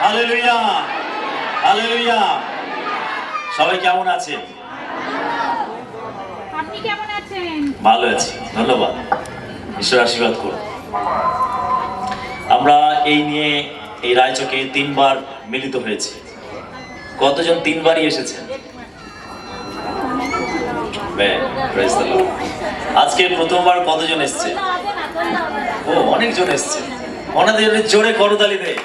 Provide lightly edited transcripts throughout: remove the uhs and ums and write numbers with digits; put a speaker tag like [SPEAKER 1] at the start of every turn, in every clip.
[SPEAKER 1] Hallelujah, hallelujah. সবাই কেমন আছেন?
[SPEAKER 2] আপনি কেমন আছেন?
[SPEAKER 1] ভালো আছি, ধন্যবাদ। ঈশ্বর আশীর্বাদ করুন। আমরা এই নিয়ে এই রায়চকে 3 বার মিলিত হয়েছি। কতজন 3 বারই এসেছেন? আজকে প্রথমবার কতজন এসছে? ও, অনেকজন এসছে। ওনাদের জোরে করতালি দেয়।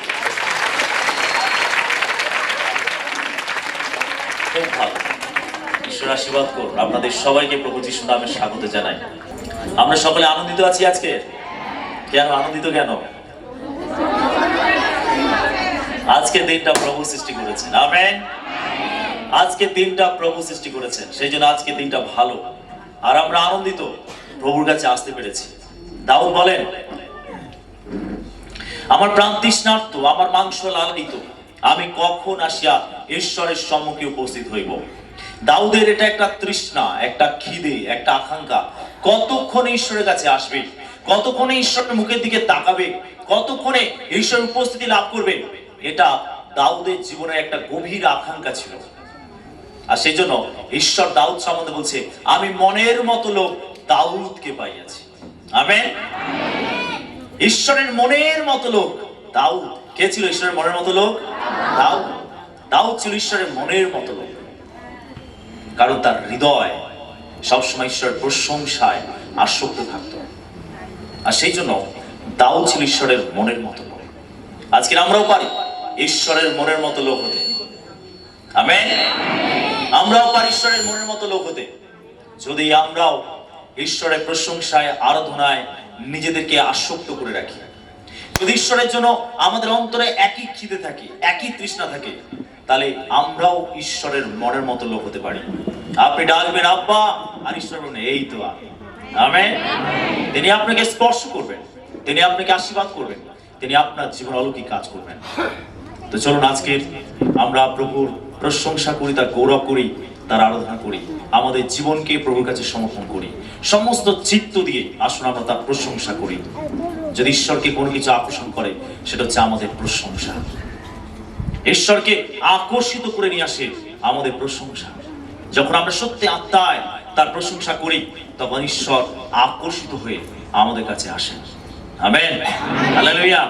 [SPEAKER 1] খুব ভালো, ঈশ্বর আশীর্বাদ করুন। আপনাদের সবাইকে প্রভু যিশুর নামে স্বাগত জানাই। আমরা সকলে আনন্দিত আছি আজকে। কেন আনন্দিত? কেন? আজকে দিনটা প্রভু সৃষ্টি করেছেন। আমেন। আজকে দিনটা প্রভু সৃষ্টি করেছেন, সেই জন্য আজকে দিনটা ভালো, আর আমরা আনন্দিত প্রভুর কাছে আসতে পেরেছি। দাউদ বলেন, আমার প্রাণ তৃষ্ণার্ত, আমার মাংস লালায়িত, আমি কখন আসিয়া ঈশ্বরের সম্মুখে উপস্থিত হইব। দাউদের এটা একটা তৃষ্ণা, একটা খিদে, একটা আকাঙ্ক্ষা। কতক্ষণে ঈশ্বরের কাছে আসবে, কতক্ষণে ঈশ্বরের মুখের দিকে তাকাবে, কতক্ষণে ঈশ্বরের উপস্থিতি লাভ করবে, এটা দাউদের জীবনের একটা গভীর আকাঙ্ক্ষা ছিল। আর সেই জন্য ঈশ্বর দাউদ সম্বন্ধে বলছে, আমি মনের মতো লোক দাউদকে পাইয়াছি। আমেন। ঈশ্বরের মনের মতো লোক দাউদ। কে ছিল ঈশ্বরের মনের মতো লোক? দাউদ। দাউদ ছিল ঈশ্বরের মনের মতো লোক, কারণ তার হৃদয় সবসময় ঈশ্বরের প্রশংসায় আসক্ত থাকত। আর সেই জন্য দাউদ ছিল ঈশ্বরের মনের মতো লোক। আজকে আমরাও পারি ঈশ্বরের মনের মতো লোক হতে। আমেন। আমরাও পারি ঈশ্বরের মনের মতো লোক হতে, যদি আমরাও ঈশ্বরের প্রশংসায়, আরাধনায় নিজেদেরকে আসক্ত করে রাখি। যদি ঈশ্বরের জন্য আমাদের অন্তরে একই খিদে থাকে, একই তৃষ্ণা থাকে, তাহলে আমরাও ঈশ্বরের মনের মতো লোক হতে পারি। আপনি ডাকবেন আব্বা, আর ঈশ্বর বলবেন এই তো আমি। আমেন। তিনি আপনাকে স্পর্শ করবেন, তিনি আপনাকে আশীর্বাদ করবেন, তিনি আপনার জীবন অলৌকিক কাজ করবেন। তো চলুন আজকে আমরা প্রভুর প্রশংসা করি, তার গৌরব করি, তার আরাধনা করি, আমাদের জীবনকে প্রভুর কাছে সমর্পণ করি। সমস্ত চিত্ত দিয়ে আসুন আমরা তার প্রশংসা করি। যদি ঈশ্বরকে কোনো কিছু আকর্ষণ করে, সেটা হচ্ছে আমাদের প্রশংসা। ঈশ্বরকে আকর্ষিত করে নিয়ে আসে আমাদের প্রশংসা। যখন আমরা সত্যি আত্মায় তার প্রশংসা করি, তখন ঈশ্বর আকর্ষিত হয়ে আমাদের কাছে আসেন। আমেন। হালেলুয়া।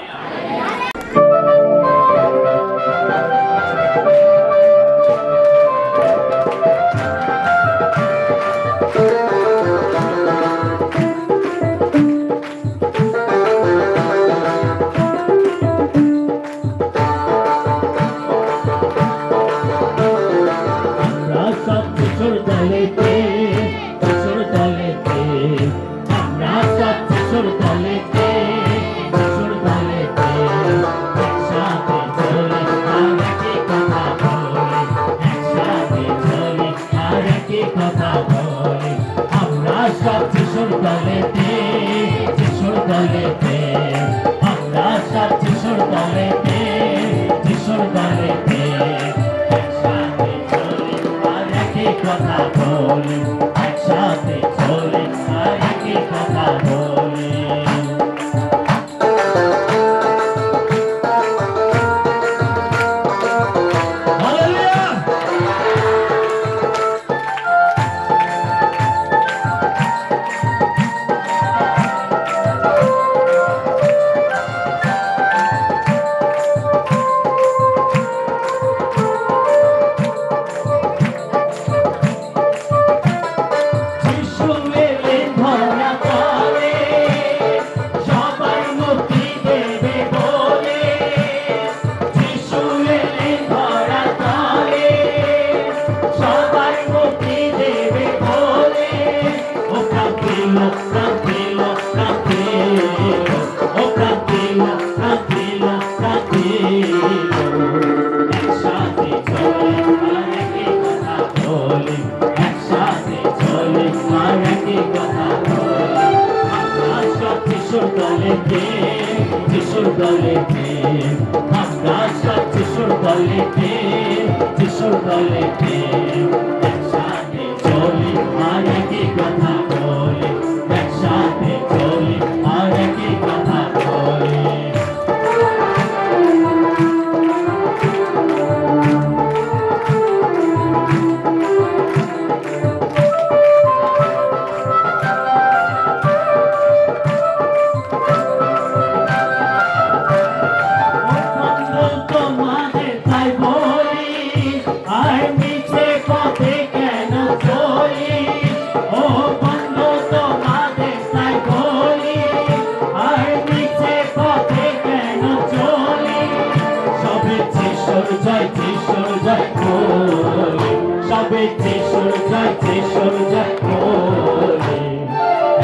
[SPEAKER 2] জয় যিশুর জয় বলে, সবে যিশুর জয় যিশুর জয় বলে,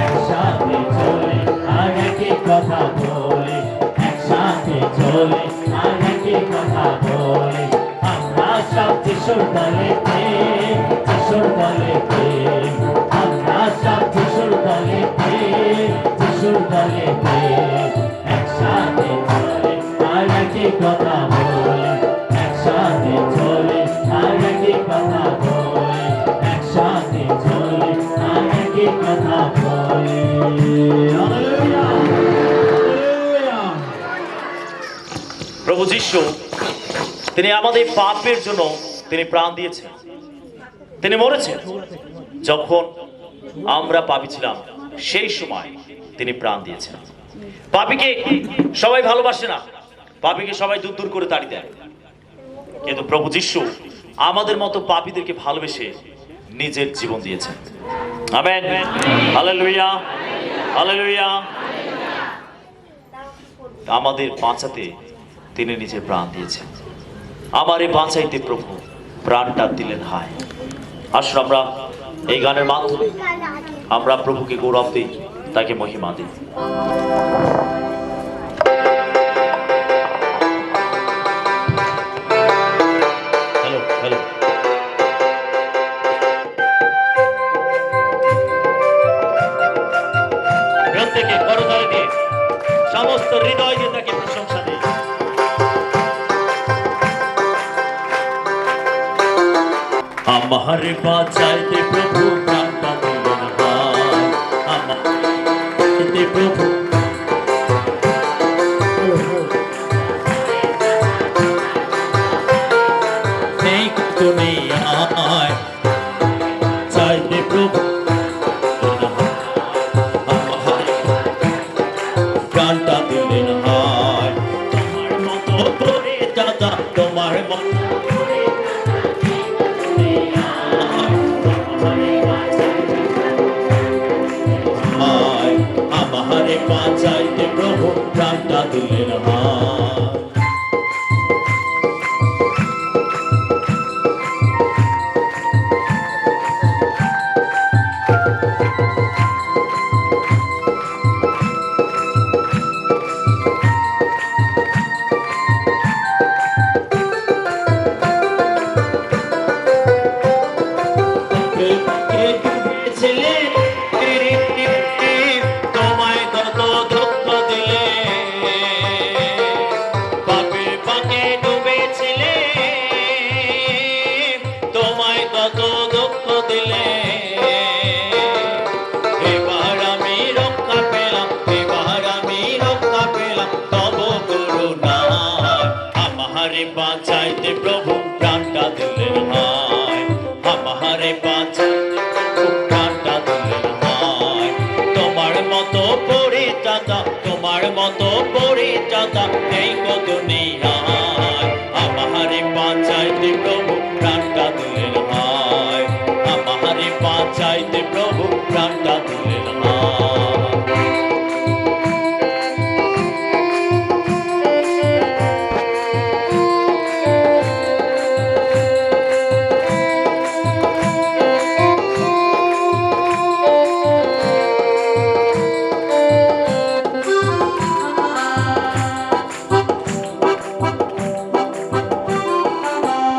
[SPEAKER 2] একসাথে চলে আর একই কথা বলে, একসাথে চলে আর একই কথা বলে, আমরা সব যিশুর দলেতে, যিশুর দলেতে, আমরা সব যিশুর দলেতে, যিশুর দলেতে, একসাথে চলে আর একই কথা বলে, একসাথে চলে আর একই কথা বলে, একসাথে চলে আর একই কথা বলে। Hallelujah, hallelujah.
[SPEAKER 1] প্রভু যিশু তিনি আমাদের পাপের জন্য তিনি প্রাণ দিয়েছেন, তিনি মরেছেন। যখন আমরা পাপী ছিলাম সেই সময় তিনি প্রাণ দিয়েছেন। পাপীকে সবাই ভালোবাসে না, পাপীকে সবাই দূর দূর করে তাড়িয়ে দেয়, কিন্তু প্রভু যিশু আমাদের মতো পাপীদেরকে ভালোবেসে নিজের জীবন দিয়েছেন। Amen, hallelujah, hallelujah. আমাদের বাঁচাতে তিনি নিজের প্রাণ দিয়েছেন। আমারে বাঁচাইতে প্রভু প্রাণটা দিলেন হায়। আসুন আমরা এই গানের মাধ্যমে আমরা প্রভুকে গৌরব দিই, তাকে মহিমা দিই। হ্যালো হ্যালো, প্রত্যেকে করতালি দিয়ে সমস্ত হৃদয় দিয়ে তাকে প্রশংসা দিই। আমারে বাঁচাইতে প্রভু প্রাণটা দিলেন হায়, আমারে প্রভু নেই দুনিয়ায়, চাইতে প্রভু আমারে প্রাণটা দিলেন হায়। তোমার মতো করে দাদা, তোমার মতো আমারে বাঁচাইতে প্রভু প্রাণটা দিলেন হায়। তোমায় কত দুঃখ দিলে, পাপের পাকে ডুবেছিলে, তোমায় কত দুঃখ দিলে, এবার আমি রক্ষা পেলাম, এবার আমি রক্ষা পেলাম তব করুণায়। আমারে বাঁচাইতে প্রভু প্রাণটা দিলেন হায়, আমারে বাঁচাইতে প্রভু প্রাণটা দিলেন হায়। তোমার মতো পরিত্রাতা, তোমার মতো পরিত্রাতা নেই গো দুনিয়ায়। আমারে বাঁচাইতে প্রভু প্রাণটা দিলেন হায়, আমারে বাঁচাইতে প্রভু প্রাণটা দিলেন হায়।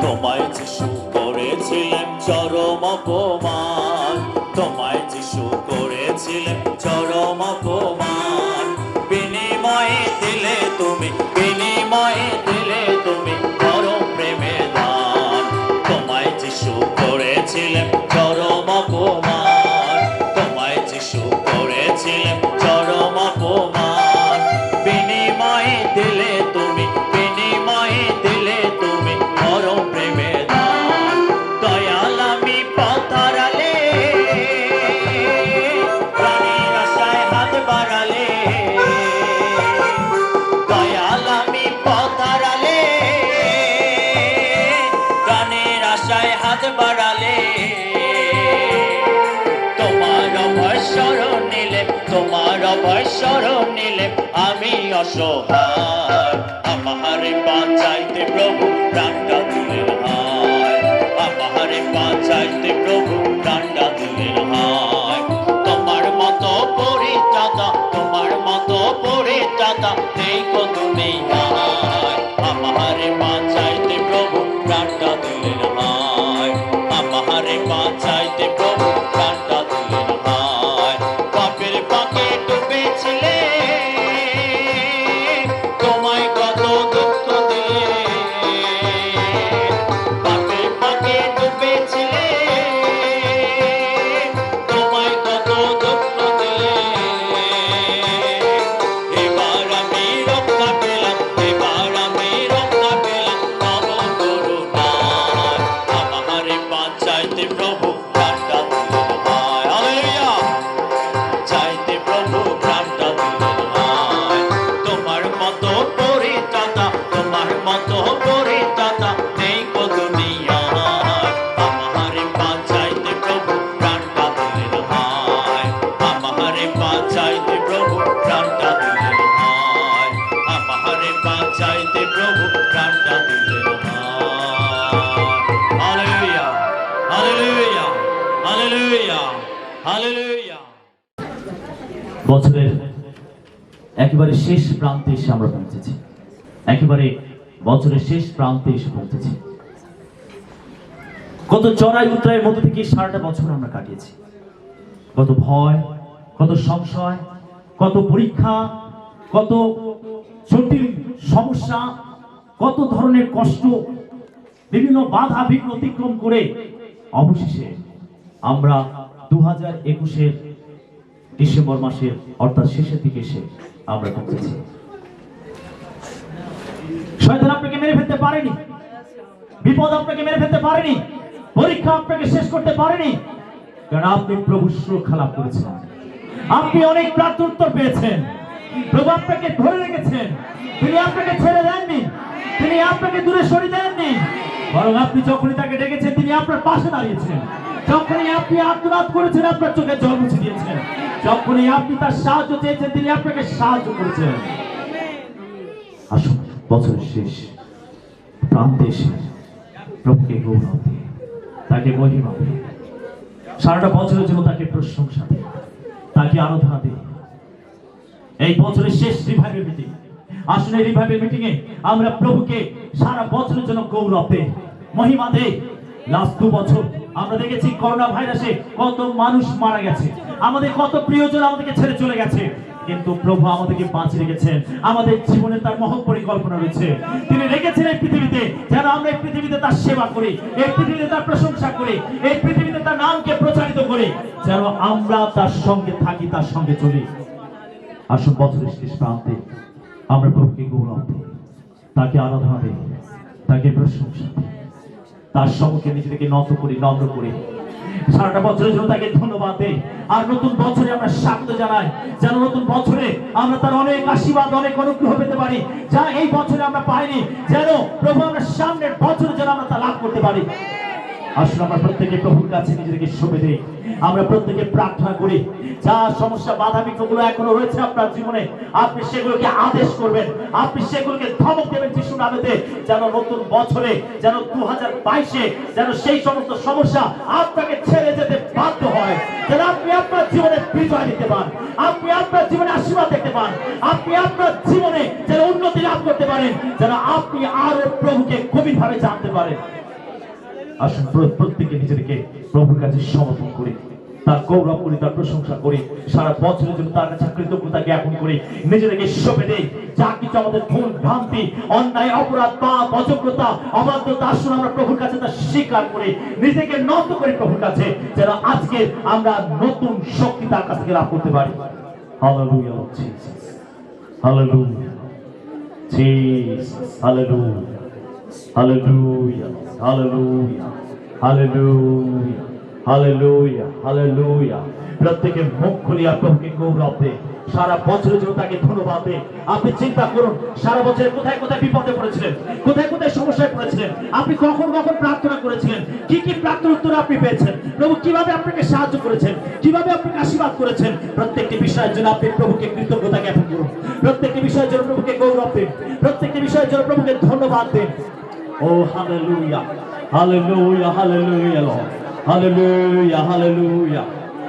[SPEAKER 1] তোমায় যিশু করেছিলেন চরম অপমান, তোমায় যিশু করেছিলেন চরম অপমান, বিনিময়ে দিলে তুমি, বিনিময়ে দিলে তুমি পরম প্রেমের দান। তোমায় যিশু করেছিলেন চরম অপমান, তোমায় যিশু করেছিলেন চরম অপমান, বিনিময়ে দিলে তুমি, বিনিময়ে দিলে তুমি পরম প্রেমের দান। দয়াল আমি পথ হারালে, প্রাণের আশায় হাত বাড়ালে, দয়াল আমি পথ হারালে, প্রাণের আশায় হাত বাড়ালে, তোমার অভয় শরণ নিলে
[SPEAKER 2] তোমার অভয় শরণ নিলে আমি অসহায়, আমারে বাঁচাইতে প্রভু প্রাণটা দিলেন হায়, আমারে বাঁচাইতে প্রভু প্রাণটা দিলেন হায়। তোমার মতো পরিত্রাতা, তোমার মতো পরিত্রাতা নেই কো দুনিয়ায়, আমারে বাঁচাইতে প্রভু প্রাণটা দিলেন হায়, আমারে বাঁচাইতে প্রভু প্রাণটা দিলেন হায়। পাপের পাকে ডুবেছিলে তোমায় কত দুঃখ দিলে, পাপের পাকে ডুবেছিলে তোমায় কত দুঃখ দিলে। এবার আমি রক্ষা পেলাম, এবার আমি রক্ষা পেলাম তব করুণায়, আমারে বাঁচাইতে প্রভু প্রাণটা দিলেন হায়। হালেলুয়া। চাইতে প্রভু প্রাণটা দিলেন হায়। তোমার মতো পরিত্রাতা, তোমার মতো পরিত্রাতা নেই কো দুনিয়ায়, আমারে বাঁচাইতে প্রভু প্রাণটা দিলেন হায়, আমারে বাঁচাইতে প্রভু প্রাণটা দিলেন হায়, আমারে বাঁচাইতে প্রভু প্রাণটা দিলেন হায়। Hallelujah, hallelujah, hallelujah, hallelujah.
[SPEAKER 3] বছরের একেবারে শেষ প্রান্তে এসে আমরা পৌঁছেছি, একেবারে বছরের শেষ প্রান্তে এসে পৌঁছেছি। কত চড়াই উতরাইয়ের মধ্যে থেকে সারাটা বছর আমরা কাটিয়েছি, কত ভয়, কত সংশয়, কত পরীক্ষা, কত জটিল সমস্যা, কত ধরনের কষ্ট, বিভিন্ন বাধা বিঘ্ন অতিক্রম করে অবশেষে আমরা 2021-এর ডিসেম্বর মাসের অর্থাৎ শেষের দিকে এসে আমরা পৌঁছেছি। শয়তান আপনাকে মেরে ফেলতে পারেনি, বিপদ আপনাকে মেরে ফেলতে পারেনি, পরীক্ষা আপনাকে শেষ করতে পারেনি, কারণ আপনি প্রভুর সুরক্ষা লাভ করেছেন। আপনি অনেক প্রার্থনোত্তর পেয়েছেন, প্রভু আপনাকে ধরে রেখেছেন, তিনি আপনাকে ছেড়ে দেননি, তিনি আপনাকে দূরে সরিয়ে দেননি, বরং আপনি যখনই তাকে ডেকেছেন তিনি আপনার পাশে দাঁড়িয়েছেন। যখনই আপনি আত্মনাদ করেছেন আপনার চোখে জল মুছে দিয়েছেন, যখনই আপনি তার সাহায্য চেয়েছেন তিনি আপনাকে সাহায্য করেছেন। আসুন বছরের শেষ প্রান্তে এসে প্রভুকে গৌরব দিয়ে, তাকে মহিমা দিয়ে, সারাটা বছরের জন্য তাকে প্রশংসা দিয়ে, তাকে আরাধনা দিয়ে, এই বছরের শেষ রিভাইভাল মিটিং, আসুন এই রিভাইভাল মিটিং এ আমরা প্রভুকে সারা বছরের জন্য গৌরব দেই, মহিমা দেই। লাস্ট 2 বছর আমরা দেখেছি করোনা ভাইরাসে কত মানুষ মারা গেছে, আমাদের কত প্রিয়জন আমাদেরকে ছেড়ে চলে গেছে, কিন্তু প্রভু আমাদেরকে বাঁচিয়ে রেখেছেন। আমাদের জীবনে তার মহৎ পরিকল্পনা রয়েছে, তিনি রেখেছেন এই পৃথিবীতে যেন আমরা এই পৃথিবীতে তার সেবা করি, এই পৃথিবীতে তার প্রশংসা করি, এই পৃথিবীতে তার নামকে প্রচারিত করি, যেন আমরা তার সঙ্গে থাকি, তার সঙ্গে চলি। আসুন বছরের শেষ প্রান্তে আমরা প্রভুকে গৌরব দিই, তাকে আরাধনা দিই, তাকে প্রশংসা দিই, তার সম্মুখে নিজেদেরকে নত করি, নম্র করি, সারাটা বছরের জন্য তাকে ধন্যবাদ দেই। আর নতুন বছরে আমরা স্বাগত জানাই, যেন নতুন বছরে আমরা তার অনেক আশীর্বাদ, অনেক অনুগ্রহ পেতে পারি, যা এই বছরে আমরা পাইনি, যেন প্রভু আমরা সামনের বছরে যেন আমরা তা লাভ করতে পারি। আসলে আমরা প্রত্যেকে প্রভুর কাছে নিজেদেরকে সঁপে দেই, আমরা প্রত্যেকে প্রার্থনা করি, যা সমস্যা বাধা বিঘ্নগুলো এখনো রয়েছে আপনার জীবনে, আপনি সেগুলোকে আদেশ করবেন, আপনি সেগুলোকে ধমক দেবেন যিশুর নামেতে, যেন নতুন বছরে, যেন 2022-এ যেন সেই সমস্ত সমস্যা আপনাকে ছেড়ে যেতে বাধ্য হয়, যেন আপনি আপনার জীবনে বিজয় দিতে পান, আপনি আপনার জীবনে আশীর্বাদ দেখতে পান, আপনি আপনার জীবনে যেন উন্নতি লাভ করতে পারেন, যেন আপনি আরো প্রভুকে গভীরভাবে জানতে পারেন। আসুন প্রত্যেকে নিজেদেরকে প্রভুর কাছে সমর্পণ করি, তার গৌরব করি, তার প্রশংসা করি, সারা বছরের জন্য তার কাছে কৃতজ্ঞতা জ্ঞাপন করি, নিজেদেরকে সঁপে দেই। যা কিছু আমাদের ভুল ভ্রান্তি, অন্যায়, অপরাধ, পাপ, অযোগ্যতা, অবাধ্যতা, আসুন আমরা প্রভুর কাছে তা স্বীকার করি, নিজেকে নত করি প্রভুর কাছে, যেন আজকে আমরা নতুন শক্তি তার কাছ থেকে লাভ করতে পারি। Hallelujah, Jesus, hallelujah, Jesus, hallelujah, hallelujah, hallelujah, hallelujah, hallelujah, hallelujah. প্রত্যেকে মুখ খুলিয়া প্রভুকে গৌরব দে, সারা বছরের জন্য তাকে ধন্যবাদ দে। আপনি চিন্তা করুন, সারা বছরে কোথায় কোথায় বিপদে পড়েছিলেন, কোথায় কোথায় সমস্যায় পড়েছিলেন, করেছিলেন, আপনি কখন কখন প্রার্থনা করেছিলেন, কি কি প্রার্থনার উত্তর আপনি পেয়েছেন, প্রভু কিভাবে আপনাকে সাহায্য করেছেন, কিভাবে আপনাকে আশীর্বাদ করেছেন, প্রত্যেকটি বিষয়ের জন্য আপনি প্রভুকে কৃতজ্ঞতা জ্ঞাপন করুন। প্রত্যেকটি বিষয়ের জন্য প্রভুকে গৌরব দিন, প্রত্যেকটি বিষয়ের জন্য প্রভুকে ধন্যবাদ দিন। ও hallelujah, hallelujah, hallelujah Lord, hallelujah, hallelujah,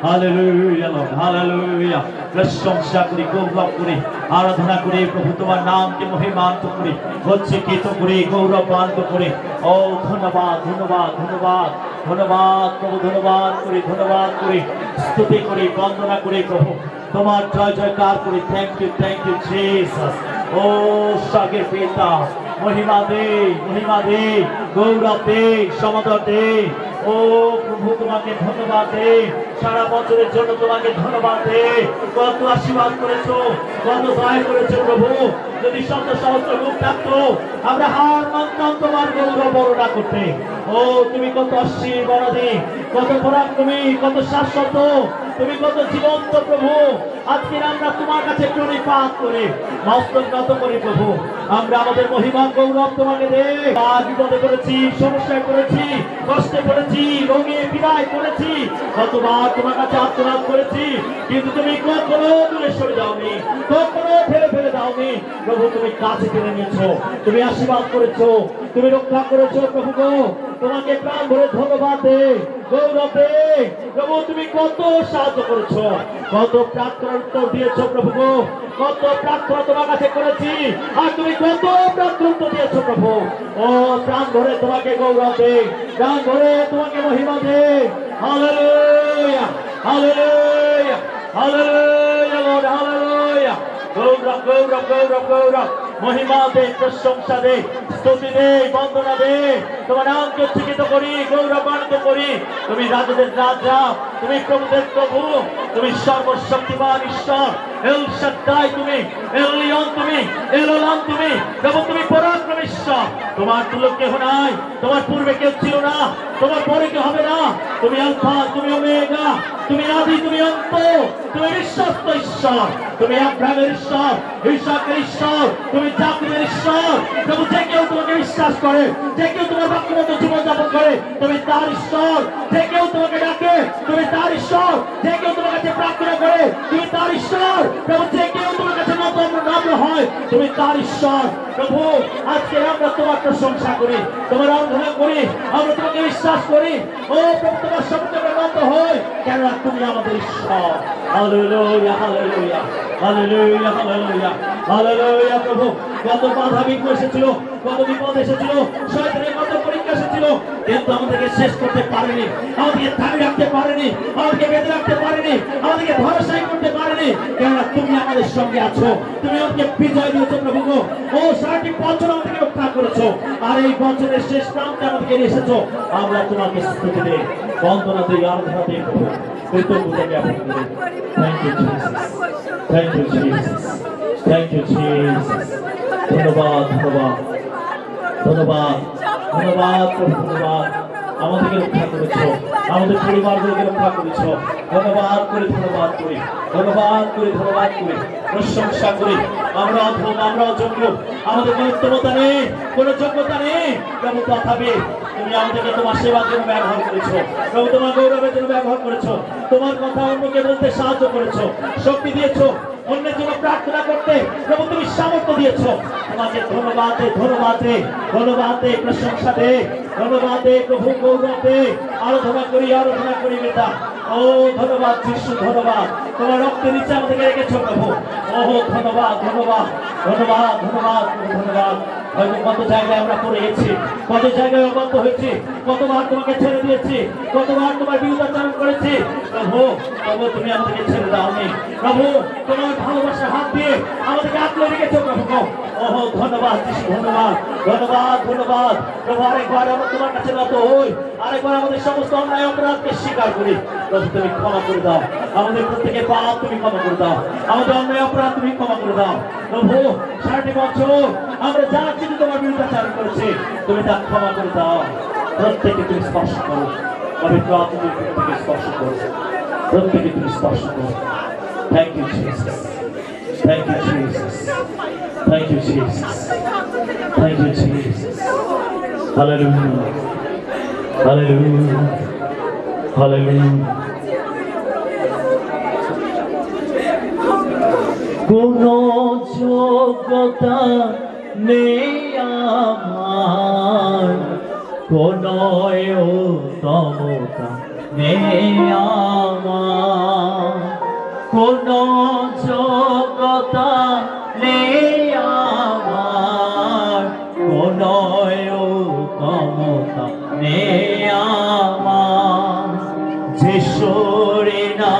[SPEAKER 3] hallelujah Lord, hallelujah. প্রশংসা করি, গৌরব করি, আরাধনা করি প্রভু, তোমার নামকে মহিমান্বিত করি, গচ্ছিত করি, গৌরবান্বিত করি। ও ধন্যবাদ, ধন্যবাদ, ধন্যবাদ, ধন্যবাদ প্রভু, ধন্যবাদ করি, ধন্যবাদ করি, স্তুতি করি, বন্দনা করি প্রভু, তোমার জয় জয়কার করি। Thank you Jesus. ও স্বর্গের পিতা, মহিমা দে, মহিমা দে, গৌরব দে, সমাদর দে। ও প্রভু তোমাকে ধন্যবাদ দে, সারা বছরের জন্য তোমাকে ধন্যবাদ দে। কত আশীর্বাদ করেছো, কত দয়া করেছো প্রভু। যদি শত সহস্র রূপ থাকতো, আমরা হার মানতাম তোমার গৌরব বর্ণনা করতে। ও তুমি কত অসীম বড়দি, কত পরাক্রমী, কত শাশ্বত, তুমি কত জীবন্ত প্রভু। আজকে আমরা তোমার কাছে প্রণিপাত করে মস্তক নত করি প্রভু। আমরা আমাদের মহিমা গৌরব তোমাকে দে। আর বিপদে করেছি, সমস্যায় করেছি, কষ্টে পড়েছি, রোগে পীড়ায় করেছি, কতবার তোমার কাছে আত্মনাদ করেছি, কিন্তু তুমি কখনো দূরে সরে যাওনি, কখনো ফেলে দাওনি প্রভু। তুমি কাছে টেনে নিয়েছো, তুমি আশীর্বাদ করেছো, তুমি রক্ষা করেছো প্রভু গো। তোমাকে প্রাণ ভরে ধন্যবাদ দে, গৌরব দে প্রভু। তুমি কত সাহায্য করেছো, কত প্রার্থনার উত্তর দিয়েছো প্রভু গো। কত প্রার্থনা তোমার কাছে করেছি, আর তুমি কত প্রার্থনা উত্তর দিয়েছো প্রভু। ও প্রাণ ভরে তোমাকে গৌরব দে, প্রাণ ভরে তোমাকে মহিমা দে। Hallelujah, hallelujah, hallelujah Lord, hallelujah. গৌরব, গৌরব, গৌরব, গৌরব, মহিমা দে, প্রশংসা দে, স্তুতি দে, বন্দনা দে। তোমার নামকে উচ্চকিত করি, গৌরবান্বিত করি। তুমি রাজাদের রাজা, তুমি প্রভুদের প্রভু, তুমি সর্বশক্তিমান ঈশ্বর। এল শাদ্দাই তুমি, এলিয়ন তুমি, এলোলাম তুমি প্রভু, তুমি পরাক্রমী ঈশ্বর। তোমার তুল্য কেহ নাই, তোমার পূর্বে কেউ ছিল না, তোমার পরে কেউ হবে না। তুমি আলফা, তুমি ওমেগা, তুমি আদি, তুমি অন্ত, তুমি বিশ্বস্ত ঈশ্বর, তুমি আব্রাহামের ঈশ্বর, ইসাকের ঈশ্বর, তুমি জাকবের ঈশ্বর প্রভু। যে কেউ তোমাকে বিশ্বাস করে, যে কেউ তোমার বাক্য মতো জীবন যাপন করে, তুমি তার ঈশ্বর। যে কেউ তোমাকে ডাকে, তুমি তার ঈশ্বর। যে কেউ তোমার কাছে প্রার্থনা করে, তুমি তার ঈশ্বর প্রভু। যে কেউ তোমার কাছে নম্র হয়, তুমি তার ঈশ্বর প্রভু। আজকে আমরা তোমার প্রশংসা করি, তোমার আরাধনা করি, আমরা তোমাকে বিশ্বাস করি। ও প্রভু, তোমার শব্দে আমরা নত হই, কেননা তুমি আমাদের ঈশ্বর। Hallelujah, hallelujah, hallelujah, hallelujah, hallelujah প্রভু। কত বাধা বিঘ্ন এসেছিল, কত বিপদ এসেছিল, শয়তানের কত পরীক্ষা এসেছিল, কিন্তু আমাদেরকে শেষ করতে পারেনি, আমাদেরকে থামে রাখতে পারেনি, আমাদেরকে বেঁধে রাখতে পারেনি, আমাদেরকে ভরসাই করতে পারেনি, কেননা তুমি আমাদের সঙ্গে আছো। তুমি আমাকে বিজয় দিয়েছো প্রভু গো। ও সারাটি বছর আমাদেরকে রক্ষা করেছো, আর এই বছরের শেষ প্রান্তে আমাদেরকে নিয়ে এসেছো। আমরা তোমাকে স্তুতি দেই, বন্দনা দেই, আরাধনা দেই প্রভু, কৃতজ্ঞতা জ্ঞাপন করি। Thank you Jesus, thank you Jesus, thank you Jesus. ধন্যবাদ, ধন্যবাদ, ধন্যবাদ, ধন্যবাদ প্রভু, ধন্যবাদ। আমাদেরকে রক্ষা করেছো, আমাদের পরিবারগুলোকে রক্ষা করেছো। ধন্যবাদ করি, ধন্যবাদ করি, ধন্যবাদ করি, ধন্যবাদ করি, প্রশংসা করি। আমরা অধম, আমরা অযোগ্য, আমাদের কোনো উত্তমতা নেই, কোনো যোগ্যতা নেই প্রভু, তথাপি তুমি আমাদেরকে তোমার সেবার জন্য ব্যবহার করেছো প্রভু, তোমার গৌরবের জন্য ব্যবহার করেছো, তোমার কথা অন্যকে বলতে সাহায্য করেছো, শক্তি দিয়েছো অন্যের জন্য প্রার্থনা করতে প্রভু, তুমি সামর্থ্য দিয়েছো। তোমাকে ধন্যবাদ দে, ধন্যবাদ দে, ধন্যবাদ দে, প্রশংসা দে, ধন্যবাদ দে প্রভু, গৌরব দে, আরাধনা করি, আরাধনা করি বেটা। ও ধন্যবাদ যিশু, ধন্যবাদ, তোমার রক্তের নিচে আমাদেরকে রেখেছো প্রভু। ও ধন্যবাদ, ধন্যবাদ, ধন্যবাদ, ধন্যবাদ, ধন্যবাদ। হয়তো কত জায়গায় আমরা পড়ে গেছি, কত জায়গায় অবাধ্য হয়েছি, কতবার তোমাকে ছেড়ে দিয়েছি, কতবার তোমার বিরুদ্ধাচরণ করেছি প্রভু। প্রভু তুমি আমাদেরকে ছেড়ে দাওনি প্রভু, তোমার ভালোবাসার হাত দিয়ে আমাদেরকে আঁকলে রেখেছো প্রভু। ও ধন্যবাদ যিশু, ধন্যবাদ, ধন্যবাদ, ধন্যবাদ প্রভু। আরেকবার আমরা তোমার কাছে নত হই, আরেকবার আমাদের সমস্ত অন্যায় অপরাধকে স্বীকার করি প্রভু। তুমি ক্ষমা করে দাও, আমাদের প্রত্যেকের পাপ তুমি ক্ষমা করে দাও, আমাদের অন্যায় অপরাধ তুমি ক্ষমা করে দাও প্রভু। সারাটি বছর আমরা যা কিছু তোমার বিরুদ্ধাচরণ করেছি, তুমি তা ক্ষমা করে দাও। প্রত্যেকে তুমি স্পর্শ করো, পবিত্র আত্মা তুমি প্রত্যেকে স্পর্শ করো, প্রত্যেকে তুমি স্পর্শ করো। Thank you Jesus, thank you Jesus, thank you Jesus, thank you Jesus. Hallelujah, hallelujah, hallelujah. কোনো যোগ্যতা নেই আমার, কোনো উত্তমতা নেই আমার, কোনো যোগ্যতা নেই আমার, কোনো উত্তমতা নেই আমার। যে সরে না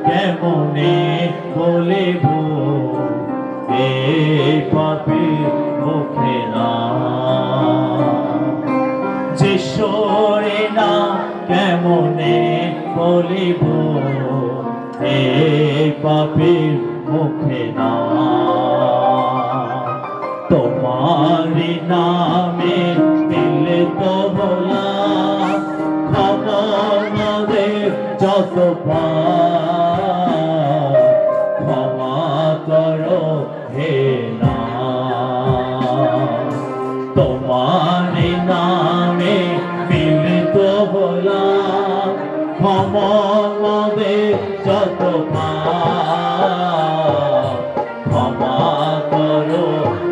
[SPEAKER 3] কেমনে বলিব এই পাপীর মুখে না, যে সরে না কেমনে বলিব এই পাপীর মুখে না। তোমার নামে মিলিত হলাম, ক্ষমা আমাদের যত পাপ, ক্ষমা করো হে না। তোমার নামে মিলিত হলাম, ক্ষমা আমাদের যত পাপ, ক্ষমা করো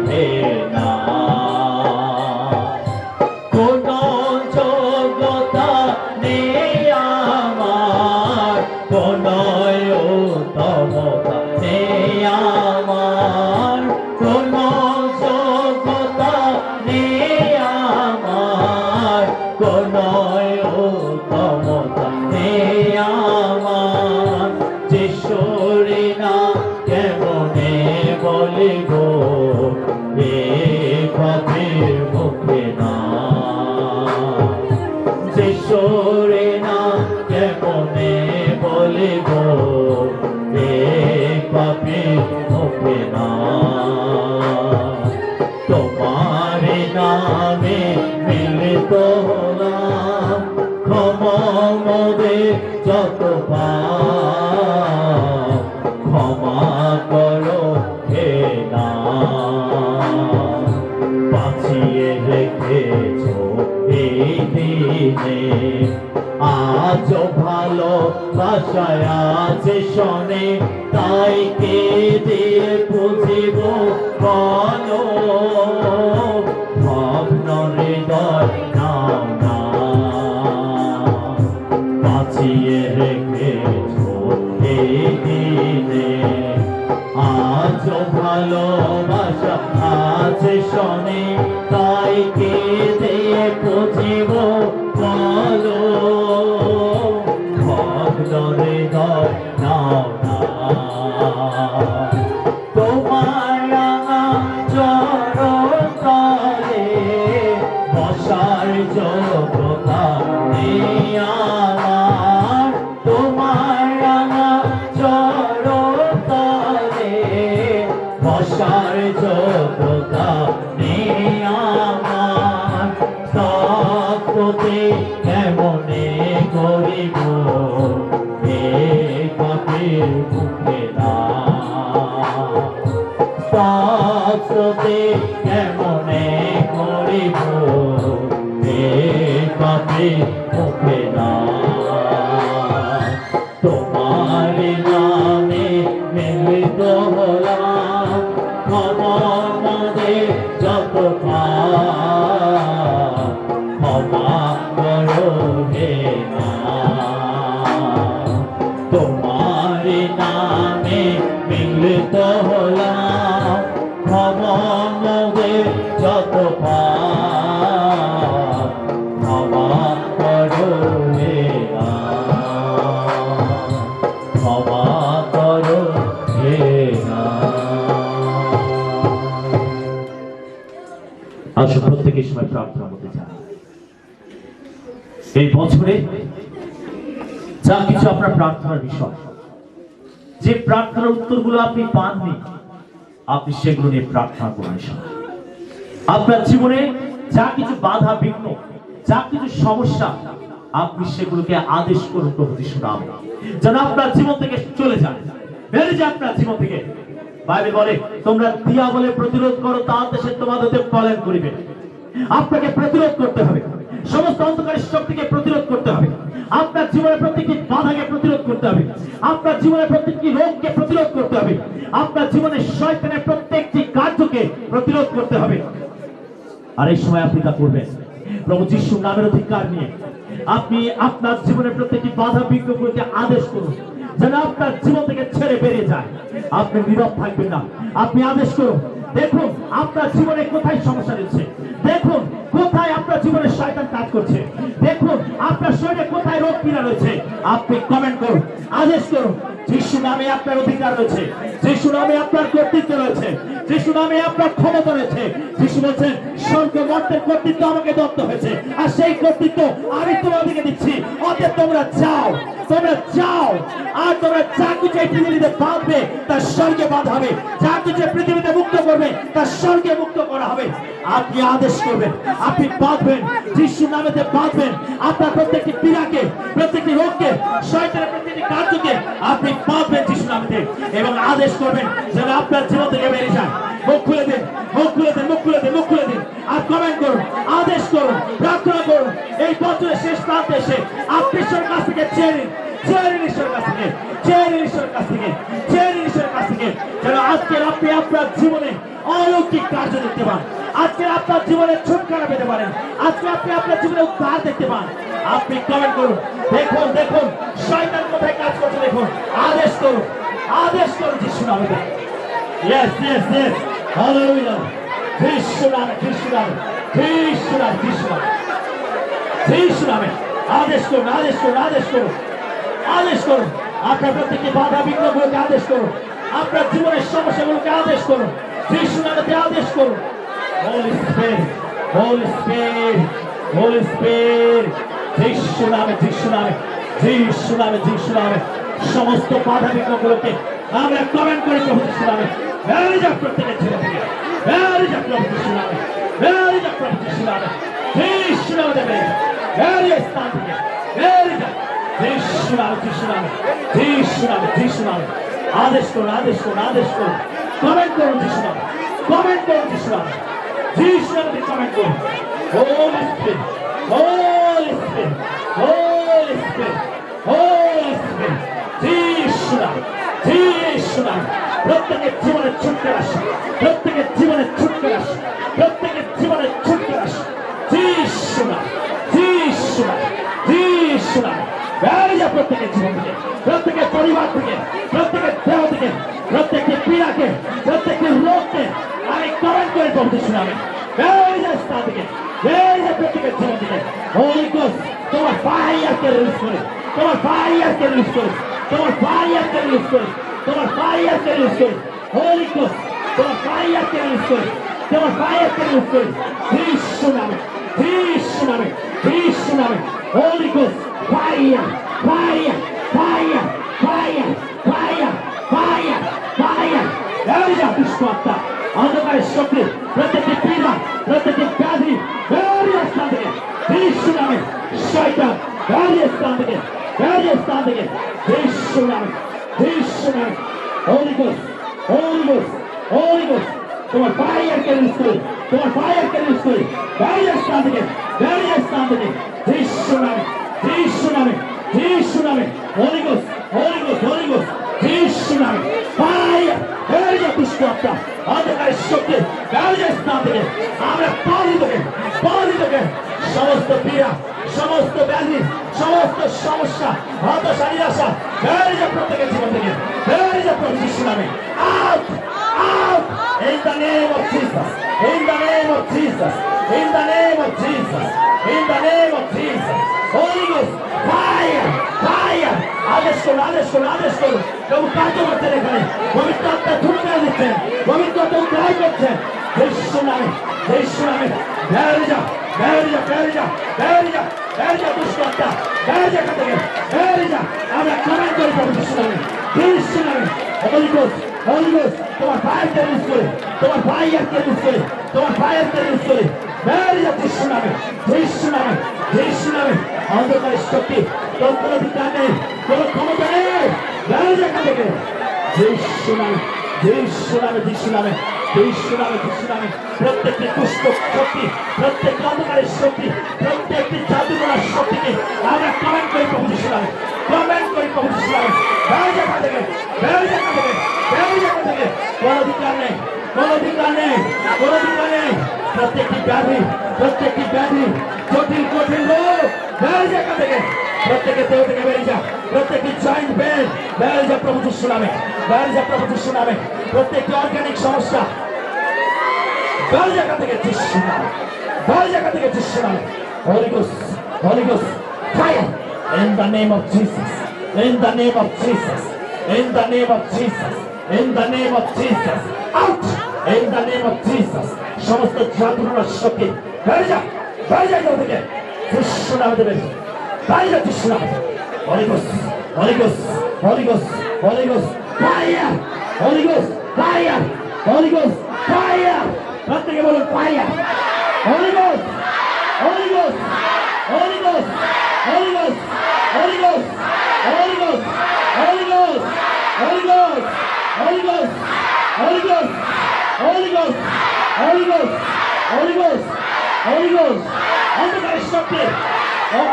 [SPEAKER 3] হে না। কোনো যোগ্যতা নেই আমার, কোনো উত্তমতা নেই আমার, কোনো যোগ্যতা নেই আমার, কোনো উত্তমতা নেই আমার। যে সরে না কেমনে বলিব এই পাপীর মুখে না, যে সরে না কেমনে বলিব এই পাপীর মুখে না। তোমার নামে মিলিত হলাম, ক্ষমা আমাদের যত পাপ, ক্ষমা করো হে না। বাঁচিয়ে রেখেছ এই দিনে, আজ ভালো বাসায় আছে শোনে, তাই কে দিয়ে বুঝিব বলো। ভগ্ন হৃদয় নাও না, বাঁচিয়ে রেখেছ এই দিনে, আজ ভালোবাসা আছে শোনে, তাই কে দিয়ে বুঝিব বলো। ভগ্ন হৃদয় নাও না, তোমার চরণ তলে বসার যোগ্যতা নেই আমার, তোমার চরণ তলে বসার যোগ্যতা নেই আমার। তত্ত্বতে কেমনে করিব এই পাপীর মুখে না, তত্ত্বতে কেমনে করিব এই পাপীর মুখে না। তোমার নামে মিলিত হলাম, ক্ষমা আমাদের যত পাপ, ক্ষমা করো হে না। তোমার নামে মিলিত হলাম, ক্ষমা আমাদের যত পাপ, ক্ষমা করো হে না, ক্ষমা করো হে না। আসুন প্রত্যেকের সময় প্রার্থনা করতে চান। এই বছরে যা কিছু আপনার প্রার্থনার বিষয়, যে প্রার্থনার উত্তরগুলো আপনি পাননি, আপনি সেগুলো নিয়ে প্রার্থনা করুন। আপনার জীবনে যা কিছু বাধা বিঘ্ন, যা কিছু সমস্যা, আপনি সেগুলোকে আদেশ করুন প্রভু যিশুর নামে, যেন আপনার জীবন থেকে চলে যায়, বেড়ে যায় আপনার জীবন থেকে। বাইবেল বলে তোমরা দিয়া বলে প্রতিরোধ করো, তাহাতে সে তোমাদের পলায়ন করিবে। আপনাকে প্রতিরোধ করতে হবে, সমস্ত অন্ধকারের শক্তিকে প্রতিরোধ করতে হবে, আপনার জীবনের প্রত্যেকটি বাধাকে প্রতিরোধ করতে হবে, আপনার জীবনের প্রত্যেকটি রোগকে প্রতিরোধ করতে হবে, আপনার জীবনের শয়তানের প্রত্যেকটি কার্যকে প্রতিরোধ করতে হবে। আর এই সময় আপনি তা করবেন প্রভু যিশুর নামের অধিকার নিয়ে। আপনি আপনার জীবনের প্রত্যেকটি বাধা বিঘ্নগুলোকে আদেশ করুন যেন আপনার জীবন থেকে ছেড়ে বেরিয়ে যায়। আপনি নীরব থাকবেন না, আপনি আদেশ করুন। দেখুন আপনার জীবনে কোথায় সমস্যা রয়েছে, দেখুন কোথায় আপনার জীবনে শয়তান কাজ করছে, দেখুন আপনার শরীরে কোথায় রোগ পীড়া রয়েছে। আপনি কমেন্ট করুন, আদেশ করুন। যিশু নামে আপনার অধিকার রয়েছে, যিশু নামে আপনার কর্তৃত্ব রয়েছে, যিশু নামে আপনার ক্ষমতা রয়েছে। যিশু বলছেন স্বর্গ মর্তের কর্তৃত্ব আমাকে দত্ত হয়েছে, আর সেই কর্তৃত্ব আমি তোমাদেরকে দিচ্ছি। অতএব তোমরা যাও, তোমরা যাও, আর তোমরা যা কিছু এই পৃথিবীতে বাঁধবে তার স্বর্গে বাঁধা হবে, যা কিছু পৃথিবীতে মুক্ত করবে তার স্বর্গে মুক্ত করা হবে। আপনি আদেশ করবেন, আপনি বাঁধবেন, যিশু নামেতে বাঁধবেন। আপনার প্রত্যেকটি পীড়াকে, প্রত্যেকটি রোগকে, শয়তানের প্রত্যেকটি কার্যকে আপনি বাঁধবেন যিশু নামেতে, এবং আদেশ করবেন যেন আপনার জীবন থেকে বেরিয়ে যায়। মুখ খুলে দিন, মুখ খুলে দিন, মুখ খুলে দিন, মুখ খুলে দিন, আর কমেন্ট করুন, আদেশ করুন, প্রার্থনা করুন। এই বছরের শেষ প্রান্তে এসে আপনি ঈশ্বরের কাছ থেকে চেয়ে নিন, চেয়ে নিন ঈশ্বরের কাছ থেকে, চেয়ে নিন ঈশ্বরের কাছ থেকে, চেয়ে নিন ঈশ্বরের কাছ থেকে, যেন আজকে আপনি আপনার জীবনে অলৌকিক কার্য দেখতে পান, আজকে আপনার জীবনে ছুটকারা পেতে পারেন, আজকে আপনি আপনার জীবনে উদ্ধার দেখতে পান। আপনি কমেন্ট করুন, দেখুন দেখুন শয়তান কোথায় কাজ করছে, দেখুন, আদেশ করুন, আদেশ করুন যিশু নামে। Yes, yes, yes. Hallelujah. যিশু নামে, যিশু নামে, যিশু নামে, যিশু নামে, যিশু নামে আদেশ করুন, আদেশ করুন, আদেশ করুন, আদেশ করুন। আপনার প্রত্যেকটি বাধা বিঘ্নগুলোকে আদেশ করুন, আপনার জীবনের সমস্যাগুলোকে আদেশ করুন, যিশু নামেতে আদেশ করুন। Holy Spirit, Holy Spirit, Holy Spirit. যিশু নামে, যিশু নামে, যিশু নামে, যিশু নামে সমস্ত বাধা বিঘ্নগুলোকে আমরা কমেন্ট করে প্রভু যিশু নামে বেরিয়ে যাক প্রত্যেকের জীবন থেকে, বেরিয়ে যাক প্রভু যিশু নামে, বেরিয়ে যাক প্রভু যিশু নামে, যিশু নামে বেরিয়ে যাক, বেরিয়ে স্থান থেকে বেরিয়ে যাক যিশু নামে, যিশু নামে, যিশু নামে, যিশু নামে আদেশ করুন, আদেশ করুন, আদেশ করুন। কমেন্ট করুন যিশু নামে, কমেন্ট করুন যিশু নামে, যিশু নামে কমেন্ট করুন। Holy Spirit, Holy Spirit, Holy Spirit, Holy Spirit, যিশু নামে, যিশু নামে প্রত্যেকের জীবনে ছুটতে আসে, প্রত্যেকের জীবনে ছুটতে আসে, প্রত্যেকের জীবনে ছুটতে আসে যিশু নামে, যিশু নামে, যিশু নামে বেরিয়ে যা প্রত্যেকের জীবন থেকে, প্রত্যেকের পরিবার থেকে, প্রত্যেকের দেহ থেকে, প্রত্যেকটি পীড়াকে, প্রত্যেকটি রোগকে আমি কমেন্ট করে প্রভু যিশু নামে বেরিয়ে যা স্থান থেকে, বেরিয়ে যা প্রত্যেকের জীবন থেকে। Holy Ghost তোমার ফায়ারকে রিলিজ করে, তোমার ফায়ারকে রিলিজ করে, তোমার ফায়ারকে রিলিজ করে, তোমার ফায়ারকে রিলিজ করে। Holy Ghost তোমার ফায়ারকে রিলিজ করে, তোমার ফায়ারকে রিলিজ করে যিশু নামে, যিশু নামে, যিশু নামে। Holy Ghost fire, fire, fire, fire, fire, fire, fire. বেরিয়ে যা দুষ্ট আত্মা, অন্ধকারের শক্তি, প্রত্যেকটি পীড়া, প্রত্যেকটি ব্যাধি বেরিয়ে স্থান থেকে যিশু নামে। শয়তান বেরিয়ে স্থান থেকে, বেরিয়ে স্থান থেকে যিশু নামে, যিশু নামে। Holy Ghost, Holy Ghost, Holy Ghost তোমার ফায়ারকে রিলিজ করে, তোমার ফায়ারকে রিলিজ করে বেরিয়ে স্থান থেকে, বেরিয়ে স্থান থেকে যিশু নামে, যিশু নামে, যিশু নামে। Holy Ghost, Holy Ghost, Holy Ghost যিশু নামে ফায়ার বেরিয়ে যা দুষ্ট আত্মা, অন্ধকারের শক্তি বেরিয়ে স্থান থেকে আমরা পালি তোকে, পালি তোকে। সমস্ত পীড়া, সমস্ত ব্যাধি, সমস্ত সমস্যা, হতাশা, নিরাশা বেরিয়ে যা প্রত্যেকের জীবন থেকে, বেরিয়ে যা প্রভু যিশু নামে। Out, out in the name of Jesus, in the name of Jesus, in the name of Jesus, in the name of Jesus. Holy Ghost fire, fire আদেশ করুন, আদেশ করুন, আদেশ করুন। প্রভু কার্য করছেন এখানে, পবিত্র আত্মা ঢুকে দিচ্ছেন, পবিত্র আত্মা উদ্ধার করছেন যিশু নামে, যিশু নামে বেরিয়ে যা, বেরিয়ে যা, বেরিয়ে যা, বেরিয়ে যা, বেরিয়ে যা দুষ্ট আত্মা, বেরিয়ে যা এখান থেকে, বেরিয়ে যা। আমরা কমেন্ট করি প্রভু যিশু নামে, যিশু নামে। Holy Ghost, Holy Ghost তোমার ফায়ারকে রিলিজ করে, তোমার ফায়ারকে রিলিজ করে, তোমার ফায়ারকে রিলিজ করে বেরিয়ে যা যিশু নামে, যিশু নামে, যিশু নামে। অন্ধকারের শক্তি তোর কোনো অধিকার নেই, কোনো ক্ষমতা নেই, বেরিয়ে যা এখান থেকে যিশু নামে, যিশু নামে, যিশু নামে, যিশু নামে, যিশু নামে। প্রত্যেকটি দুষ্ট শক্তি, প্রত্যেকটি প্রত্যেকটি জাদুকরের শক্তিকে আমরা কমেন্ট করি প্রভু যিশুর নামে, কমেন্ট করি প্রভু যিশুর নামে। বেরিয়ে যা এখান থেকে, বেরিয়ে যা এখান থেকে, বেরিয়ে যা এখান থেকে। কোনো অধিকার নেই, কোনো অধিকার নেই, কোনো অধিকার নেই। প্রত্যেকটি ব্যাধি, প্রত্যেকটি ব্যাধি, জটিল কঠিন রোগ বেরিয়ে যা এখান থেকে। প্রত্যেকের দেহ থেকে বেরিয়ে যা, প্রত্যেকটি জয়েন্ট পেন বেরিয়ে যা প্রভু যিশুর নামে, বেরিয়ে যা প্রভু যিশুর নামে। প্রত্যেকটি অর্গানিক সমস্যা বেরিয়ে যা এখান থেকে যিশুর নামে, বেরিয়ে যা এখান থেকে যিশুর নামে। Holy Ghost, Holy Ghost, fire in the name of Jesus, in the name of Jesus, in the name of Jesus, in the name of Jesus, out in the name of Jesus. সমস্ত জাদুর শক্তি বেরিয়ে যা, বেরিয়ে যা এখান থেকে যিশুর নামে বেরিয়ে যা, বেরিয়ে যা যিশুর নামে। Holy Ghost, Holy Ghost, Holy Ghost, Holy Ghost, fire, Holy Ghost, fire, Holy Ghost, fire. প্রত্যেকে বলুন fire, Holy Ghost, Holy Ghost, Holy Ghost, Holy Ghost, Holy Ghost, Holy Ghost, Holy Ghost, Holy Ghost, Holy Ghost, Holy Ghost, Holy Ghost, Holy Ghost, Holy Ghost, Holy Ghost, অন্ধকারের শক্তি,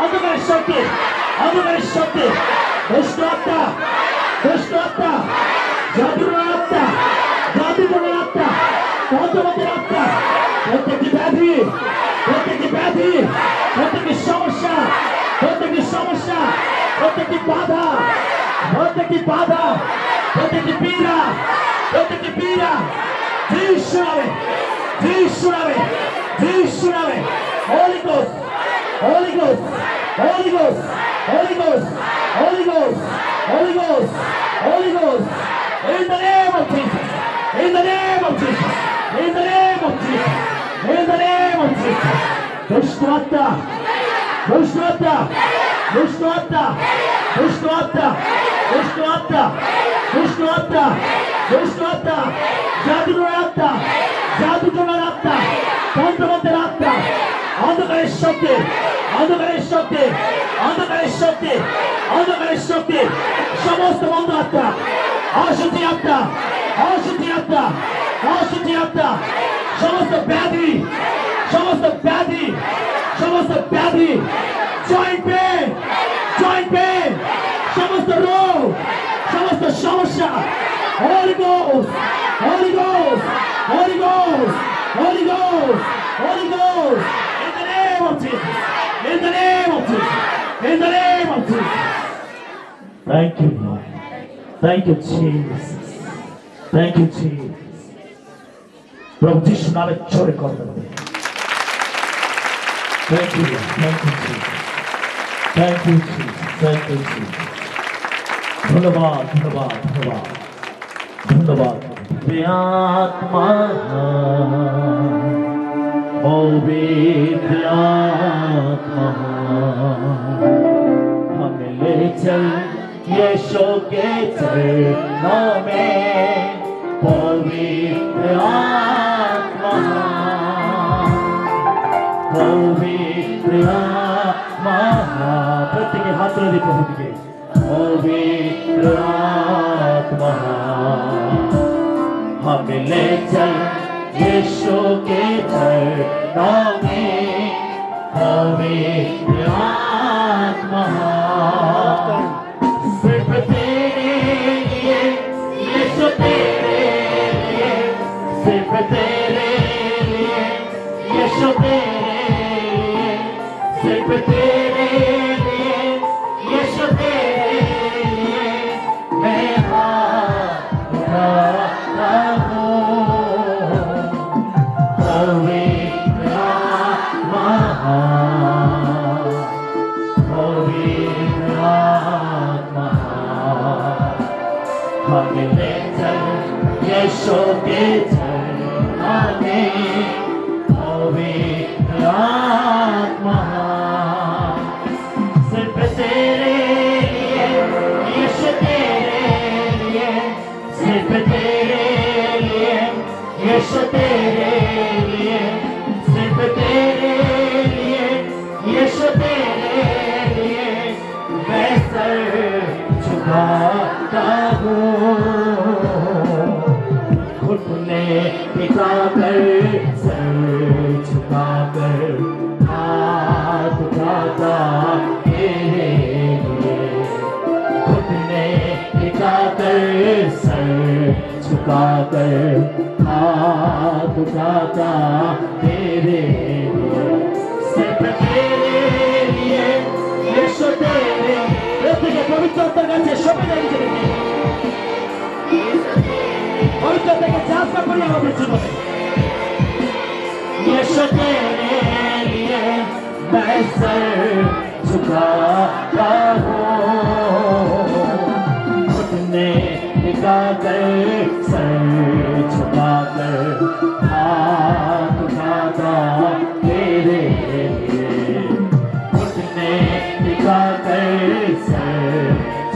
[SPEAKER 3] অন্ধকারের শক্তি, অন্ধকারের শক্তি, দুষ্ট আত্মা, দুষ্ট আত্মা, জাদুর আত্মা, জাদুর আত্মা, পঞ্চমতের আত্মা, প্রত্যেকটি ব্যাধি, প্রত্যেকটি ব্যাধি, প্রত্যেকটি সমস্যা, প্রত্যেকটি সমস্যা, প্রত্যেকটি বাধা, প্রত্যেকটি বাধা, প্রত্যেকটি পীড়া, প্রত্যেকটি পীড়া যিশুর নামে, যিশুর নামে, যিশুর নামে। Holy Ghost, Holy Ghost, Holy Ghost, Holy Ghost, Holy Ghost, Holy Ghost, Holy Ghost, in the name of Jesus, in the name of Jesus, in the name of Jesus, in the name of Jesus. দুষ্ট আত্মা, দুষ্ট আত্মা, দুষ্ট আত্মা, দুষ্ট আত্মা, দুষ্ট আত্মা, দুষ্ট আত্মা, দুষ্ট আত্মা, জাদুর আত্মা, জাদুর আত্মা, পঞ্চমতের আত্মা, অন্ধকারের শক্তি, অন্ধকারের শক্তি, অন্ধকারের শক্তি, অন্ধকারের শক্তি, সমস্ত বন্ধ আত্মা, অশুদ্ধি আত্মা, অশুদ্ধি আত্মা, অশুদ্ধি আত্মা, সমস্ত ব্যাধি, সমস্ত ব্যাধি, সমস্ত ব্যাধি, জয়েন্ট পেন, জয়েন্ট পেন, সমস্ত রোগ, সমস্ত সমস্যা, Holy Ghost, Holy Ghost, Holy Ghost, Holy Ghost, Holy Ghost, in the name of Jesus, in the name of Jesus, in the name of Jesus. Thank you, Lord. Thank you, Jesus. Thank you, Jesus. প্রভু যিশু নামে জোরে করতে হবে। Thank you, Lord. Thank you, Jesus. Thank you, Jesus. Thank you, Jesus. ধন্যবাদ, ধন্যবাদ, ধন্যবাদ, ধন্যবাদ। আত্মা, पवित्र आत्मा, हमें ले चल यीशु के चरणों में। पवित्र आत्मा, पवित्र आत्मा, प्रत्येक हाथ तुले दी प्रभु के। पवित्र आत्मा, हमें ले चल यीशु के चरणों में। पवित्र आत्मा, सिर्फ तेरे लिए, यीशु तेरे लिए, सिर्फ तेरे लिए, यीशु तेरे लिए, सिर्फ तेरे लिए, यीशु तेरे लिए, मैं हाथ उठाता हूँ। पवित्र आत्मा, पवित्र आत्मा, हमें ले चल यीशु के चरणों में। पवित्र आत्मा, सिर्फ तेरे लिए, यीशु तेरे लिए, सिर्फ तेरे लिए, यीशु तेरे लिए, सिर्फ तेरे लिए, यीशु तेरे लिए, मैं सर झुकाता हूँ। घुटने टिका कर, सर झुका कर, कर हाथ उठाता तेरे लिए, सिर्फ तेरे लिए, यीशु तेरे প্রত্যেকে পবিত্র আত্মার কাছে সবে দাঁড়িয়ে রেখে পবিত্র আত্মাকে যাচনা করি আমাদের জীবনে। यीशु तेरे लिए मैं सर झुकाता हूँ, घुटने टिका कर सर झुका कर हाथ उठाता तेरे लिए, घुटने टिका कर सर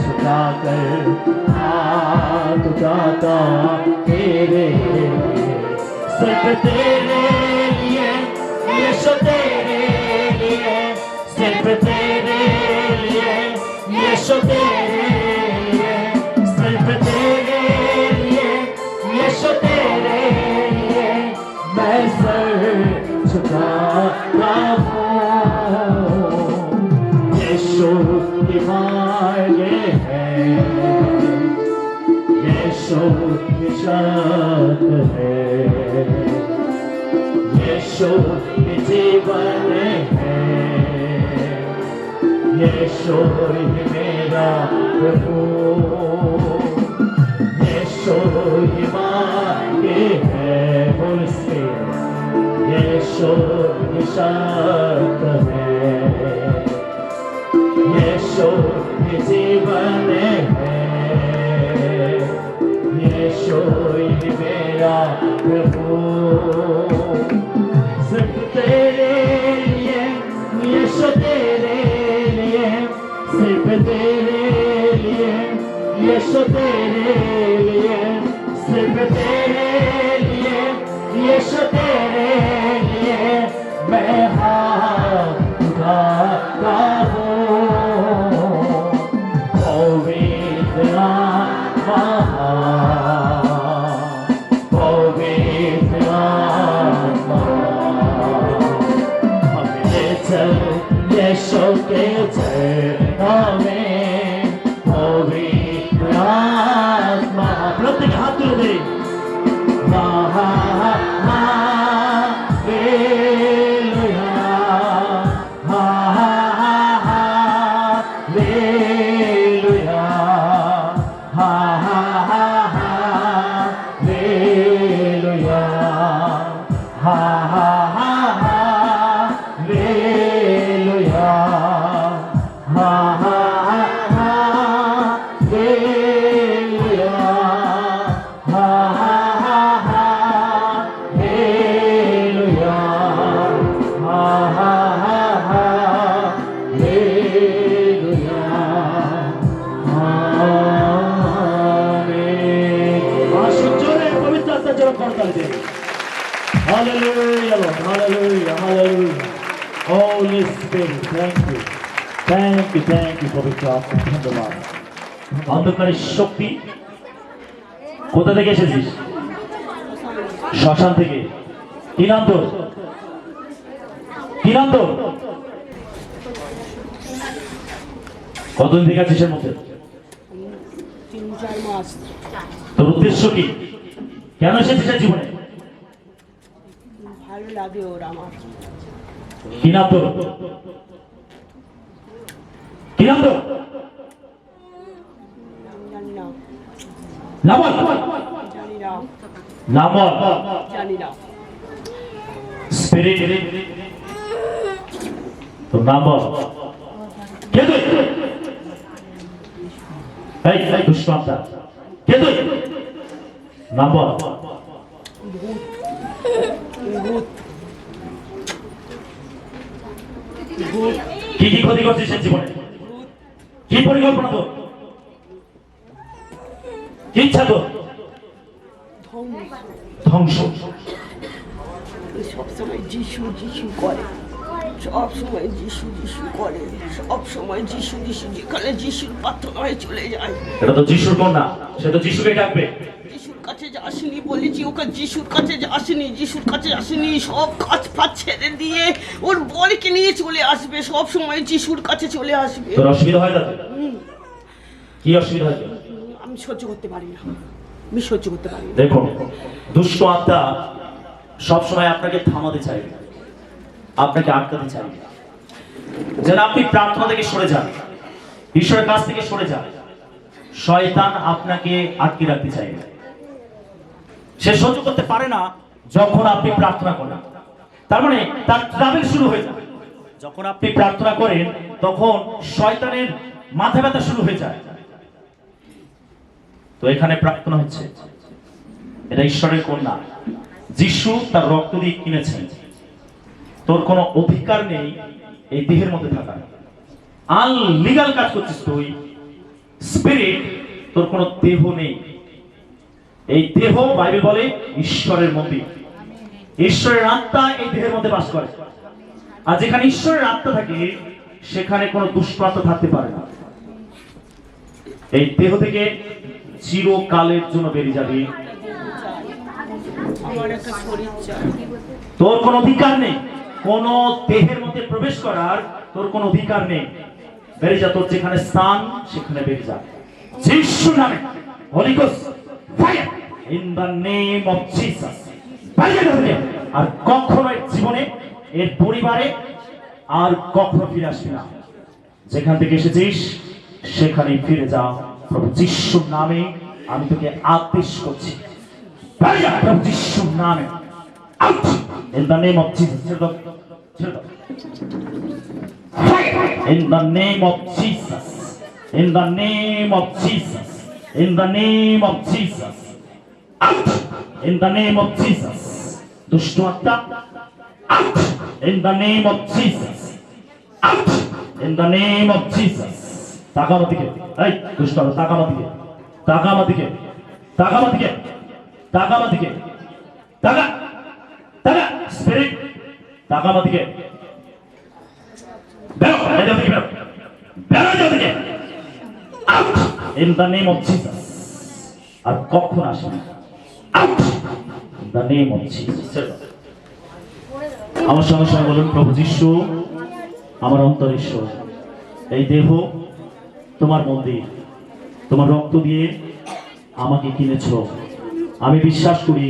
[SPEAKER 3] झुका कर हाथ उठाता तेरे लिए, सिर्फ तेरे लिए, यीशु तेरे लिए, सिर्फ तेरे लिए, यीशु तेरे लिए, सिर्फ तेरे लिए, यीशु तेरे लिए मैं सर झुकाता हूँ। यीशु की मार्ग है, यीशु की शर्त है, यीशु की जीवन है, यीशु ही मेरा प्रभु, यीशु ही मार्ग है, बोल से यीशु की शर्त है, यीशु की जीवन है, यीशु ही मेरा प्रभु, सिर्फ तेरे लिए, यीशु तेरे लिए, सिर्फ तेरे लिए, यीशु तेरे लिए, सिर्फ तेरे लिए, यीशु तेरे लिए मैं हाथ उठाता हूँ। पवित्र आत्मा, पवित्र आत्मा हमें ले चल यीशु के चरणों में, पवित्र आत्मा प्रत्येक हाथ तुले दे hallelujah, hallelujah, hallelujah, hallelujah, Hallelujah, Lord. Hallelujah, hallelujah. Holy Spirit, thank you. Thank you, thank you, পবিত্র আত্মা, ধন্যবাদ। অন্ধকারের শক্তি কোথা থেকে এসেছিস? শ্মশান থেকে। কি নাম তোর? কি নাম তোর? কতদিন থেকে আছিস এর মধ্যে?
[SPEAKER 4] 3-4 মাস।
[SPEAKER 3] তোর উদ্দেশ্য কি? কেন এসেছিস এই জীবনে?
[SPEAKER 4] ভালো লাগে ওর আমার।
[SPEAKER 3] কি নাম তোর? কি নাম তোর?
[SPEAKER 4] জানি না,
[SPEAKER 3] নাম বল।
[SPEAKER 4] জানি না,
[SPEAKER 3] নাম বল।
[SPEAKER 4] জানি না।
[SPEAKER 3] স্পিরিট, তোর নাম বল। কে তুই? এই দুষ্ট আত্মা, কে তুই? নাম বল।
[SPEAKER 4] ভূত,
[SPEAKER 3] কি কি ক্ষতি করছিস এই জীবনে? কি পরিকল্পনা তোর? কি ইচ্ছা তোর? ধ্বংস।
[SPEAKER 4] সবসময় যিশু যিশু করে, সব সময় যিশু যিশু করে, সব সময় যিশু যিশু, যেখানে যিশুর প্রার্থনা হয়ে চলে যায়।
[SPEAKER 3] এটা তো যিশুর কন্যা, সে তো যিশুকে ডাকবে।
[SPEAKER 4] যিশুর কাছে যে আসেনি বলেছি, ওকে যিশুর কাছে যে আসেনি, যিশুর কাছে আসেনি, সব কাজ ফাজ ছেড়ে দিয়ে ওর বরকে নিয়ে চলে আসবে, সব সময় যিশুর কাছে চলে আসবে।
[SPEAKER 3] তোর অসুবিধা হয় তাতে? কি অসুবিধা হয়?
[SPEAKER 4] আমি সহ্য করতে পারি না। আমি সহ্য করতে পারি না।
[SPEAKER 3] দেখুন, দুষ্ট আত্মা সবসময় আপনাকে থামাতে চাইবে, আপনাকে আটকাতে চাইবে, যেন আপনি প্রার্থনা থেকে সরে যান, ঈশ্বরের কাছ থেকে সরে যান। শয়তান আপনাকে আটকে রাখতে চাইবে। সে সহ্য করতে পারে না যখন আপনি প্রার্থনা করেন। তার মানে তার ট্রাভেল শুরু হয়ে যায়। যখন আপনি প্রার্থনা করেন তখন শয়তানের মাথা ব্যথা শুরু হয়ে যায়। তো এখানে প্রার্থনা হচ্ছে, এটা ঈশ্বরের কন্যা, যিশু তার রক্ত দিয়ে কিনেছেন। তোর কোনো অধিকার নেই এই দেহের মধ্যে থাকার। আনলিগাল কাজ করছিস তুই। স্পিরিট, তোর কোনো দেহ নেই। এই দেহ বাইবেল বলে ঈশ্বরের মন্দির। ঈশ্বরের আত্মা এই দেহের মধ্যে বাস করে। আর যেখানে ঈশ্বরের আত্মা থাকে সেখানে কোনো দুষ্ট আত্মা থাকতে পারে না। এই দেহ থেকে চিরকালের জন্য বেরিয়ে যাবে।
[SPEAKER 4] আমার একটা শরীর চাই।
[SPEAKER 3] তোর কোনো অধিকার নেই কোন দেহের মধ্যে প্রবেশ করার। তোর কোনো অধিকার নেই। বেরিয়ে যা, তোর যেখানে স্থান সেখানে বেরিয়ে যা। যিশুর নামে, holy ghost fire in the name of Jesus. বাইরে বেরিয়ে যা। আর কখনো এর জীবনে, এর পরিবারে আর কখনো ফিরে আসবি না। যেখান থেকে এসেছিস সেখানেই ফিরে যা। প্রভু যিশুর নামে আমি তোকে আদেশ করছি, বাইরে যা প্রভু যিশুর নামে। Out in the name of Jesus. In the name of Jesus. In the name of Jesus. In the name of Jesus. Out in the name of Jesus. দুষ্ট আত্মা, out in the name of Jesus. Out in the name of Jesus. তাকা আমার দিকে, এই দুষ্ট আত্মা, তাকা আমার দিকে, তাকা আমার দিকে, তাকা আমার দিকে, তাকা আমার দিকে, তাকা। তাকা স্পিরিট, তাকা আমার দিকে। বেরো, এই দিকে বেরো, বেরো এই দিকে। Out in the name of Jesus. আর কখন আসবে না। Out in the name of Jesus. আমার সঙ্গে সঙ্গে বলুন, প্রভু যিশু আমার অন্তরেশ্বর। এই দেহ তোমার মন্দির, তোমার রক্ত দিয়ে আমাকে কিনেছো। আমি বিশ্বাস করি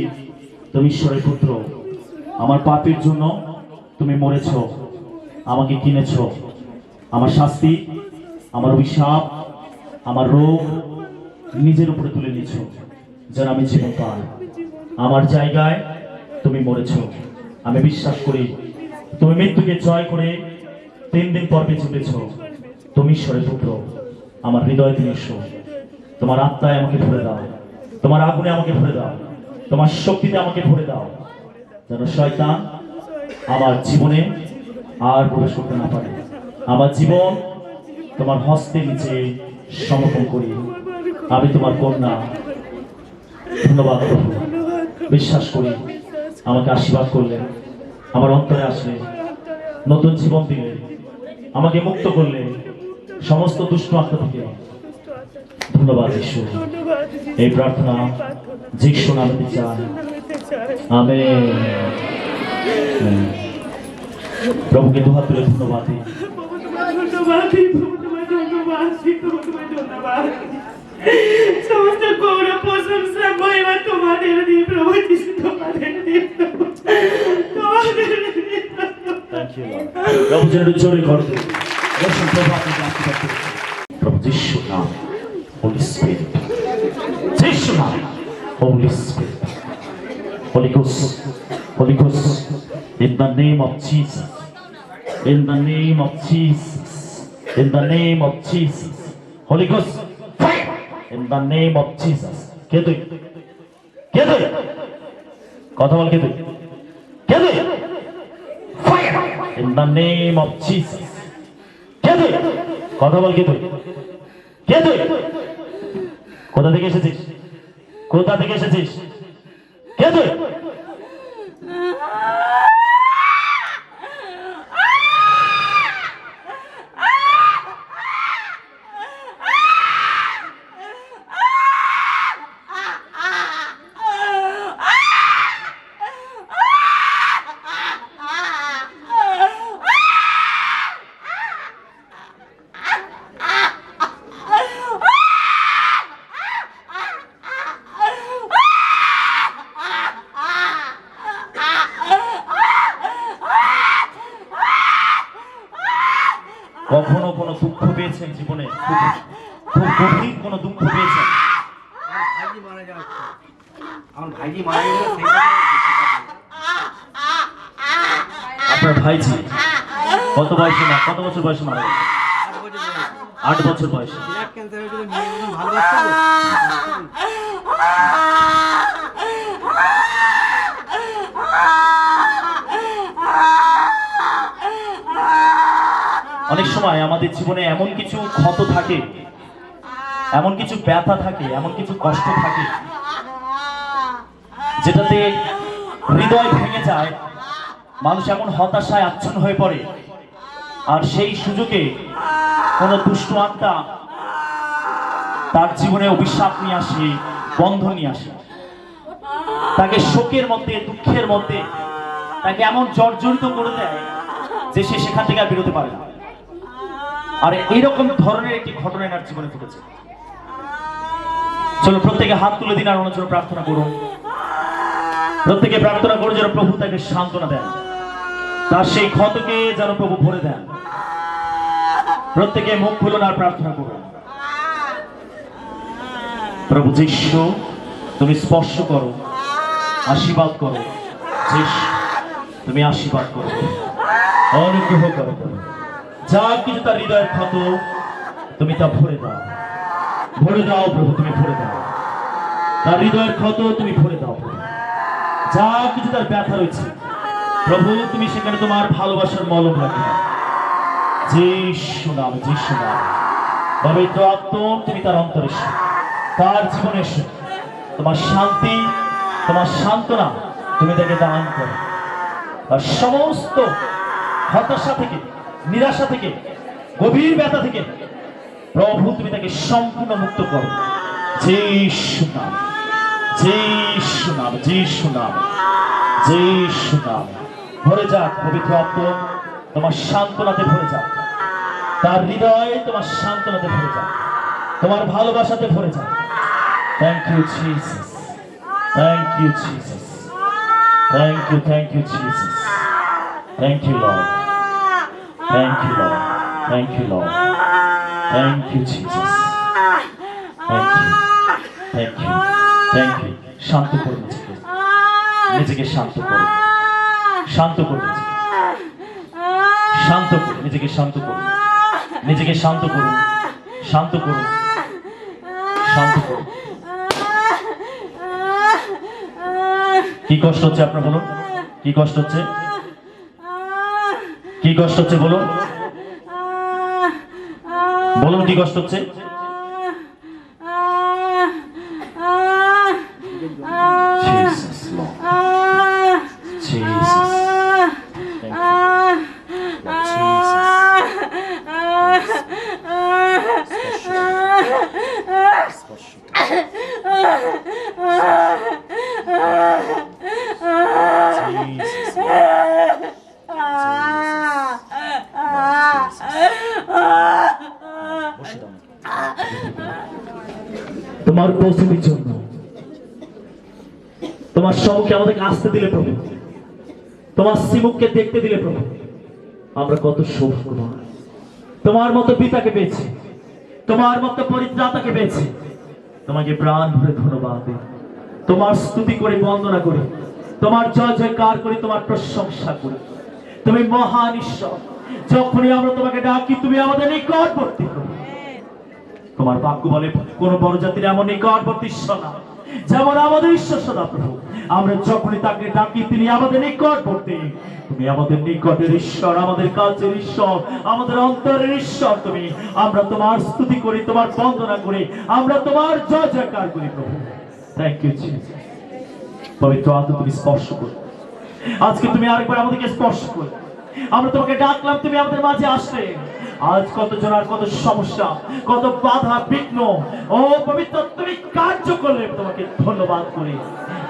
[SPEAKER 3] তুমি ঈশ্বরের পুত্র। আমার পাপের জন্য তুমি মরেছ, আমাকে কিনেছ। আমার শাস্তি, আমার অভিশাপ, আমার রোগ নিজের উপরে তুলে নিয়েছ যেন আমি জীবন পাই। আমার জায়গায় তুমি মরেছ। আমি বিশ্বাস করি তুমি মৃত্যুকে জয় করে 3 দিন পর বেঁচে উঠেছ। তুমি ঈশ্বরের পুত্র। আমার হৃদয়ে তুমি এসো। তোমার আত্মায় আমাকে ভরে দাও, তোমার আগুনে আমাকে ভরে দাও, তোমার শক্তিতে আমাকে ভরে দাও, যেন শয়তান আমার জীবনে আর প্রবেশ করতে না পারে। আমার জীবন তোমার হস্তের নিচে সমর্পণ করি। আমি তোমার কন্যা। ধন্যবাদ প্রভু। বিশ্বাস করি আমাকে আশীর্বাদ করলেন, আমার অন্তরে আসলে নতুন জীবন দিলে, আমাকে মুক্ত করলে সমস্ত দুষ্ট আত্মা থেকে। ধন্যবাদ ঈশ্বর। এই প্রার্থনা যিশু নামে চাই, আমেন। প্রভুকে দুহাত তুলে ধন্যবাদ দিই।
[SPEAKER 5] সমস্ত গৌরব প্রশংসা মহিমা তোমাদের দিই প্রভু যিশু, তোমাদের দিই তোমাদের।
[SPEAKER 3] প্রভু যেন জোরে করতে প্রভু যিশু নাম, হোলি স্পিরিট, যিশু নাম, holy spirit, holy ghost, holy ghost, in the name of Jesus, in the name of Jesus, in the name of Jesus, Holy Ghost, fire, in the name of Jesus. কে তুই? কে তুই? কথা বল, কে তুই? কে তুই? Fire, in the name of Jesus. কে তুই? কথা বল, কে তুই? কে তুই? কোথা থেকে এসেছিস? কোথা থেকে এসেছিস? কে তুই? কখনো কোনো দুঃখ পেয়েছেন জীবনে? খুব খুব গভীর কোনো দুঃখ পেয়েছেন?
[SPEAKER 6] আমার ভাইজি মারা গেল সেইটা
[SPEAKER 3] আপনার ভাইজি কত বয়সে না কত বছর বয়সে মারা গেছে? 8 বছর বয়সে।
[SPEAKER 6] ব্লাড ক্যান্সার হয়েছিল, মেয়ে একদম ভালোবাসতো তো।
[SPEAKER 3] অনেক সময় আমাদের জীবনে এমন কিছু ক্ষত থাকে, এমন কিছু ব্যথা থাকে, এমন কিছু কষ্ট থাকে, যেটাতে হৃদয় ভেঙে যায়, মানুষ এমন হতাশায় আচ্ছন্ন হয়ে পড়ে। আর সেই সুযোগে কোনো দুষ্ট আত্মা তার জীবনে অভিশাপ নিয়ে আসে, বন্ধন নিয়ে আসে, তাকে শোকের মধ্যে, দুঃখের মধ্যে তাকে এমন জর্জরিত করে দেয় যে সে সেখান থেকে আর বেরোতে পারে না। আর এইরকম ধরনের একটি ঘটনা এনার জীবনে ঘটেছে। চলো প্রত্যেকে হাত তুলে দিন আর ওনার জন্য প্রার্থনা করুন। প্রত্যেকে প্রার্থনা করুন যেন প্রভু তাকে সান্ত্বনা দেন, তার সেই ক্ষতকে যেন প্রভু ভরে দেন। প্রত্যেকে মুখ খুলুন আর প্রার্থনা করুন। প্রভু যিশু, তুমি স্পর্শ করো, আশীর্বাদ করো। যিশু, তুমি আশীর্বাদ করো, অনুগ্রহ করো। যা কিছু তার হৃদয়ের ক্ষত, তুমি তা ভরে দাও, ভরে দাও প্রভু, তুমি ভরে দাও। তার হৃদয়ের ক্ষত তুমি ভরে দাও প্রভু। যা কিছু তার ব্যথা রয়েছে প্রভু, তুমি সেখানে তোমার ভালোবাসার মলম রাখো। যিশু নাম, যিশু নাম। পবিত্র আত্মা, তুমি তার অন্তরে এসো, তার জীবনে এসো। তোমার শান্তি, তোমার সান্ত্বনা তুমি তাকে দান করো। আর সমস্ত হতাশা থেকে, নিরাশা থেকে, গভীর ব্যথা থেকে প্রভু তুমি তাকে সম্পূর্ণ মুক্ত করো। যিশু নাম, যিশু নাম, যিশু নাম, যিশু নাম। ভরে যাক পবিত্র আত্মা, তোমার সান্ত্বনাতে ভরে যাক। তার হৃদয় তোমার সান্ত্বনাতে ভরে যাক, তোমার ভালোবাসাতে ভরে যাক। Thank you Jesus, thank you Jesus, thank you Jesus, thank you Lord, thank you Lord, thank you Lord, thank you Jesus, thank you, thank you, thank you. শান্ত করো নিজেকে, নিজেকে শান্ত করো, শান্ত করো নিজেকে, শান্ত করো নিজেকে, শান্ত করো নিজেকে, শান্ত করো, শান্ত করো, শান্ত করো। কি কষ্ট হচ্ছে আপনার বলুন? কি কষ্ট হচ্ছে? কি কষ্ট হচ্ছে বলুন? বলুন কি কষ্ট হচ্ছে? Jesus, Lord. Jesus. Thank you. Lord Jesus. তোমার প্রস্তুতির জন্য তোমার সম্মুখে আমাদেরকে আসতে দিলে প্রভু, তোমার শ্রীমুখকে দেখতে দিলে প্রভু। আমরা কত সৌভাগ্যবান, তোমার মতো পিতাকে পেয়েছি, তোমার মতো পরিত্রাতাকে পেয়েছি। তোমাকে প্রাণ ভরে ধন্যবাদ দিই, তোমার স্তুতি করে বন্দনা করি, তোমার জয় জয়কার করি, তোমার প্রশংসা করি। তুমি মহান ঈশ্বর, যখনই আমরা তোমাকে ডাকি তুমি আমাদের নিকটবর্তী প্রভু। তোমার বাক্য বলে কোন বড় জাতির এমন নিকটবর্তী ঈশ্বর না যেমন আমাদের ঈশ্বর সদা প্রভু। আমরা যখনই তাকে ডাকি তিনি আমাদের নিকটবর্তী। তুমি আমাদের নিকটের ঈশ্বর, আমাদের কাছের ঈশ্বর, আমাদের অন্তরের ঈশ্বর তুমি। আমরা তোমার স্তুতি করি, তোমার বন্দনা করি, আমরা তোমার জয় জয়কার করি প্রভু। Thank you Jesus. পবিত্র আত্মা তুমি স্পর্শ করো আজকে, তুমি আরেকবার আমাদেরকে স্পর্শ করো। আমরা তোমাকে ডাকলাম, তুমি আমাদের মাঝে আসলে। আজ কত জনের কত সমস্যা, কত বাধা বিঘ্ন, ও পবিত্র তুমি কার্য করলে তোমাকে ধন্যবাদ করি।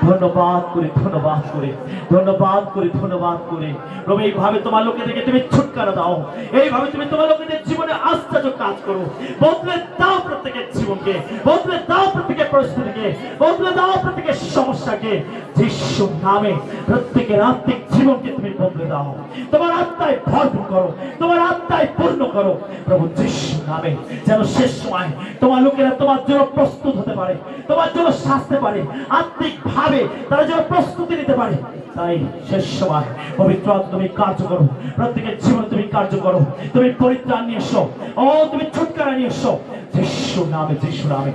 [SPEAKER 3] ধন্যবাদ করে ধন্যবাদ করে ধন্যবাদ করে ধন্যবাদ করে প্রভু এইভাবে তোমার লোকেদেরকে তুমি ছুটকারা দাও, এইভাবে তুমি তোমার লোকেদের জীবনে আশ্চর্য কাজ করো, বদলে দাও প্রত্যেকের জীবনকে, বদলে দাও প্রত্যেকের পরিস্থিতিকে, বদলে দাও প্রত্যেকের সমস্যাকে। যিশুর নামে প্রত্যেকের আত্মিক জীবনকে তুমি বদলে দাও, তোমার আত্মায় ভরপুর করো, তোমার আত্মায় পূর্ণ করো প্রভু যিশুর নামে। যেন শেষ সময় তোমার লোকেরা তোমার জন্য প্রস্তুত হতে পারে, তোমার জন্য সাজতে পারে, আত্মিক ভাবে তারা যেন প্রস্তুতি নিতে পারে। তাই শেষ সময় পবিত্র আত্মা তুমি কার্য করো, প্রত্যেকের জীবনে তুমি কার্য করো, তুমি পরিত্রাণ নিয়ে এসো, ও তুমি ছুটকারা নিয়ে এসো যিশুর নামে, যিশুর নামে।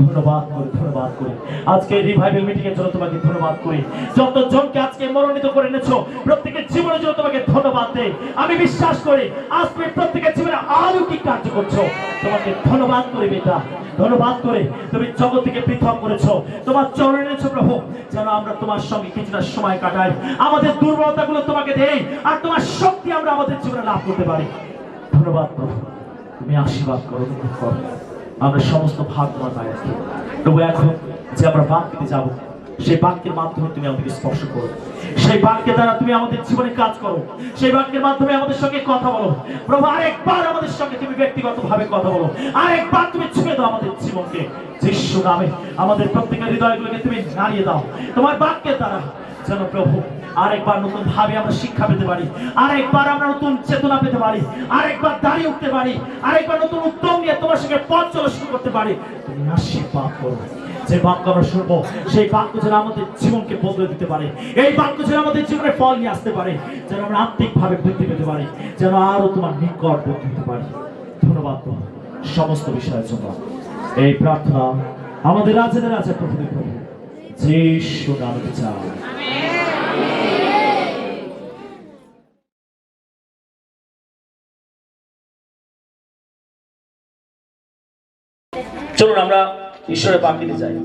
[SPEAKER 3] ধন্যবাদ করে ধন্যবাদ করে আজকে রিভাইভাল মিটিং এর জন্য তোমাকে ধন্যবাদ করি। যতজনকে আজকে মনোনীত করে এনেছো প্রত্যেকের জীবনের জন্য তোমাকে ধন্যবাদ দেই। আমি বিশ্বাস করি আজ তুমি প্রত্যেকের জীবনে অলৌকিক কার্য করছো। তোমাকে ধন্যবাদ করি বেটা, ধন্যবাদ করে তুমি জগৎ থেকে পৃথক করেছো, তোমার চরণে এনেছো প্রভু। যেন আমরা তোমার সঙ্গে কিছুটা সময় কাটাই, আমাদের দুর্বলতাগুলো তোমাকে দেই, আর তোমার শক্তি আমরা আমাদের জীবনে লাভ করতে পারি। ধন্যবাদ প্রভু, তুমি আশীর্বাদ করো, অনুগ্রহ করো। আমরা সমস্ত ভাগ তোমার পায়ে রাখি প্রভু। এখন যে আমরা বাক্যতে যাব, সেই বাক্যের মাধ্যমে তুমি আমাদেরকে স্পর্শ করো, সেই বাক্যের দ্বারা তুমি আমাদের জীবনে কাজ করো, সেই বাক্যের মাধ্যমে আমাদের সঙ্গে কথা বলো প্রভু। আরেকবার আমাদের সঙ্গে তুমি ব্যক্তিগতভাবে কথা বলো, আরেকবার তুমি ছুঁয়ে দাও আমাদের জীবনকে যিশুর নামে। আমাদের প্রত্যেকের হৃদয়গুলোকে তুমি নাড়িয়ে দাও তোমার বাক্যের দ্বারা, যেন প্রভু আরেকবার নতুন ভাবে আমরা শিক্ষা পেতে পারি, আরেকবার আমরা নতুন চেতনা পেতে পারি, আরেকবার দাঁড়িয়ে উঠতে পারি, আরেকবার নতুন উদ্যম নিয়ে তোমার সঙ্গে পথ চলা শুরু করতে পারি। তুমি আশীর্বাদ করো। যে বাক্য আমরা শুনবো সেই বাক্য যেন আমাদের জীবনকে বদলে দিতে পারে, এই বাক্য যেন আমাদের জীবনে ফল নিয়ে আসতে পারে, যেন আমরা আত্মিক ভাবে বৃদ্ধি পেতে পারি, যেন আরো তোমার নিকট বৃদ্ধি হতে পারি। ধন্যবাদ তোমার সমস্ত বিষয়ের জন্য। এই প্রার্থনা আমাদের রাজাদের রাজা প্রভুদের প্রভু যিশু নামে চাই।
[SPEAKER 1] চলুন আমরা ঈশ্বরের বাক্যে যাই।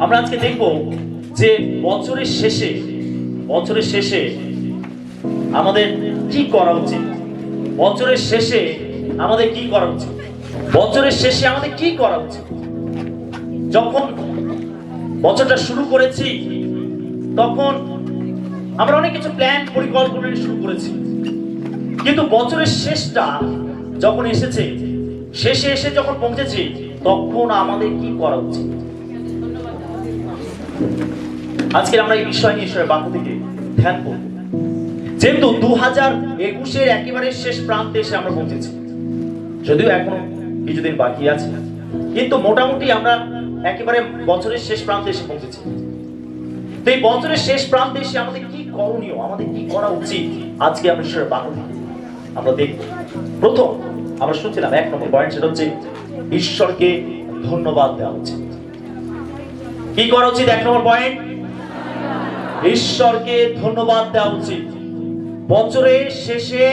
[SPEAKER 1] আমরা আজকে দেখব যে বছরের শেষে আমাদের কি করা উচিত। বছরের শেষে আমাদের কি করা উচিত? বছরের শেষে আমাদের কি করা উচিত? যখন বছরটা শুরু করেছি তখন আমরা অনেক কিছু প্ল্যান পরিকল্পনা শুরু করেছি, কিন্তু বছরের শেষটা যখন এসেছে, শেষে এসে যখন পৌঁছেছি, তখন আমাদের কি করা উচিত? আজকে আমরা এই বিষয় নিয়ে ঈশ্বরের বাক্য থেকে ধ্যান করব। যেহেতু 2021-এর একেবারে শেষ প্রান্তে এসে আমরা পৌঁছেছি, যদিও এখনো কিছুদিন বাকি আছে, কিন্তু মোটামুটি আমরা একেবারে বছরের শেষ প্রান্তে এসে পৌঁছেছি। তো এই বছরের শেষ প্রান্তে এসে আমাদের কি করণীয়, আমাদের কি করা উচিত, আজকে আমরা ঈশ্বরের বাক্য থেকে আমরা দেখব। প্রথম আমরা শুনছিলাম 1 নম্বর পয়েন্ট, সেটা হচ্ছে ঈশ্বরকে ধন্যবাদ দেওয়া উচিত। কি করা উচিত? 1 নম্বর পয়েন্ট, ঈশ্বরকে ধন্যবাদ দেওয়া উচিত। বছরের শেষে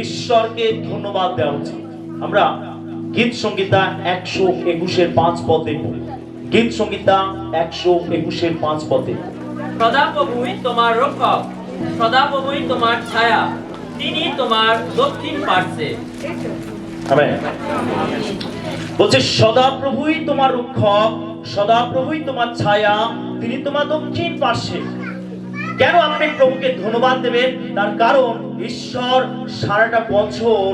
[SPEAKER 1] ঈশ্বরকে ধন্যবাদ দেওয়া উচিত। আমরা গীত সংহিতা 121-এর 5 পদ দেখব। গীত সংহিতা 121-এর 5 পদ দেখব।
[SPEAKER 2] সদাপ্রভুই তোমার রক্ষক, সদাপ্রভুই তোমার ছায়া, তিনি তোমার দক্ষিণ পার্শ্বে।
[SPEAKER 1] আমেন। বলছে সদাপ্রভুই তোমার রক্ষক, সদাপ্রভুই তোমার ছায়া, তিনি তোমার দক্ষিণ পার্শ্বে। কেন আপনি প্রভুকে ধন্যবাদ দেবেন? তার কারণ ঈশ্বর সারাটা বছর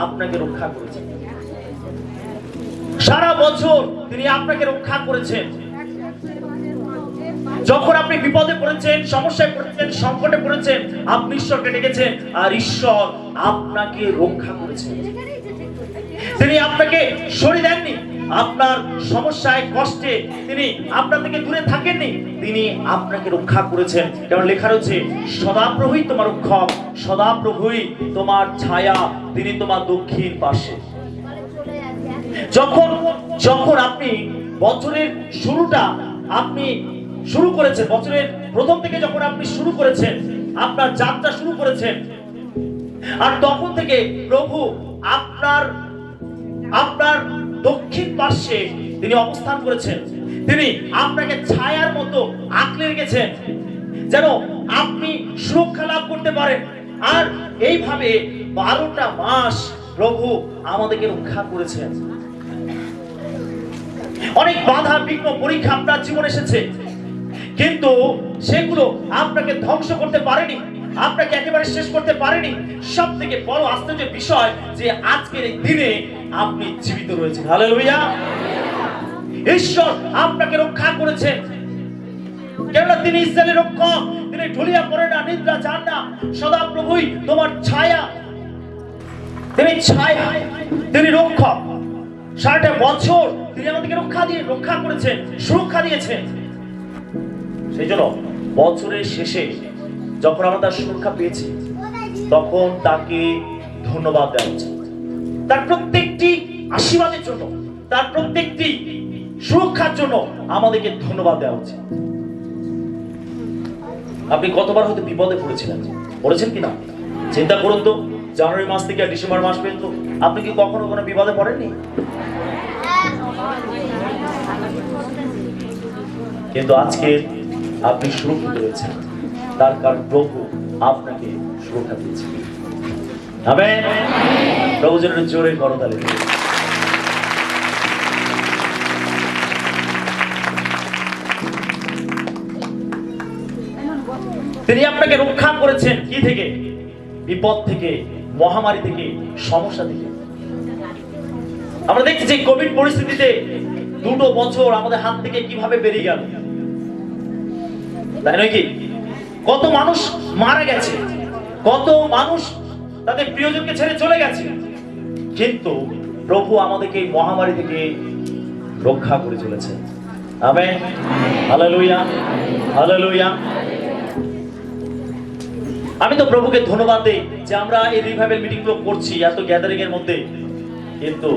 [SPEAKER 1] আপনাকে রক্ষা করেছেন। সারা বছর তিনি আপনাকে রক্ষা করেছেন। যখন আপনি বিপদে পড়েছেন, সমস্যায় পড়েছেন, সংকটে পড়েছেন, আপনি ঈশ্বরকে ডেকেছেন আর ঈশ্বর আপনাকে রক্ষা করেছেন। তিনি আপনাকে সরিয়ে দেননি। আপনার সমস্যায়, কষ্টে তিনি আপনার থেকে দূরে থাকেননি, তিনি আপনাকে রক্ষা করেছেন। যেমন লেখা রয়েছে, সদাপ্রভুই তোমার রক্ষক, সদাপ্রভুই তোমার ছায়া, তিনি তোমার দক্ষিণ পাশে। যখন আপনি বছরের শুরুটা আপনি শুরু করেছেন, বছরের প্রথম থেকে যখন আপনি শুরু করেছেন, আপনার যাত্রা শুরু করেছেন, আর তখন থেকে প্রভু আপনার দক্ষিণ পার্শ্বে তিনি অবস্থান করেছেন। তিনি আপনাকে ছায়ার মতো আঁকড়ে রেখেছেন যেন আপনি সুরক্ষা লাভ করতে পারেন। আর এইভাবে 12টা মাস প্রভু আমাদেরকে রক্ষা করেছেন। অনেক বাধা, বিঘ্ন, পরীক্ষা আপনার জীবনে এসেছে,
[SPEAKER 3] কিন্তু সেগুলো আপনাকে ধ্বংস করতে পারেনি, আপনাকে একেবারে শেষ করতে পারেনি। সব থেকে বড় আশ্চর্যের বিষয় যে আজকের এই দিনে আপনি জীবিত রয়েছেন। হালেলুয়া। ঈশ্বর আপনাকে রক্ষা করেছেন, কেননা তিনি ইসরায়েলের রক্ষক। তিনি ঢুলিয়া পড়ে না, নিদ্রা যান না, সদা প্রভুই তোমার ছায়া। তিনি ছায়া, তিনি রক্ষক। সারাটা বছর তিনি আমাদেরকে রক্ষা করেছেন, সুরক্ষা দিয়েছেন। সেই জন্য বছরের শেষে যখন আমরা তার সুরক্ষা পেয়েছি, তখন তাকে ধন্যবাদ দেওয়া উচিত। তার প্রত্যেকটি আশীর্বাদের জন্য, তার প্রত্যেকটি সুরক্ষার জন্য আমাদেরকে ধন্যবাদ দেওয়া উচিত। আপনি কতবার হয়তো বিপদে পড়েছেন কিনা চিন্তা করুন তো। জানুয়ারি মাস থেকে ডিসেম্বর মাস পর্যন্ত আপনি কি কখনো কোনো বিপদে পড়েননি? কিন্তু আজকে আপনি সুরক্ষিত রয়েছেন, তার কারণ প্রভু আপনাকে সুরক্ষা দিয়েছে। আমেন। প্রভু যেন জোরে করতালি দিন। তিনি আপনাকে রক্ষা করেছেন কি থেকে? বিপদ থেকে, মহামারী থেকে, সমস্যা থেকে। আমরা দেখছি যে কোভিড পরিস্থিতিতে 2 বছর আমাদের হাত থেকে কিভাবে বেরিয়ে গেল, তাই নয় কি? কত মানুষ মারা গেছে, কত মানুষ তাদের প্রিয়জনকে ছেড়ে চলে গেছে, কিন্তু প্রভু আমাদেরকে এই মহামারী থেকে রক্ষা করে চলেছে। আমেন। Hallelujah, hallelujah. আমি তো প্রভুকে ধন্যবাদ দেই যে আমরা এই রিভাইভাল মিটিং গুলো করছি এত গ্যাদারিং এর মধ্যে, কিন্তু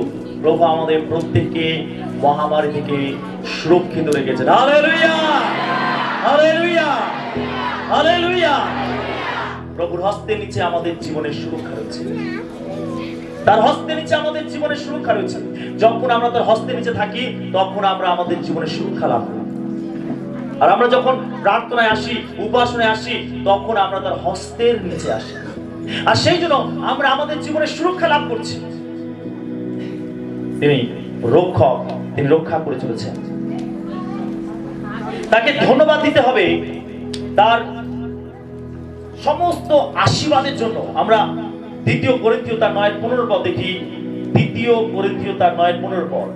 [SPEAKER 3] প্রভু আমাদের প্রত্যেককে মহামারী থেকে সুরক্ষিত রেখেছেন। Hallelujah, hallelujah, hallelujah. প্রভুর হস্তের নিচে আমাদের জীবনের সুরক্ষা রয়েছে, তার হস্তের নিচে আমাদের জীবনের সুরক্ষা রয়েছে। যখন আমরা তার হস্তের নিচে থাকি, তখন আমরা আমাদের জীবনের সুরক্ষা লাভ করি। আর আমরা যখন প্রার্থনায় আসি, উপাসনায় আসি, তখন আমরা তার হস্তের নিচে আসি, আর সেই জন্য আমরা আমাদের জীবনের সুরক্ষা লাভ করছি। তিনি রক্ষক, তিনি রক্ষা করে চলেছেন। তাকে ধন্যবাদ দিতে হবে তার সমস্ত আশীর্বাদের জন্য। আমরা 2 করিন্থীয় তার 9:15 পদ দেখি। 2 করিন্থীয় তার 9:15 পদ।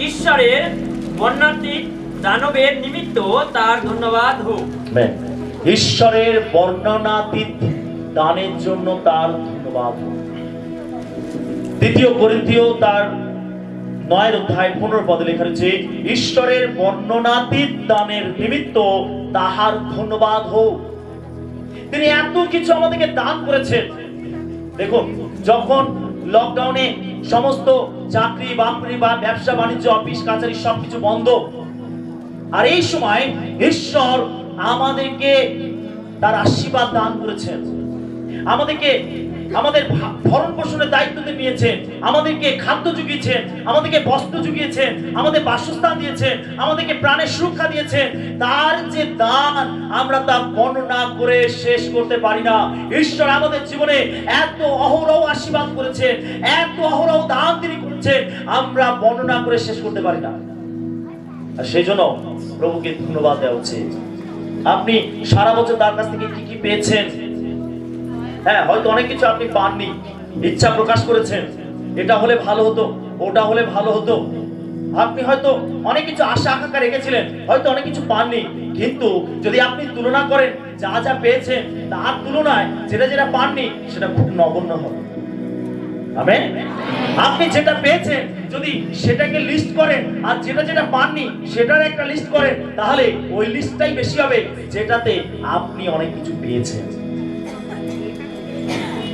[SPEAKER 2] ঈশ্বরের বর্ণাতীত দানবের নিমিত্ত তার ধন্যবাদ হোক।
[SPEAKER 3] ঈশ্বরের বর্ণনাতীত দানের জন্য তার ধন্যবাদ হোক। 2 করিন্থীয় তার 9:15 পদে লেখা রয়েছে, ঈশ্বরের বর্ণনাতীত দানের নিমিত্ত তাহার ধন্যবাদ হোক। তিনি এত কিছু আমাদেরকে দান করেছেন। দেখুন, যখন লকডাউনে সমস্ত চাকরি বাকরি বা ব্যবসা বাণিজ্য, অফিস কাছারি সবকিছু বন্ধ, আর এই সময় ঈশ্বর আমাদেরকে তার আশীর্বাদ দান করেছেন। আমাদেরকে আমাদের ভরণ পোষণের দায়িত্ব নিয়েছেন, আমাদেরকে খাদ্য জুগিয়েছেন, আমাদেরকে বস্ত্র জুগিয়েছেন, আমাদের বাসস্থান দিয়েছেন, আমাদেরকে প্রাণের সুরক্ষা দিয়েছেন। তার যে দান আমরা তা বর্ণনা করে শেষ করতে পারি না। ঈশ্বর আমাদের জীবনে এত অহরহ আশীর্বাদ করেছেন, এত অহরহ দান তিনি করেছেন, আমরা বর্ণনা করে শেষ করতে পারি না। আর সেই জন্য প্রভুকে ধন্যবাদ দেওয়া উচিত। আপনি সারা বছর তার কাছ থেকে কি কি পেয়েছেন? হ্যাঁ, হয়তো অনেক কিছু আপনি পাননি, ইচ্ছা প্রকাশ করেছেন, এটা হলে ভালো হতো, ওটা হলে ভালো হতো। আপনি হয়তো অনেক কিছু আশা আকাঙ্ক্ষা রেখেছিলেন, হয়তো অনেক কিছু পাননি, কিন্তু যদি আপনি তুলনা করেন যা যা পেয়েছেন তার তুলনায় যেটা যেটা পাননি, সেটা খুব নগণ্য হবে। আমেন। আপনি যেটা পেয়েছেন যদি সেটাকে লিস্ট করেন, আর যেটা যেটা পাননি সেটার একটা লিস্ট করেন, তাহলে ওই লিস্টটাই বেশি হবে যেটাতে আপনি অনেক কিছু পেয়েছেন।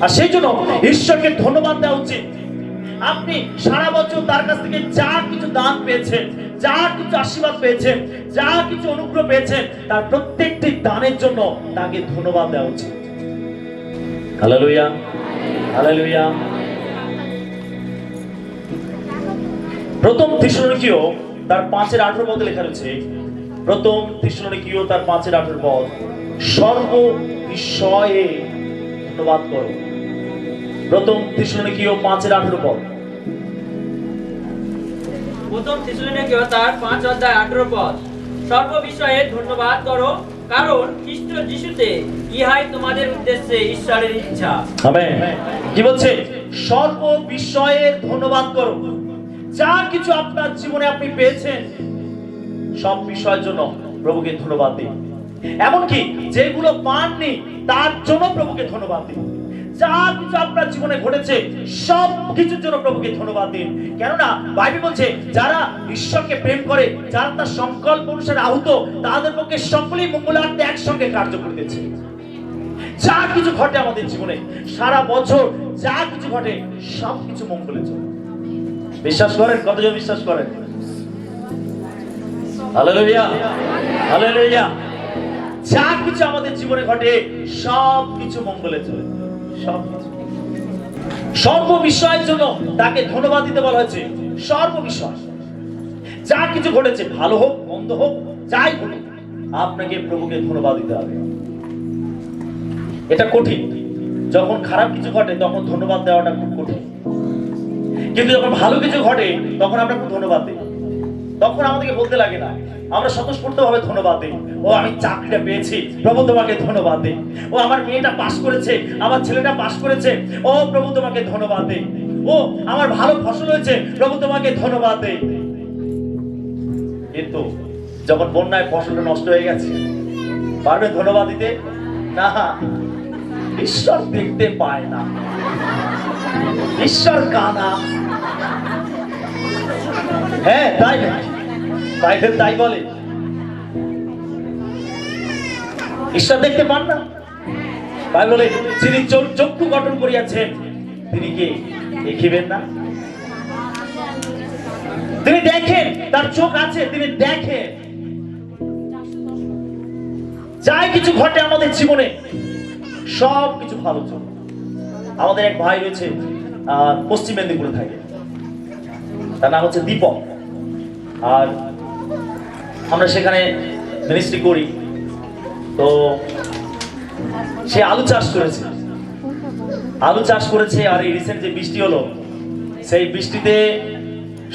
[SPEAKER 3] আর সেই জন্য ঈশ্বরকে ধন্যবাদ দেওয়া উচিত। আপনি সারা বছর তার কাছ থেকে যা কিছু দান পেয়েছেন, যা কিছু আশীর্বাদ পেয়েছেন, যা কিছু অনুগ্রহ পেয়েছেন, তার প্রত্যেকটি দানের জন্য তাকে ধন্যবাদ দেওয়া উচিত। Hallelujah, hallelujah. প্রথম থিসলনিকীয় তার 5:18 পদে লেখা রয়েছে, প্রথম থিসলনিকীয় তার 5:18 পদ, সর্ব বিষয়ে ধন্যবাদ করো। প্রথম থিসলনিকীয় 5:18 পদ।
[SPEAKER 2] প্রথম থিসলনিকীয় তার 5:18 পদ। সর্ব বিষয়ে ধন্যবাদ করো, কারণ খ্রিস্ট যিশুতে ইহাই তোমাদের উদ্দেশ্যে ঈশ্বরের ইচ্ছা।
[SPEAKER 3] আমেন। কি বলছে? সর্ব বিষয়ে ধন্যবাদ করো। যা কিছু আপনার জীবনে আপনি পেয়েছেন সব বিষয়ের জন্য প্রভুকে ধন্যবাদ দিন। এমনকি যেগুলো পাননি তার জন্য প্রভুকে ধন্যবাদ দিন। যা কিছু আপনার জীবনে ঘটেছে সব কিছুর জন্য প্রভুকে ধন্যবাদ দিন। কেননা বাইবেল বলছে যারা ঈশ্বরকে প্রেম করে, যারা তার সংকল্প অনুসারে আহুত, তাদের পক্ষে সকলেই মঙ্গলার্থে একসঙ্গে কার্য করিতেছে। যা কিছু ঘটে আমাদের জীবনে সারা বছর, যা কিছু ঘটে সব কিছু মঙ্গলের জন্য। বিশ্বাস করেন? কতজন বিশ্বাস করেন? Hallelujah, hallelujah. যা কিছু আমাদের জীবনে ঘটে সব কিছু মঙ্গলের জন্য, সব কিছু। সর্ব বিষয়ের জন্য তাকে ধন্যবাদ দিতে বলা হয়েছে। সর্ব বিষয়, যা কিছু ঘটেছে, ভালো হোক মন্দ হোক, যাই হোক, আপনাকে প্রভুকে ধন্যবাদ দিতে হবে। এটা কঠিন। যখন খারাপ কিছু ঘটে তখন ধন্যবাদ দেওয়াটা খুব কঠিন, কিন্তু যখন ভালো কিছু ঘটে তখন আমরা খুব ধন্যবাদ দিই। তখন আমাদেরকে বলতে লাগে না, আমরা স্বতঃস্ফূর্ত ভাবে ধন্যবাদ দিই। ও আমি চাকরিটা পেয়েছি, প্রভু তোমাকে ধন্যবাদ দিই। ও আমার মেয়েটা পাশ করেছে, আমার ছেলেটা পাশ করেছে, ও প্রভু তোমাকে ধন্যবাদ দিই। ও আমার ভালো ফসল হয়েছে, প্রভু তোমাকে ধন্যবাদ দিই। কিন্তু যখন বন্যায় ফসলটা নষ্ট হয়ে গেছে, পারবে ধন্যবাদ দিতে? না, ঈশ্বর দেখতে পায় না, ঈশ্বর কানা। হ্যাঁ, তাই বাইবেল তাই বলে। ঈশ্বর দেখতে পান না। বাইবেল বলে যিনি চক্ষু গঠন করিয়াছেন তিনি কে? দেখিবেন না? তিনি দেখেন, তার চোখ আছে, তিনি দেখেন। যাই কিছু ঘটে আমাদের জীবনে সব কিছু ভালোর জন্য। আমাদের এক ভাই রয়েছে পশ্চিম মেদিনীপুরে থাকে, তার নাম হচ্ছে দীপক। আর আমরা সেখানে মিনিস্ট্রি করি। তো সে আলু চাষ করেছে। আর এই রিসেন্ট যে বৃষ্টি হলো, সেই বৃষ্টিতে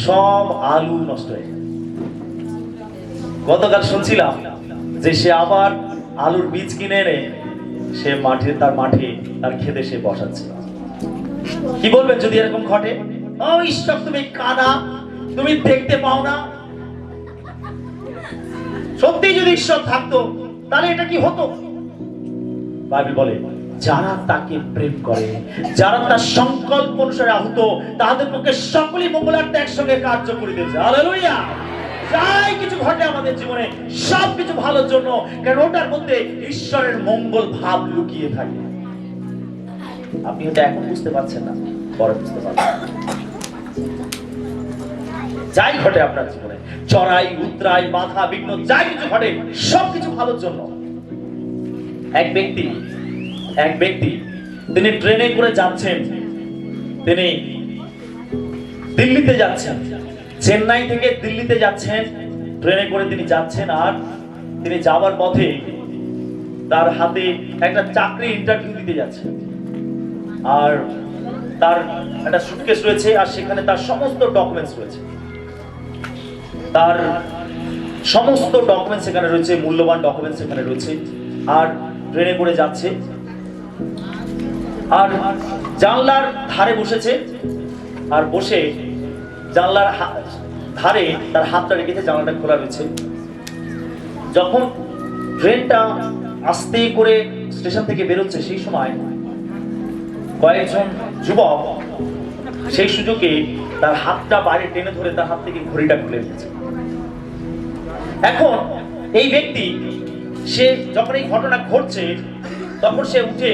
[SPEAKER 3] সব আলু নষ্ট হয়ে গেছে। গতকাল শুনছিলাম যে সে আবার আলুর বীজ কিনে এনে সে তার খেতে সে বসাচ্ছে। কি বলবেন যদি এরকম ঘটে? ও ঈশ্বর, তুমি কানা, তুমি দেখতে পাও না। সত্যি যদি ঈশ্বর থাকতো তাহলে এটা কি হতো? বাইবেল বলে যারা তাকে প্রেম করে, যারা তার সংকল্প অনুসারে আহুত, তাদের পক্ষে সকলেই মঙ্গলার্থে একসঙ্গে কার্য করিতেছে। হালেলুয়া। যাই কিছু ঘটে আমাদের জীবনে সব কিছু ভালোর জন্য, কারণ ওটার মধ্যে ঈশ্বরের মঙ্গল ভাব লুকিয়ে থাকে। আপনি হয়তো এখন বুঝতে পারছেন না, পরে বুঝতে পারবেন। যাই ঘটে আপনার জীবনে, চড়াই উতরাই, বাধা বিঘ্ন, যাই কিছু ঘটে সব কিছু ভালোর জন্য। এক ব্যক্তি তিনি ট্রেনে করে যাচ্ছেন, তিনি দিল্লিতে যাচ্ছেন, চেন্নাই থেকে দিল্লিতে যাচ্ছেন, ট্রেনে করে তিনি যাচ্ছেন। আর তিনি যাওয়ার পথে তার হাতে একটা চাকরি ইন্টারভিউ দিতে যাচ্ছেন। আর তার একটা সুটকেস রয়েছে, আর সেখানে তার সমস্ত ডকুমেন্টস রয়েছে। তার সমস্ত ডকুমেন্টস সেখানে রয়েছে, মূল্যবান ডকুমেন্টস সেখানে রয়েছে। আর ট্রেনে করে যাচ্ছে, আর জানলার ধারে বসেছে। আর বসে জানলার ধারে তার হাতটা রেখেছে, জানলাটা খোলা রয়েছে। যখন ট্রেনটা আস্তে করে স্টেশন থেকে বেরোচ্ছে, সেই সময় কয়েকজন যুবক সেই সুযোগে তার হাতটা বাইরে টেনে ধরে তার হাত থেকে ঘড়িটা খুলে দিয়েছে। এখন এই ব্যক্তি, সে যখন এই ঘটনা ঘটছে তখন সে উঠে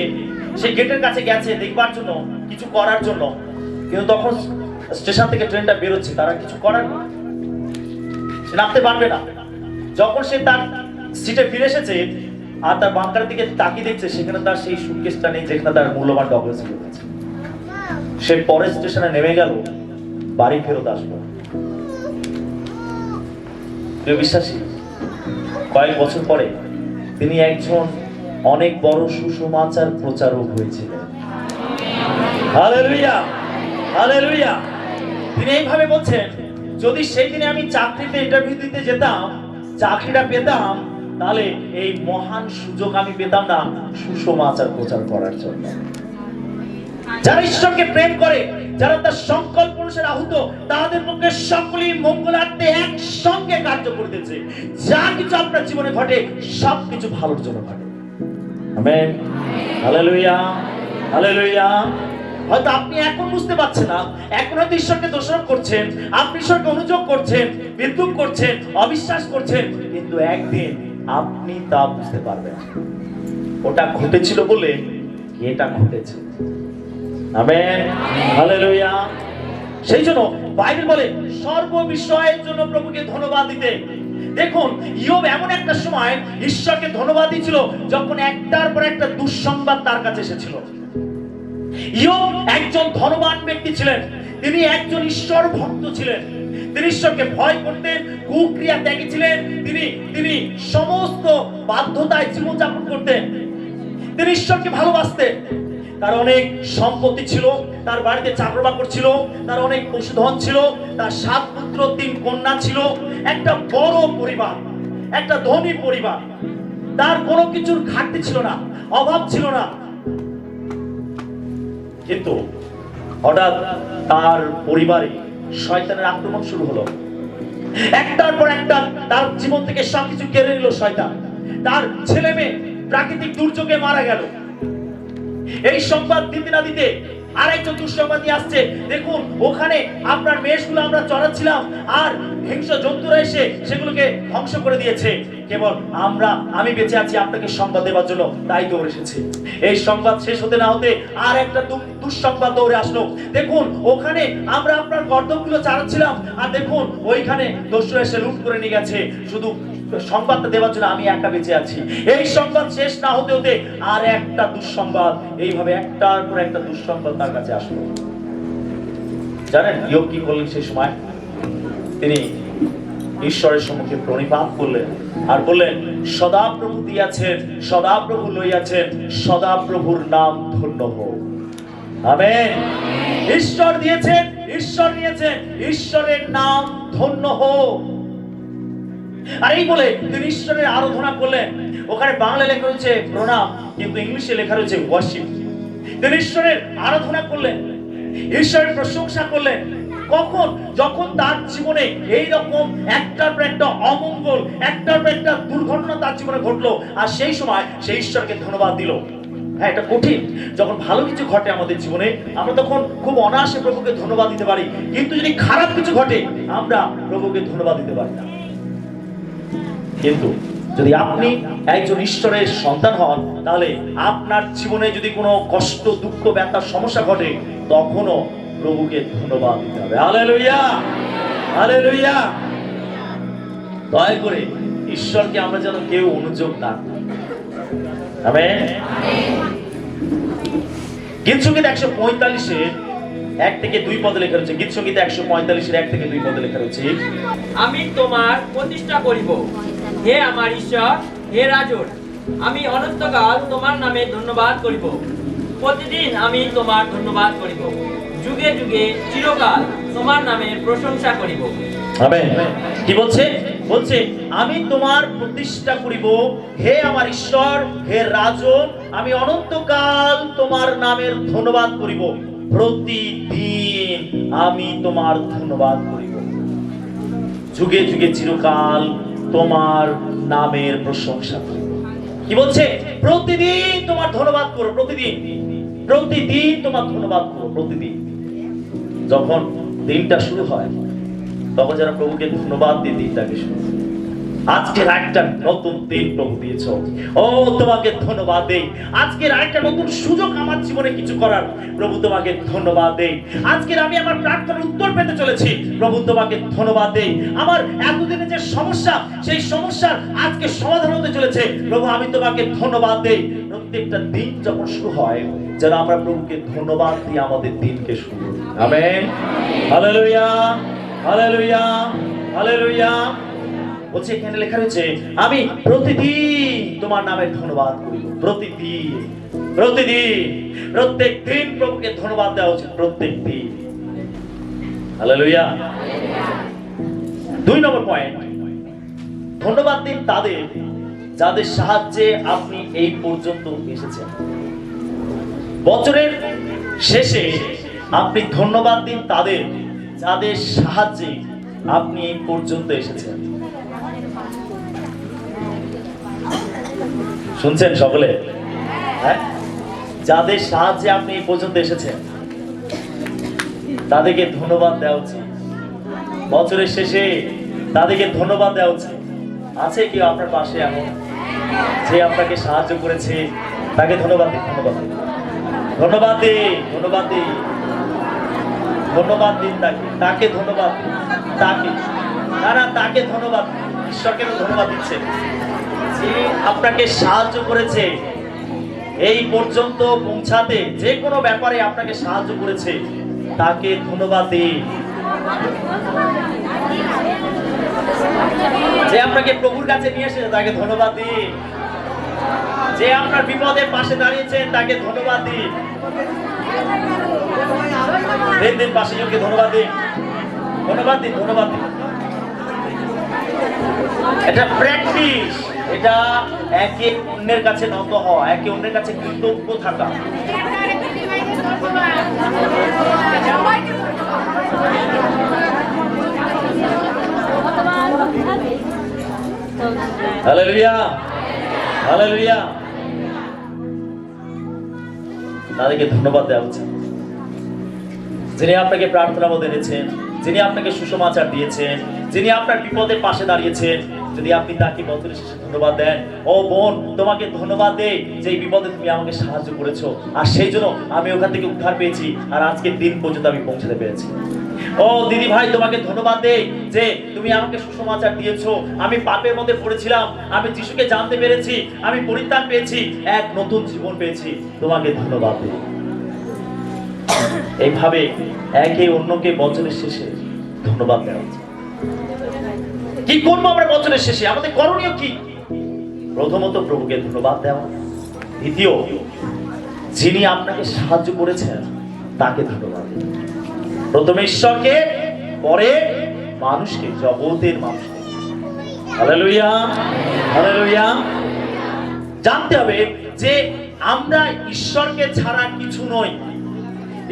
[SPEAKER 3] সে গেটের কাছে গেছে দেখবার জন্য, কিছু করার জন্য। কিন্তু তখন স্টেশন থেকে ট্রেনটা বেরোচ্ছে, তারা কিছু করার নেই, সে নামতে পারবে না। যখন সে তার সিটে ফিরে এসেছে আর তার বাঙ্কারের দিকে তাকিয়ে দেখছে, সেখানে তার সেই সুটকেসটা নেই যেখানে তার মূল্যবান ডকুমেন্টস রয়েছে। সে পরের স্টেশনে নেমে গেল, বাড়ি ফেরত আসলো। প্রিয় বিশ্বাসী, কয়েক বছর পরে তিনি একজন অনেক বড় সুসমাচার প্রচারক হয়েছিলেন। Hallelujah, hallelujah. তিনি এইভাবে বলছেন, যদি সেই দিনে আমি চাকরিতে ইন্টারভিউ দিতে যেতাম চাকরিটা পেতাম, তাহলে এই মহান সুযোগ আমি পেতাম না সুসমাচার প্রচার করার জন্য। যারা ঈশ্বরকে প্রেম করে, যারা তার সংকল্প অনুসারে আহুত, তাদের পক্ষে সকলেই মঙ্গলার্থে একসঙ্গে কার্য করতেছে। যা কিছু আপনার জীবনে ঘটে সবকিছু ভালোর জন্য ঘটে। Amen, hallelujah, hallelujah. হয়তো আপনি এখন বুঝতে পারছেন না, এখন হয়তো ঈশ্বরকে দোষারোপ করছেন, আপনি ঈশ্বরকে অনুযোগ করছেন, বিদ্রুপ করছেন, অবিশ্বাস করছেন, কিন্তু একদিন আপনি তা বুঝতে পারবেন ওটা ঘটেছিল বলে এটা ঘটেছে। Amen, hallelujah. সেই জন্য বাইবেল বলে সর্ব বিষয়ের জন্য প্রভুকে ধন্যবাদ দিতে। দেখুন, ইয়োব এমন একটা সময় ঈশ্বরকে ধন্যবাদ দিয়েছিল যখন একটার পর একটা দুঃসংবাদ তার কাছে এসেছিল। ইয়োব একজন ধনবান ব্যক্তি ছিলেন, তিনি একজন ঈশ্বর ভক্ত ছিলেন, তিনি ঈশ্বরকে ভয় করতেন, কুক্রিয়া ত্যাগী ছিলেন, তিনি সমস্ত বাধ্যতায় জীবনযাপন করতেন, তিনি ঈশ্বরকে ভালোবাসতেন। তার অনেক সম্পত্তি ছিল, তার বাড়িতে চাকর-বাকর ছিল, তার অনেক পশুধন ছিল, তার 7 পুত্র 3 কন্যা ছিল, একটা বড় পরিবার, একটা ধনী পরিবার। তার কোনো কিছুর ঘাটতি ছিল না, অভাব ছিল না। কিন্তু হঠাৎ তার পরিবারে শয়তানের আক্রমণ শুরু হলো। একটার পর একটা তার জীবন থেকে সবকিছু কেড়ে নিল শয়তান। তার ছেলে মেয়ে প্রাকৃতিক দুর্যোগে মারা গেল। এই সংবাদ দিতে না দিতে আরেকজন দুঃসংবাদ নিয়ে আসছে। দেখুন, ওখানে আপনার মেষগুলো আমরা চড়াচ্ছিলাম, আর হিংস্র জন্তুরা এসে সেগুলোকে ধ্বংস করে দিয়েছে। কেবল আমি বেঁচে আছি আপনাকে সংবাদ দেওয়ার জন্য, তাই দৌড়ে এসেছি। এই সংবাদ শেষ হতে না হতে আর একটা দুঃসংবাদ দৌড়ে আসলো। দেখুন, ওখানে আমরা আপনার গর্দভগুলো চালাচ্ছিলাম, আর দেখুন ওইখানে দস্যুরা এসে লুট করে নিয়ে গেছে। শুধু সংবাদটা দেওয়ার জন্য আমি একা বেঁচে আছি। এই সংবাদ শেষ না হতে হতে আর একটা দুঃসংবাদ, এইভাবে একটার পর একটা দুঃসংবাদ তার কাছে আসলো। জানেন ইয়োব কি করলেন সেই সময়? তিনি ঈশ্বরের সম্মুখে প্রণিপাত করলেন আর বললেন, সদাপ্রভু দিয়াছেন, সদাপ্রভু লইয়াছেন, সদাপ্রভুর নাম ধন্য হোক। আমেন। ঈশ্বর দিয়েছেন, ঈশ্বর নিয়েছেন, ঈশ্বরের নাম ধন্য হোক। আর এই বলে তিনি ঈশ্বরের আরাধনা করলেন। ওখানে বাংলা লেখা রয়েছে প্রণাম, কিন্তু ইংলিশে লেখা রয়েছে ওয়ার্শিপ। তিনি ঈশ্বরের আরাধনা করলেন, ঈশ্বরের প্রশংসা করলেন। কখন? যখন তার জীবনে এই রকম একটার পর একটা অমঙ্গল, একটার পর একটা দুর্ঘটনা তার জীবনে ঘটলো, আর সেই সময় সেই ঈশ্বরকে ধন্যবাদ দিল। হ্যাঁ, এটা কঠিন। যখন ভালো কিছু ঘটে আমাদের জীবনে, আমরা তখন খুব অনায়াসে প্রভুকে ধন্যবাদ দিতে পারি, কিন্তু যদি খারাপ কিছু ঘটে আমরা প্রভুকে ধন্যবাদ দিতে পারি না। কিন্তু যদি আপনি একজন ঈশ্বরের সন্তান হন, তাহলে আপনার জীবনে যদি কোনো কষ্ট, দুঃখ, ব্যথা, সমস্যা ঘটে, তখনও প্রভুকে ধন্যবাদ দিতে হবে। Hallelujah, hallelujah. দয়া করে ঈশ্বরকে আমরা যেন কেউ অনুযোগ না করি। আমেন। গীতসংগীত 145-এর 1 থেকে 2 পদে লেখা রয়েছে। গীতসংগীত 145-এর 1 থেকে 2 পদে লেখা রয়েছে,
[SPEAKER 2] আমি তোমার প্রতিষ্ঠা করিব, হে আমার ঈশ্বর, হে রাজর, আমি অনন্তকাল তোমার নামে ধন্যবাদ করিব। প্রতিদিন আমি তোমার ধন্যবাদ করিব, যুগে যুগে চিরকাল তোমার নামে প্রশংসা করিব।
[SPEAKER 3] আমেন। কি বলছে? বলছে, আমি তোমার প্রতিষ্ঠা করিব, হে আমার ঈশ্বর, হে রাজন, আমি অনন্তকাল তোমার নামের ধন্যবাদ করিব। প্রতিদিন আমি তোমার ধন্যবাদ করিব, যুগে যুগে চিরকাল তোমার নামের প্রশংসা করিব। কি বলছে? প্রতিদিন তোমার ধন্যবাদ করো, প্রতিদিন, প্রতিদিন তোমার ধন্যবাদ করো, প্রতিদিন। যখন দিনটা শুরু হয়, তখন যারা প্রভুকে ধন্যবাদ দিয়ে দিনটাকে শুরু। আজকের একটা নতুন দিন প্রভু দিয়েছো, ও তোমাকে ধন্যবাদ দেই। আজকের আরেকটা নতুন সুযোগ আমার জীবনে কিছু করার, প্রভু তোমাকে ধন্যবাদ দেই। আজকের আমি আমার প্রার্থনার উত্তর পেতে চলেছি, প্রভু তোমাকে ধন্যবাদ দেই। আমার এতদিনের যে সমস্যা, সেই সমস্যার আজকে সমাধান হতে চলেছে, প্রভু আমি তোমাকে ধন্যবাদ দেই। প্রত্যেকটা দিন যখন শুরু হয়, যেন আমরা প্রভুকে ধন্যবাদ দিয়ে আমাদের দিনকে শুরু করি। আমেন। Hallelujah, hallelujah, hallelujah. বলছে, এখানে লেখা রয়েছে, আমি প্রতিদিন তোমার নামে ধন্যবাদ করি। প্রতিদিন, প্রতিদিন, প্রত্যেক দিন প্রভুকে ধন্যবাদ দেওয়া উচিত, প্রত্যেক দিন। হালেলুয়া। 2 নম্বর পয়েন্ট, ধন্যবাদ দিন তাদের যাদের সাহায্যে আপনি এই পর্যন্ত এসেছেন। বছরের শেষে আপনি ধন্যবাদ দিন তাদের যাদের সাহায্যে আপনি এই পর্যন্ত এসেছেন। শুনছেন সকলে? হ্যাঁ, যাদের সাহায্যে আপনি এই পর্যন্ত এসেছেন তাদেরকে ধন্যবাদ দেওয়া উচিত। বছরের শেষে তাদেরকে ধন্যবাদ দেওয়া উচিত। আছে কেউ আপনার পাশে এমন যে আপনাকে সাহায্য করেছে? তাকে ধন্যবাদ দিন, ধন্যবাদ দিন, ধন্যবাদ দিন, ধন্যবাদ দিন, ধন্যবাদ দিন তাকে ধন্যবাদ দিন, তাকে তাকে ধন্যবাদ। ঈশ্বরকে ধন্যবাদ দিচ্ছেন যে আপনাকে সাহায্য করেছে এই পর্যন্ত পৌঁছাতে, যে কোনো ব্যাপারে আপনাকে সাহায্য করেছে, তাকে ধন্যবাদ দিন। যে আপনাকে প্রভুর কাছে নিয়ে এসেছে তাকে ধন্যবাদ দিন। যে আপনার বিপদের পাশে দাঁড়িয়েছে তাকে ধন্যবাদ দিন। দিন পাশে জনকে ধন্যবাদ দিন, ধন্যবাদ দিন, ধন্যবাদ দিন। এটা প্র্যাকটিস, এটা একে অন্যের কাছে নত হওয়া, একে অন্যের কাছে কৃতজ্ঞ থাকা। Hallelujah, hallelujah. তাদেরকে ধন্যবাদ দেওয়া উচিত যিনি আপনাকে প্রার্থনা মধ্যে এনেছেন, যিনি আপনাকে সুসমাচার দিয়েছেন, যিনি আপনার বিপদের পাশে দাঁড়িয়েছেন। যদি আপনি তাকে বছরের শেষে ধন্যবাদ দেন, ও বোন তোমাকে ধন্যবাদ দেই যে এই বিপদে তুমি আমাকে সাহায্য করেছো, আর সেই জন্য আমি ওখান থেকে উদ্ধার পেয়েছি, আর আজকের দিন পর্যন্ত আমি পৌঁছাতে পেরেছি। ও দিদি ভাই তোমাকে ধন্যবাদ দেই যে তুমি আমাকে সুসমাচার দিয়েছো, আমি পাপের মধ্যে পড়েছিলাম, আমি যিশুকে জানতে পেরেছি, আমি পরিত্রাণ পেয়েছি, এক নতুন জীবন পেয়েছি, তোমাকে ধন্যবাদ দেই। এইভাবে একে অন্যকে বছরের শেষে ধন্যবাদ দেওয়া উচিত। কি করবো আমরা বছরের শেষে? আমাদের করণীয় কি? প্রথমত প্রভুকে ধন্যবাদ দেওয়া, দ্বিতীয় যিনি আপনাকে সাহায্য করেছেন তাকে ধন্যবাদ। প্রথমে ঈশ্বরকে, পরে মানুষকে, জগতের মানুষকে। Hallelujah, hallelujah. জানতে হবে যে আমরা ঈশ্বরকে ছাড়া কিছু নই,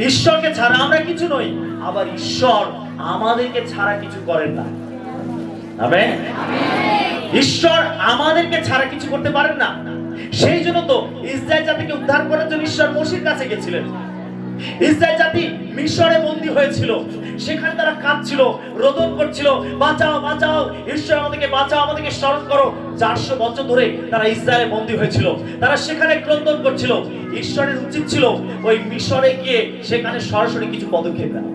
[SPEAKER 3] ঈশ্বরকে ছাড়া আমরা কিছু নই, আবার ঈশ্বর আমাদেরকে ছাড়া কিছু করেন না। আমেন। ঈশ্বর আমাদেরকে ছাড়া কিছু করতে পারেন না। সেই জন্য তো ইসরায়েল জাতিকে উদ্ধার করার জন্য ঈশ্বর মোশির কাছে গেছিলেন। ইসরায়েল জাতি মিশরে বন্দী হয়েছিল, সেখানে তারা কাঁদছিল, রোদন করছিল, বাঁচাও বাঁচাও, ঈশ্বর আমাদেরকে বাঁচাও, আমাদেরকে স্মরণ করো। 400 বছর ধরে তারা ইসরায়েলে বন্দী হয়েছিল, তারা সেখানে ক্রন্দন করছিল। ঈশ্বরের উচিত ছিল ওই মিশরে গিয়ে সেখানে সরাসরি কিছু পদক্ষেপ নেওয়া,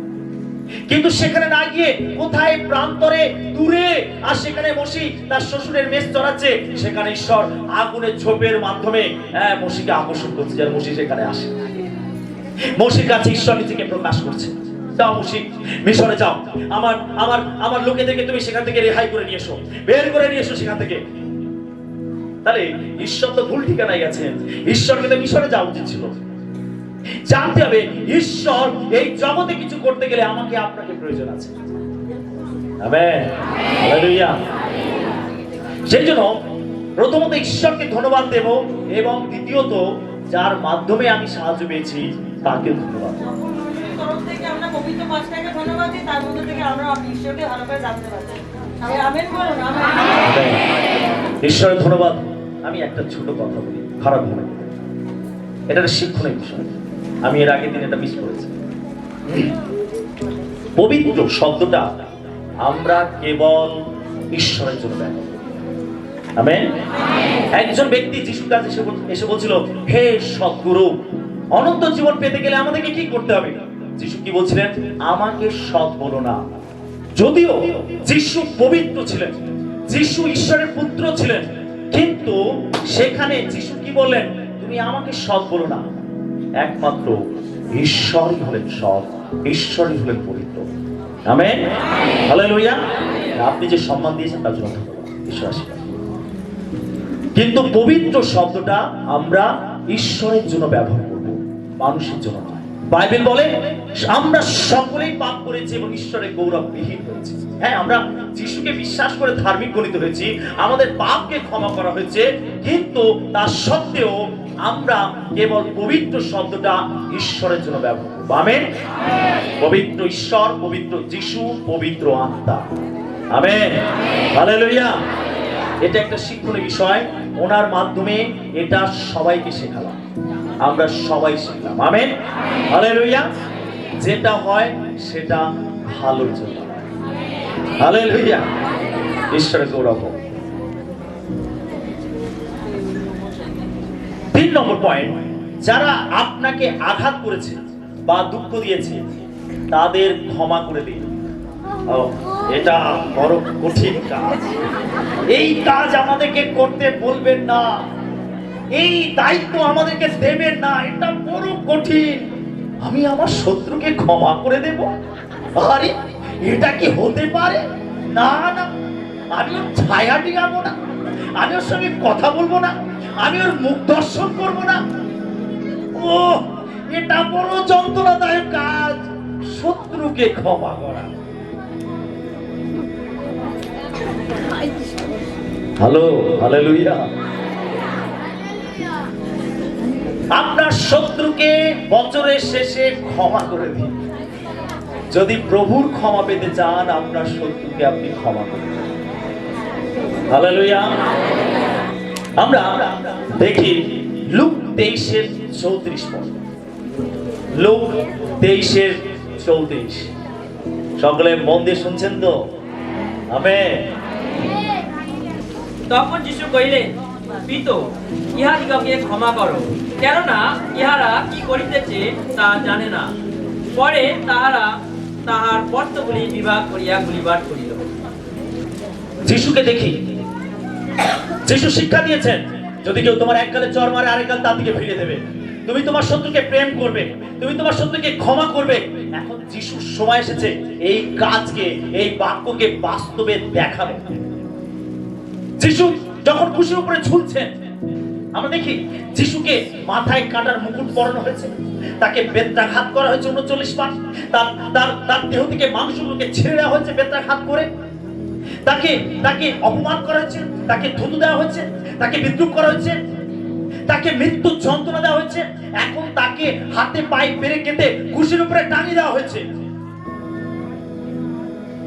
[SPEAKER 3] কিন্তু সেখানে না গিয়ে কোথায় প্রান্তরে দূরে, আর সেখানে মোশি তার শ্বশুরের মেষ চড়াচ্ছে, সেখানে ঈশ্বর আগুনের ঝোপের মাধ্যমে মোশিকে আকর্ষণ করছে, যেন মোশি সেখানে আসে। মোশির কাছে ঈশ্বর নিজেকে প্রকাশ করছে। যাও মোশি, মিশরে যাও, আমার আমার আমার লোকেদেরকে তুমি সেখান থেকে রেহাই করে নিয়ে এসো, বের করে নিয়ে এসো সেখান থেকে। তাহলে ঈশ্বর তো ভুল ঠিকানায় গেছেন, ঈশ্বর কিন্তু মিশরে যাওয়া উচিত ছিল। জানতে হবে ঈশ্বর এই জগতে কিছু করতে গেলে আমাকে আপনাকে প্রয়োজন আছে। Amen, hallelujah. সেই জন্য প্রথমত ঈশ্বরকে ধন্যবাদ দেব, এবং দ্বিতীয়ত যার মাধ্যমে আমি সাহায্য পেয়েছি তাকে ধন্যবাদ দেব।
[SPEAKER 7] তরফ থেকে আমরা পবিত্র পাঁচটাকে ধন্যবাদ দিই, তার মধ্যে থেকে আমরা ঈশ্বরকে ভালো করে জানতে পারছি। আমেন বলুন, আমেন।
[SPEAKER 3] ঈশ্বরের ধন্যবাদ। আমি একটা ছোট কথা বলি, খারাপ হবে, এটা একটা শিক্ষণীয় বিষয়। আমি এর আগের দিন এটা মিস করেছি। পবিত্র শব্দটা আমরা কেবল ঈশ্বরের জন্য ব্যবহার করি। আমেন। একজন ব্যক্তি যিশুর কাছে এসে বলছিল, হে সদ্গুরু, অনন্ত জীবন পেতে গেলে আমাদেরকে কি করতে হবে? যিশু কি বলছিলেন? আমাকে সৎ বলো না। যদিও যিশু পবিত্র ছিলেন, যিশু ঈশ্বরের পুত্র ছিলেন, কিন্তু সেখানে যিশু কি বললেন? তুমি আমাকে সৎ বলো না। একমাত্র ঈশ্বরই হলেন সৎ, ঈশ্বরই হলেন পবিত্র। Amen, hallelujah. আপনি যে সম্মান দিয়েছেন তার জন্য ধন্যবাদ, ঈশ্বর আশীর্বাদ। কিন্তু পবিত্র শব্দটা আমরা ঈশ্বরের জন্য ব্যবহার করব, মানুষের জন্য নয়।
[SPEAKER 1] বাইবেল বলে আমরা সকলেই পাপ করেছি এবং ঈশ্বরের গৌরববিহীন হয়েছে। হ্যাঁ, আমরা যিশুকে বিশ্বাস করে ধার্মিক গণিত হয়েছি, আমাদের পাপকে ক্ষমা করা হয়েছে, কিন্তু তা সত্ত্বেও আমরা কেবল পবিত্র শব্দটা ঈশ্বরের জন্য ব্যবহার করব। আমেন। পবিত্র ঈশ্বর, পবিত্র যিশু, পবিত্র আত্মা। আমেন। হালেলুয়া। এটা একটা শিক্ষণীয় বিষয়, ওনার মাধ্যমে এটা সবাইকে শেখালাম, আমরা সবাই শিখলাম। আমেন। হালেলুয়া। যেটা হয় সেটা ভালোর জন্য। হালেলুয়া। ঈশ্বরের গৌরব হোক। 3 নম্বর পয়েন্ট, যারা আপনাকে আঘাত করেছে বা দুঃখ দিয়েছে তাদের ক্ষমা করে দিন। এটা বড় কঠিন কাজ। এই কাজ আমাদেরকে করতে বলবেন না, এই দায়িত্ব আমাদেরকে দেবেন না, এটা বড় কঠিন। আমি আমার শত্রুকে ক্ষমা করে দেব? আরে এটা কি হতে পারে? না না, আমি ওর ছায়া ডিঙাবো না, আমি ওর সঙ্গে কথা বলবো না, আমি ওর মুখ দর্শন করবো না। ও, এটা বড় যন্ত্রণাদায়ক কাজ, শত্রুকে ক্ষমা করা। Hello, hallelujah. আপনার শত্রুকে বছরের শেষে ক্ষমা করে দিন। যদি প্রভুর ক্ষমা পেতে চান, আপনার শত্রুকে আপনি ক্ষমা করুন। হালেলুয়া। আমরা দেখি লুক 23:34 পদ। লুক 23:34। সকলে মন দিয়ে শুনছেন তো? আমেন।
[SPEAKER 2] তখন যিশু কহিলেন, পিতো, ইহাদিগকে ক্ষমা করো, কেননা ইহারা কি করিতেছে তা জানে না। পরে তাহারা তাহার বস্ত্রগুলি বিভাগ করিয়া গুলিবাট করিল।
[SPEAKER 1] যিশুকে দেখি, যিশু শিক্ষা দিয়েছেন, যদি কেউ তোমার এক গালে চড় মারে আরেক গাল তার দিকে ফিরে দেবে। তুমি তোমার শত্রুকে প্রেম করবে, তুমি তোমার শত্রুকে ক্ষমা করবে। এখন যিশুর সময় এসেছে এই কাজকে, এই বাক্যকে বাস্তবে দেখাবে। যিশু যখন ক্রুশের উপরে ঝুলছেন, আমরা দেখি যিশুকে মাথায় কাঁটার মুকুট পরানো হয়েছে, তাকে বেত্রাঘাত করা হয়েছে 39 বার, তার দেহ থেকে মাংসগুলোকে ছেড়ে দেওয়া হয়েছে বেত্রাঘাত করে, তাকে অপমান করা হয়েছে, তাকে থুতু দেওয়া হয়েছে, তাকে বিদ্রুপ করা হয়েছে, তাকে মৃত্যু যন্ত্রণা দেওয়া হয়েছে, এখন তাকে হাতে পায়ে পেরে কেটে ক্রুশের উপরে টাঙিয়ে দেওয়া হয়েছে।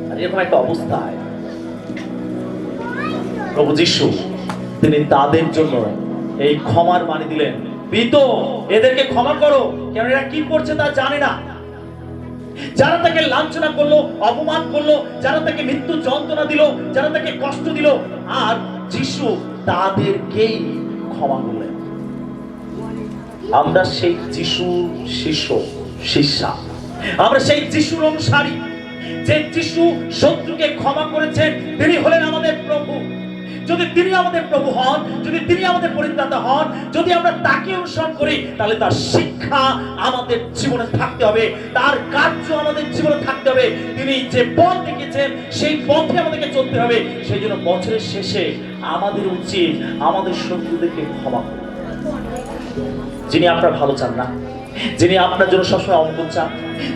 [SPEAKER 1] আর এরকম একটা অবস্থায় প্রভু যিশু তিনি তাদের জন্য এই ক্ষমার বাণী দিলেন, পিতো এদেরকে ক্ষমা করো, কেন এরা কি করছে তা জানে না। যারা তাকে লাঞ্ছনা করলো, অপমান করলো, যারা তাকে মৃত্যু যন্ত্রণা দিল, যারা তাকে কষ্ট দিল, আর যিশু তাদেরকেই ক্ষমা করলেন। আমরা সেই যিশুর শিষ্য, শিষ্যা, আমরা সেই যিশুর অনুসারী। যে যিশু শত্রুকে ক্ষমা করেছেন, তিনি হলেন আমাদের প্রভু। যদি তিনি আমাদের প্রভু হন, যদি তিনি আমাদের পরিত্রাতা হন, যদি আমরা তাকে অনুসরণ করি, তাহলে তার শিক্ষা আমাদের জীবনে থাকতে হবে, তার কার্য আমাদের জীবনে থাকতে হবে। তিনি যে পথ দেখিয়েছেন সেই পথে আমাদেরকে চলতে হবে। সেই জন্য বছরের শেষে আমাদের উচিত আমাদের শত্রুদেরকে ক্ষমা করা। যিনি আপনার ভালো চান না, যিনি আপনার জন্য সবসময় অমঙ্গল চান,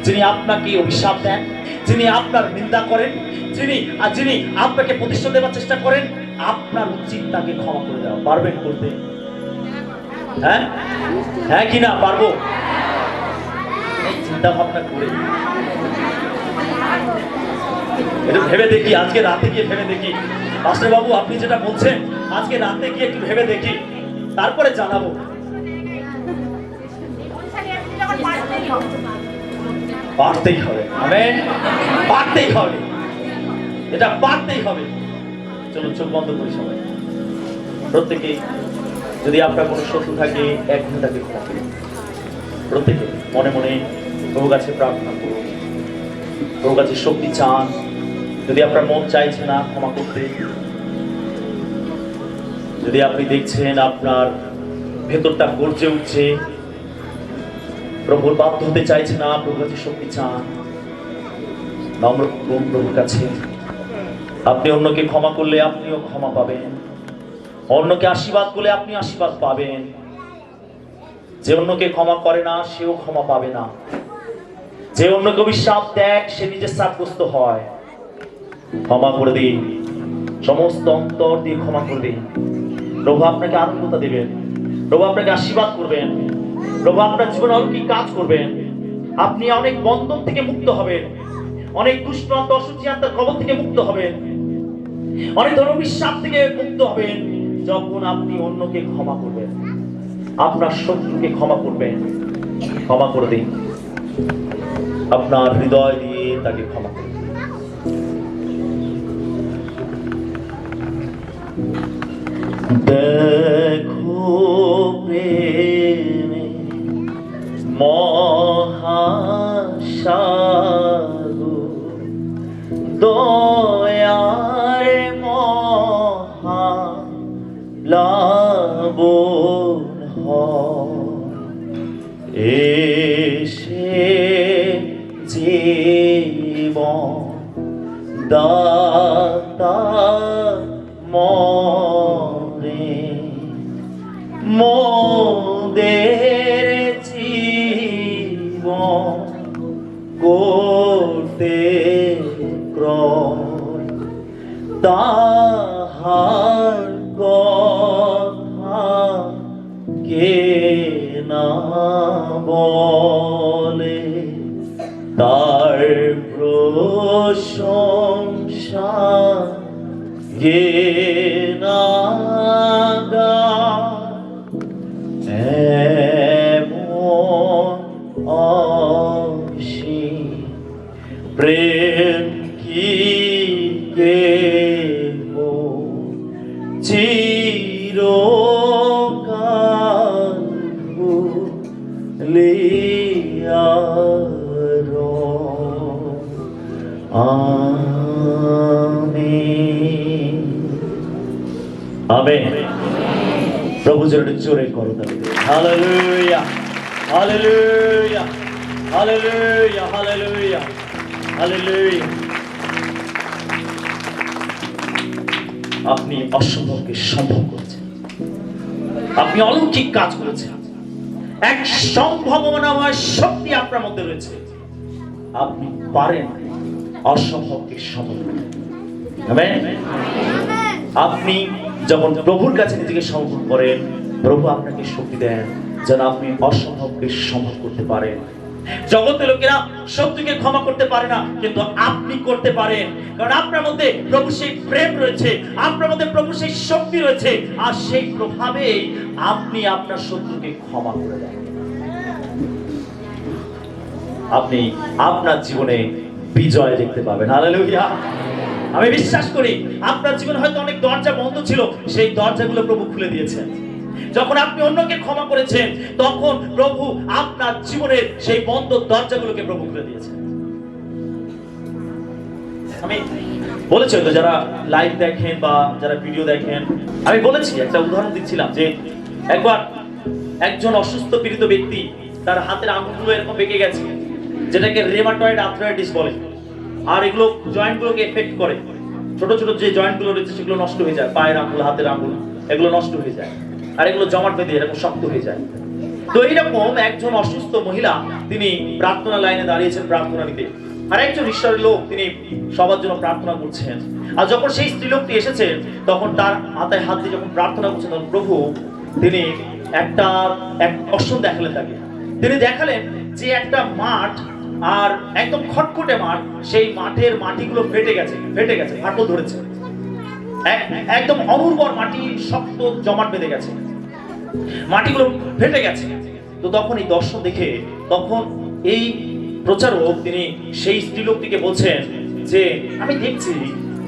[SPEAKER 1] যিনি আপনাকে অভিশাপ দেন, যিনি আপনার নিন্দা করেন, যিনি আপনাকে প্রতিষ্ঠা দেওয়ার চেষ্টা করেন, আপনার উচিত তাকে ক্ষমা করে দেওয়া। পারবেন করতে? হ্যাঁ, হ্যাঁ কি না পারবো? এই চিন্তা ভাবনা করে একটু ভেবে দেখি, আজকে রাতে গিয়ে ভেবে দেখি। মাস্টার বাবু আপনি যেটা বলছেন, আজকে রাতে গিয়ে একটু ভেবে দেখি, তারপরে জানাবো। পারতেই হবে, আমেন, পারতেই হবে, এটা পারতেই হবে। চলুন চোখ বন্ধ করি সবাই, প্রত্যেকে। যদি আপনার কোনো শত্রু থাকে, 1 ঘন্টাকে ক্ষমা করুন। প্রত্যেকে মনে মনে প্রভুর কাছে প্রার্থনা করুন, প্রভুর কাছে শক্তি চান। যদি আপনার মন চাইছে না ক্ষমা করতে, যদি আপনি দেখছেন আপনার ভেতরটা গর্জে উঠছে, প্রভুর বাধ্য হতে চাইছে না, প্রভুর কাছে শক্তি চান, নম্র প্রভুর কাছে। আপনি অন্যকে ক্ষমা করলে আপনিও ক্ষমা পাবেন, অন্যকে আশীর্বাদ করলে আপনি আশীর্বাদ পাবেন। যে অন্যকে ক্ষমা করে না সেও ক্ষমা পাবে না।
[SPEAKER 3] যে অন্যকে অভিশাপ দেয় সে নিজের সাব্যস্ত হয়। ক্ষমা করে দিন, সমস্ত অন্তর দিয়ে ক্ষমা করে দিন। প্রভু আপনাকে আনন্দতা দিবেন, প্রভু আপনাকে আশীর্বাদ করবেন, প্রভু আপনার জীবনে অলৌকিক কাজ করবেন। আপনি অনেক বন্ধন থেকে মুক্ত হবেন, অনেক দুষ্ট আত্মা অসুচি আত্মার কবল থেকে মুক্ত হবেন, অনেক ধরনের বিশ্বাস থেকে মুক্ত হবেন যখন আপনি অন্যকে ক্ষমা করবেন, আপনার শত্রুকে ক্ষমা করবেন। ক্ষমা করে দিন, আপনার হৃদয় দিয়ে তাকে ক্ষমা করুন। দেখো প্রেমে মহাসাগর, দয়ার মহাপ্লাবন এসে জীবন দাতা মরে মোদের জীবন করতে ক্রয়, তাহার কথা কে না বলে, তার প্রশংসা কে না গায়, এমন অসীম প্রেম কি কেহ চিরকাল ভুলিয়ার। Amen amen. প্রভু জোরে জোরে করো তাহলে hallelujah hallelujah hallelujah hallelujah hallelujah. আপনি অসম্ভবকে সম্ভব করেছেন, আপনি অলৌকিক কাজ করেছেন, এক সম্ভাবনাময় শক্তি আপনার মধ্যে রয়েছে। আপনি পারেন অসম্ভবকে সম্ভব করতে। আমেন। আপনি যখন প্রভুর কাছে নিজেকে সমর্পণ করেন, প্রভু আপনাকে শক্তি দেন যেন আপনি অসম্ভবকে সম্ভব করতে পারেন। জগতের লোকেরা শত্রুকে ক্ষমা করতে পারে না, কিন্তু আপনি করতে পারেন, কারণ আপনার মধ্যে প্রভু সেই প্রেম রয়েছে, আপনার মধ্যে প্রভু সেই শক্তি রয়েছে, আর সেই প্রভাবে আপনি আপনার শত্রুকে ক্ষমা করে দেন। আপনি আপনার জীবনে বিজয় দেখতে পাবেন। হালেলুয়া। আমি বিশ্বাস করি আপনার জীবনে হয়তো অনেক দরজা বন্ধ ছিল, সেই দরজাগুলো প্রভু খুলে দিয়েছেন। যখন আপনি অন্যকে ক্ষমা করেছেন, তখন প্রভু আপনার জীবনের সেই বন্ধ দরজাগুলোকে প্রভু খুলে দিয়েছেন। আমি বলেছি তো, যারা লাইভ দেখেন বা যারা ভিডিও দেখেন, আমি বলেছি, একটা উদাহরণ দিচ্ছিলাম যে একবার একজন অসুস্থ পীড়িত ব্যক্তি, তার হাতের আঙুলগুলো এরকম বেঁকে গেছে, যেটাকে রেমাটয়েড আর্থ্রাইটিস বলে। আর এগুলো জয়েন্টগুলোকে এফেক্ট করে, ছোট ছোট যে জয়েন্টগুলো রয়েছে সেগুলো নষ্ট হয়ে যায়, পায়ের আঙুল, হাতের আঙুল, এগুলো নষ্ট হয়ে যায়, আর এগুলো জমাট বেঁধে এরকম শক্ত হয়ে যায়। তো এইরকম একজন অসুস্থ মহিলা, তিনি প্রার্থনা লাইনে দাঁড়িয়েছেন প্রার্থনা নিতে, আর একজন ঈশ্বরের লোক তিনি সবার জন্য প্রার্থনা করছেন। আর যখন সেই স্ত্রীলোকটি এসেছে, তখন তার মাথায় হাত দিয়ে যখন প্রার্থনা করছেন, তখন প্রভু তিনি এক দর্শন দেখালেন তাকে। তিনি দেখালেন যে একটা মাঠ, আর একদম খটখটে মাঠ, সেই মাঠের মাটিগুলো ফেটে গেছে, ফাটল ধরেছে, একদম অনুর্বর মাটি, শক্ত জমাট বেঁধে গেছে, মাটিগুলো ফেটে গেছে। তো তখন এই দর্শন দেখে, তখন এই প্রচারক তিনি সেই স্ত্রীলোকটিকে বলছেন যে আমি দেখছি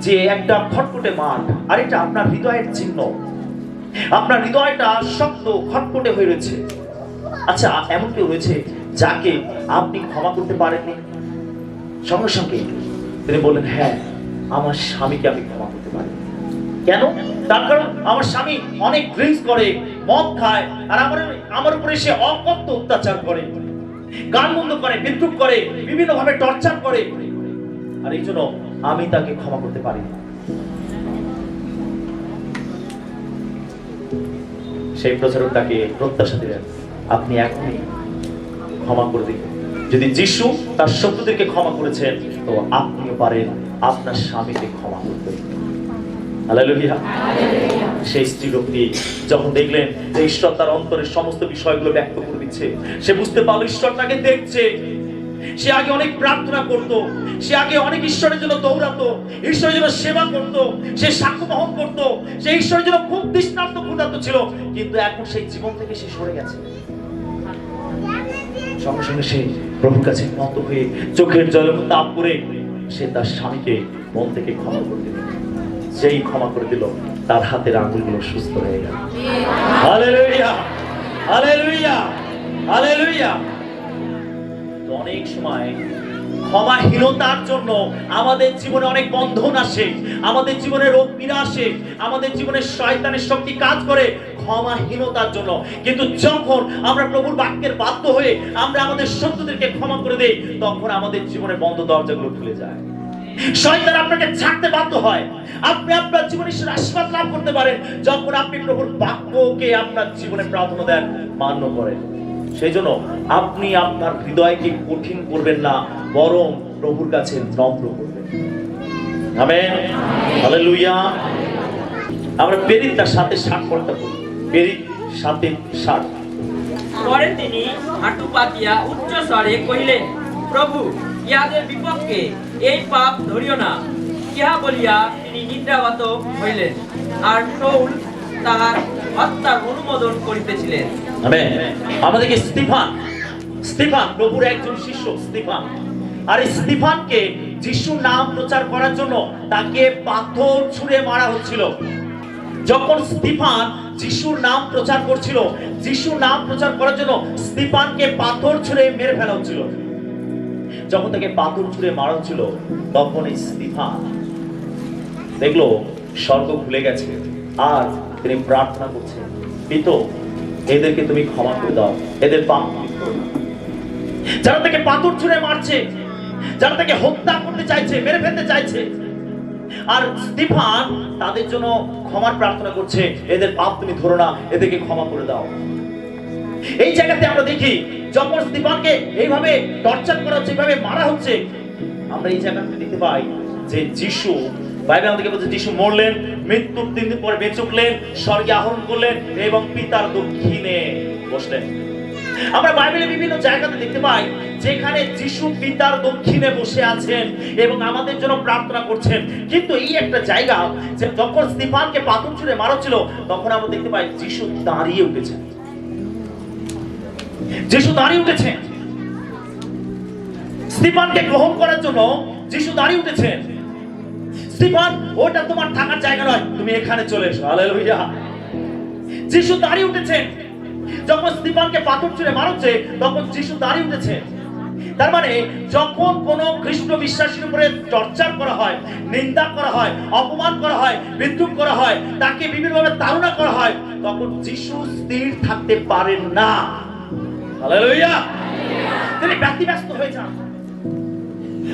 [SPEAKER 3] যে একটা খটখটে মাঠ, আর এটা আপনার হৃদয়ের চিহ্ন, আপনার হৃদয়টা শক্ত খটখটে হয়ে রয়েছে। আচ্ছা, এমন কেউ রয়েছে যাকে আপনি ক্ষমা করতে পারেননি? সঙ্গে সঙ্গে তিনি বললেন, হ্যাঁ, আমার স্বামীকে আমি ক্ষমা করতে পারি। কেন? তার কারণ আমার স্বামী অনেক ড্রিঙ্কস করে, মদ খায়, আর আমার উপরে সে অকথ্য অত্যাচার করে, গান বন্ধ করে, বিদ্রুপ করে, বিভিন্ন ভাবে টর্চার করে, আর এই জন্য আমি তাকে ক্ষমা করতে পারি না। সেই প্রচারক তাকে প্রত্যাশা দিলেন, আপনি এখনই ক্ষমা করে দিন,
[SPEAKER 1] যদি যিশু তার শত্রুদেরকে ক্ষমা করেছেন, তো আপনিও পারেন আপনার স্বামীকে ক্ষমা করতে। হালেলুয়া। সেই স্ত্রী লোকটি যখন দেখলেন যে ঈশ্বর তার অন্তরের সমস্ত বিষয়গুলো ব্যক্ত করে দিচ্ছে, সে বুঝতে পারলো ঈশ্বর তাকে দেখছে। সে আগে অনেক প্রার্থনা করত, সে আগে অনেক ঈশ্বরের জন্য দৌড়াতো, ঈশ্বরের জন্য সেবা করত, সে সাক্ষ্য বহন করত, সে ঈশ্বরের জন্য খুব তৃষ্ণার্ত ক্ষুধার্ত ছিল, কিন্তু এখন সেই জীবন থেকে সে সরে গেছে। সঙ্গে সঙ্গে সে প্রভুর কাছে নত হয়ে চোখের জলের মধ্যে তাপ করে সে তার স্বামীকে মন থেকে ক্ষমা করে দিল। যেই ক্ষমা করে দিল, তার হাতের আঙ্গুলগুলো সুস্থ হয়ে গেল। Hallelujah, hallelujah, hallelujah. তো অনেক সময় ক্ষমাহীনতার জন্য আমাদের জীবনে অনেক বন্ধন আসে, আমাদের জীবনে রোগ পীড়া আসে, আমাদের জীবনে শয়তানের শক্তি কাজ করে ক্ষমাহীনতার জন্য। কিন্তু যখন আমরা প্রভুর বাক্যের বাধ্য হয়ে আমরা আমাদের শত্রুদেরকে ক্ষমা করে দেই, তখন আমাদের জীবনে বন্ধ দরজাগুলো খুলে যায়। শয়তান আপনাকে ছাড়তে বাধ্য হয়। আপনি আপনার জীবনে ঈশ্বরের আশীর্বাদ লাভ করতে পারেন যখন আপনি প্রভুর বাক্যকে আপনার জীবনে প্রাধান্য দেন, মান্য করেন। সেই জন্য আপনি আপনার হৃদয়কে কঠিন করবেন না, বরং প্রভুর কাছে নম্র করবেন। Amen, hallelujah. আমরা প্রেরিত তার সাথে 60 পড়তে পড়ি। প্রেরিত 7:60।
[SPEAKER 2] পরে তিনি হাঁটু পাতিয়া উচ্চ স্বরে কহিলেন, প্রভু, ইহাদের বিপক্ষে এই পাপ ধরিও না। ইহা বলিয়া তিনি নিদ্রাগত হইলেন, আর শাউল তাহার হত্যার অনুমোদন করিতেছিলেন।
[SPEAKER 1] আমেন। আমাদেরকে স্তিফান প্রভুর একজন শিষ্য স্তিফান, আর এই স্তিফানকে যিশুর নাম প্রচার করার জন্য তাকে পাথর ছুঁড়ে মারা হচ্ছিল। যখন স্তিফান যিশুর নাম প্রচার করছিল, যিশুর নাম প্রচার করার জন্য স্তিফানকে পাথর ছুঁড়ে মেরে ফেলা হচ্ছিল। যখন তাকে পাথর ছুঁড়ে মারা হচ্ছিল, তখন এই স্তিফান দেখলো স্বর্গ খুলে গেছে, আর তিনি প্রার্থনা করছেন, পিতা, এদেরকে তুমি ক্ষমা করে দাও, এদের পাপ তুমি করো না। যারা তাকে পাথর ছুঁড়ে মারছে, যারা তাকে হত্যা করতে চাইছে, মেরে ফেলতে চাইছে, আর স্তিফান তাদের জন্য ক্ষমার প্রার্থনা করছে, এদের পাপ তুমি ধরো না, এদেরকে ক্ষমা করে দাও। এই জায়গাতে আমরা দেখি যখন স্তিফানকে এইভাবে টর্চার করা হচ্ছে, এইভাবে মারা হচ্ছে, আমরা এই জায়গাতে দেখতে পাই যে যিশু, বাইবেল আমাদেরকে বলছে যিশু মরলেন, মৃত্যুর 3 দিন পরে বেঁচে উঠলেন, স্বর্গে আরোহণ করলেন এবং পিতার দক্ষিণে বসলেন। আমরা বাইবেলে বিভিন্ন জায়গাতে দেখতে পাই যেখানে যিশু পিতার দক্ষিণে বসে আছেন এবং আমাদের জন্য প্রার্থনা করছেন। কিন্তু এই একটা জায়গা যে যখন স্তিফানকে পাথর ছুঁড়ে মারা হচ্ছিল, তখন আমরা দেখতে পাই যিশু দাঁড়িয়ে উঠেছেন। যিশু দাঁড়িয়ে উঠেছেন স্তিফানকে গ্রহণ করার জন্য। যিশু দাঁড়িয়ে উঠেছেন, স্তিফান, ওটা তোমার থাকার জায়গা নয়, তুমি এখানে চলে এসো। হালেলুয়া। যিশু দাঁড়িয়ে উঠেছেন। যখন স্তিফানকে পাথর ছুঁড়ে মারা হচ্ছে, তখন যিশু দাঁড়িয়ে উঠেছেন। তার মানে যখন কোন খ্রিস্ট বিশ্বাসীর উপরে টর্চার করা হয়, নিন্দা করা হয়, অপমান করা হয়, বিদ্রুপ করা হয়, তাকে বিভিন্নভাবে তাড়না করা হয়, তখন যিশু স্থির থাকতে পারেন না। হালেলুয়া। তিনি ব্যতিব্যস্ত হয়ে যান।